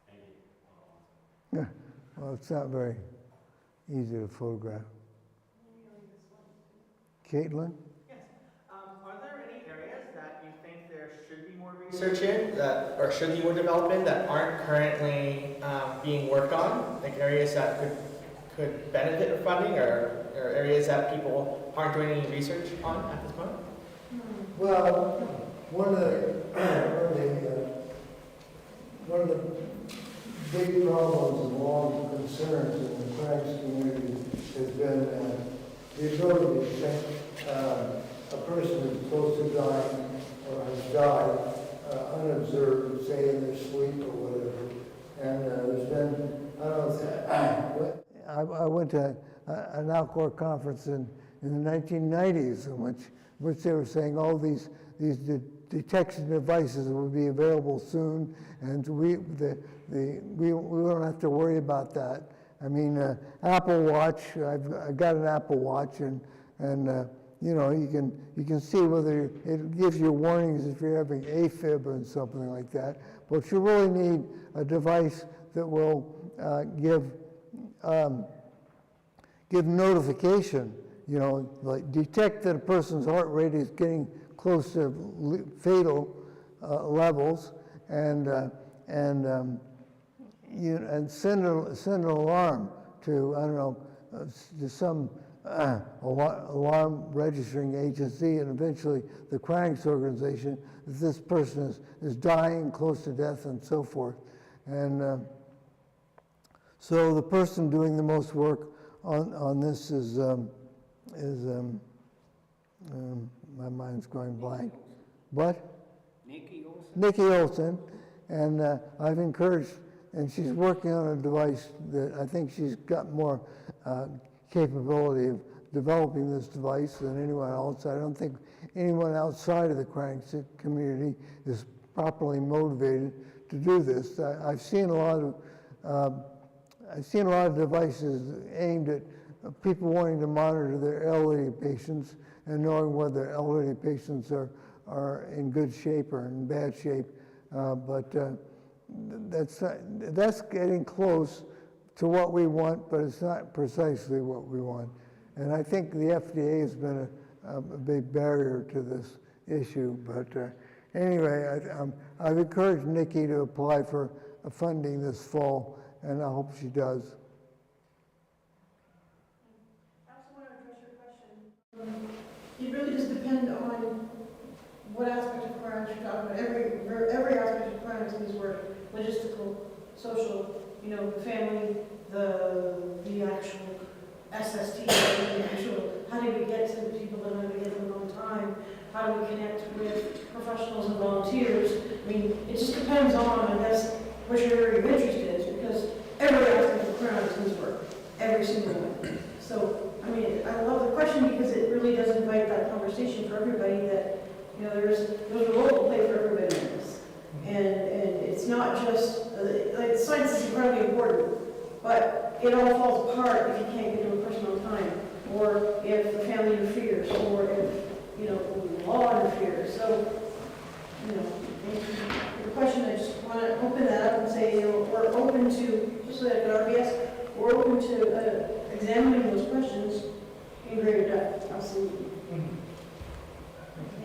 Thank you. Yeah, well, it's not very easy to photograph. Caitlin? Yes. Are there any areas that you think there should be more research in, or should be more developed in, that aren't currently being worked on? Like areas that could benefit from funding, or areas that people aren't doing any research on at this point? Well, one of the big problems and long concerns in the cryonics community has been the ability to think a person is close to dying or has died unobserved, say in their sleep or whatever. And there's been, I went to an Alcor conference in the 1990s in which they were saying all these detection devices would be available soon, and we don't have to worry about that. I mean, Apple Watch. I've got an Apple Watch, and you know, you can see whether it gives you warnings if you're having AFib or something like that. But you really need a device that will give notification. You know, like detect that a person's heart rate is getting close to fatal levels, and send an alarm to, I don't know, to some alarm registering agency, and eventually the cryonics organization, that this person is dying, close to death, and so forth. And so the person doing the most work on this is my mind's going blank. What? Nikki Olsen. And I've encouraged, and she's working on a device that I think she's got more capability of developing this device than anyone else. I don't think anyone outside of the cryonics community is properly motivated to do this. I've seen a lot of devices aimed at people wanting to monitor their elderly patients and knowing whether elderly patients are in good shape or in bad shape. But that's getting close to what we want, but it's not precisely what we want. And I think the FDA has been a big barrier to this issue. But anyway, I've encouraged Nikki to apply for funding this fall, and I hope she does. I also want to address your question. It really does depend on what aspect of cryonics you're talking about. Every aspect of cryonics needs work: logistical, social, you know, the family, the actual SST, the actual, how do we get to the people that are going to get them on time? How do we connect with professionals and volunteers? I mean, it just depends on, I guess, what your area of interest is, because every aspect of cryonics needs work, every single one. So, I mean, I love the question because it really does invite that conversation for everybody that, you know, there's a role to play for everybody in this. And it's not just, like, science is incredibly important, but it all falls apart if you can't get to a person on time, or if the family interferes, or if, you know, the law interferes. So, you know, the question, I just want to open that up and say, you know, we're open to, just like at RBS, we're open to examining those questions in greater depth, absolutely. Thank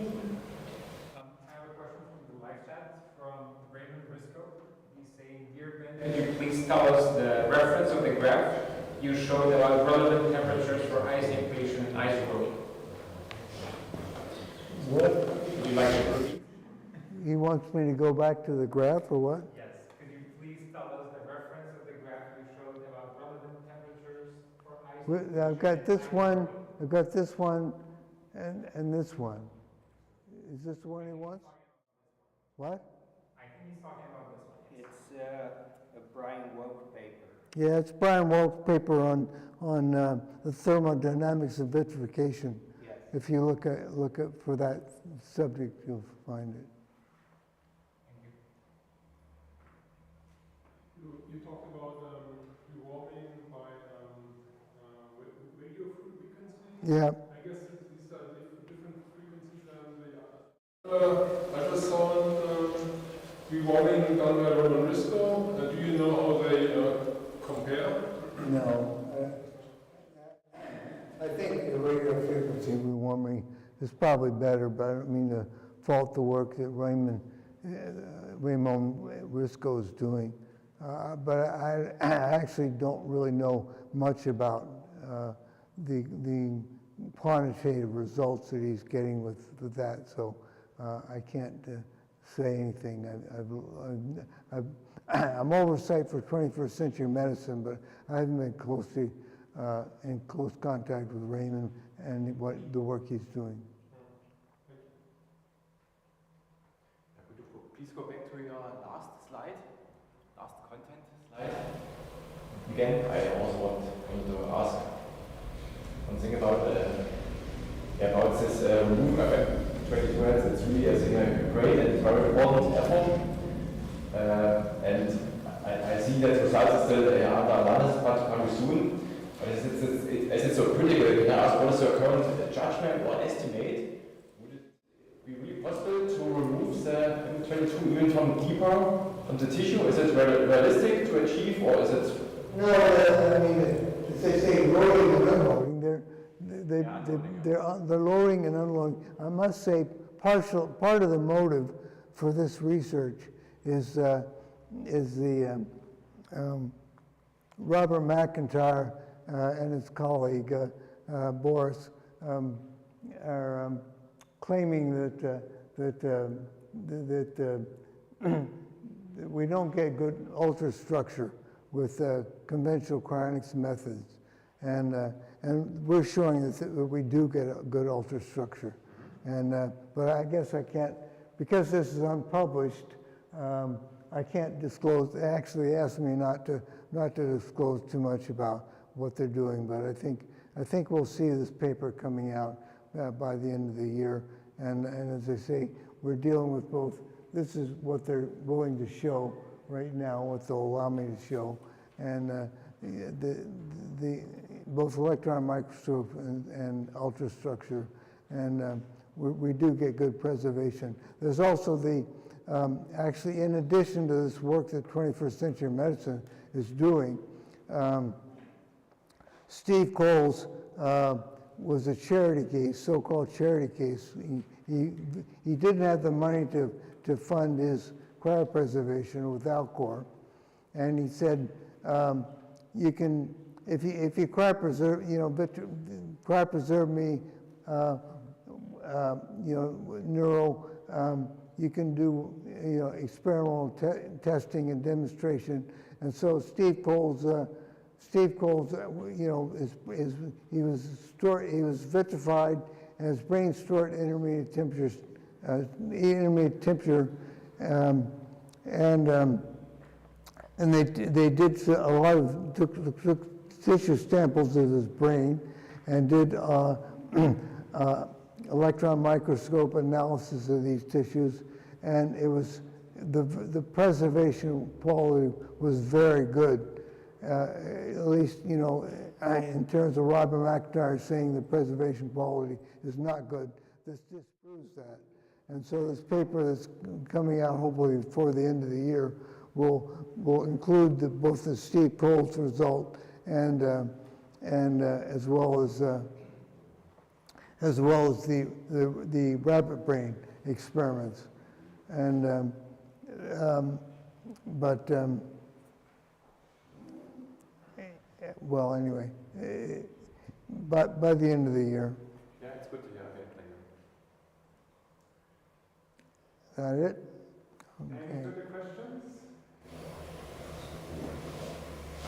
you. I have a question from the live chat from Raymond Briscoe. He's saying, "Dear Ben, could you please tell us the reference of the graph you showed about relevant temperatures for ice accretion and ice growth? What? Would you like to repeat? He wants me to go back to the graph or what? Yes. Could you please tell us the reference of the graph you showed about relevant temperatures for ice? I've got this one, and this one. Is this the one he wants? What? I think he's talking about this one. It's a Brian Woke paper. Yeah, it's Brian Wolf's paper on the thermodynamics of vitrification. Yes. If you look at for that subject, you'll find it. You talked about rewarming by radio frequencies. Yeah. I guess these are different frequencies than the ultrasound rewarming done by Roman Risco. Do you know how they compare? No. I think the radio frequency rewarming is probably better, but I don't mean to fault the work that Ramon Risco is doing. But I actually don't really know much about the quantitative results that he's getting with that, so I can't say anything. I'm oversight for 21st century medicine, but I haven't been closely in close contact with Raymond and the work he's doing. Could you please go back to your last slide, last content slide? Again, I also want to ask one thing about this removal of 22 hertz. It's really, I think, a great and very important effort. And I see that results are still under analysis, but coming soon. But as it's so critical, can I ask what is your current judgment or estimate? Would it be really possible to remove the M22 even from deeper from the tissue? Is it realistic to achieve, or is it? No, I mean, they say loading and unloading. They're loading and unloading. I must say, part of the motive for this research is the Robert McIntyre and his colleague Boris are claiming that we don't get good ultrastructure with conventional cryonics methods, and we're showing that we do get a good ultrastructure, but I guess I can't, because this is unpublished. I can't disclose. They actually asked me not to disclose too much about what they're doing, but I think we'll see this paper coming out by the end of the year. And as I say, we're dealing with both. This is what they're willing to show right now, what they'll allow me to show, and the both electron microscope and ultrastructure, and we do get good preservation. There's also the actually, in addition to this work that 21st century medicine is doing, Steve Coles was a charity case, so-called charity case. He didn't have the money to fund his cryopreservation with Alcor, and he said, you can, if you cryopreserve, cryopreserve me, neural. You can do, experimental testing and demonstration, and so Steve Coles, he was vitrified, and his brain stored at intermediate temperatures, and they did a lot of took tissue samples of his brain, and did electron microscope analysis of these tissues, and it was the preservation quality was very good, at least in terms of Robert McIntyre saying the preservation quality is not good. This disproves that, and so this paper that's coming out hopefully before the end of the year will include both the Steve Coles result and as well as the rabbit brain experiments, and well, anyway, by the end of the year. Yeah, it's good to hear. Okay, thank you. Is that it? Any Okay. further questions?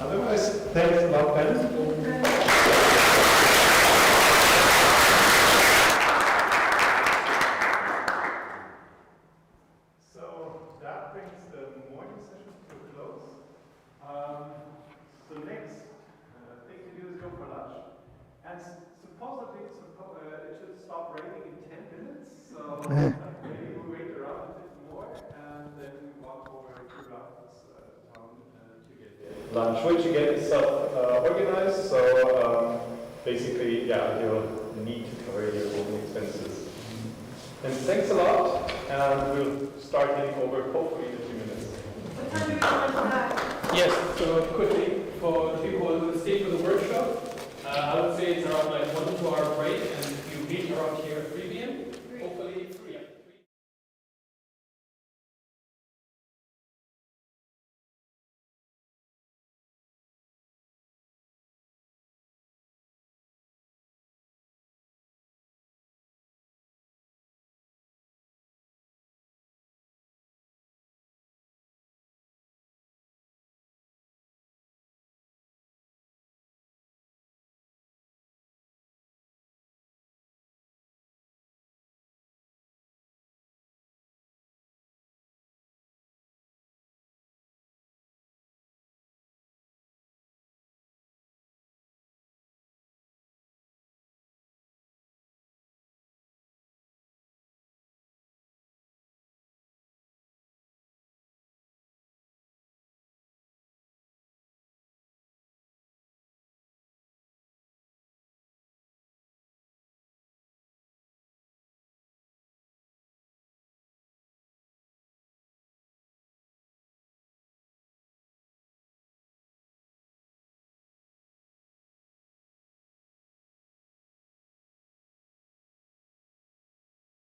Otherwise, thanks a lot, Ben. So that brings the morning session to a close. So next thing to do is go for lunch. And supposedly it should stop raining in 10 minutes. So maybe we wait around a bit more and then we walk over to Raffles town to get lunch, which again is self-organized. So basically, yeah, you'll need to cover your own expenses. And thanks a lot, and we'll start getting over hopefully in a few minutes. What time do you want to have? Yes, so quickly, for the people who stay for the workshop, I would say it's around like 1 to 2 hour break, and if you meet around here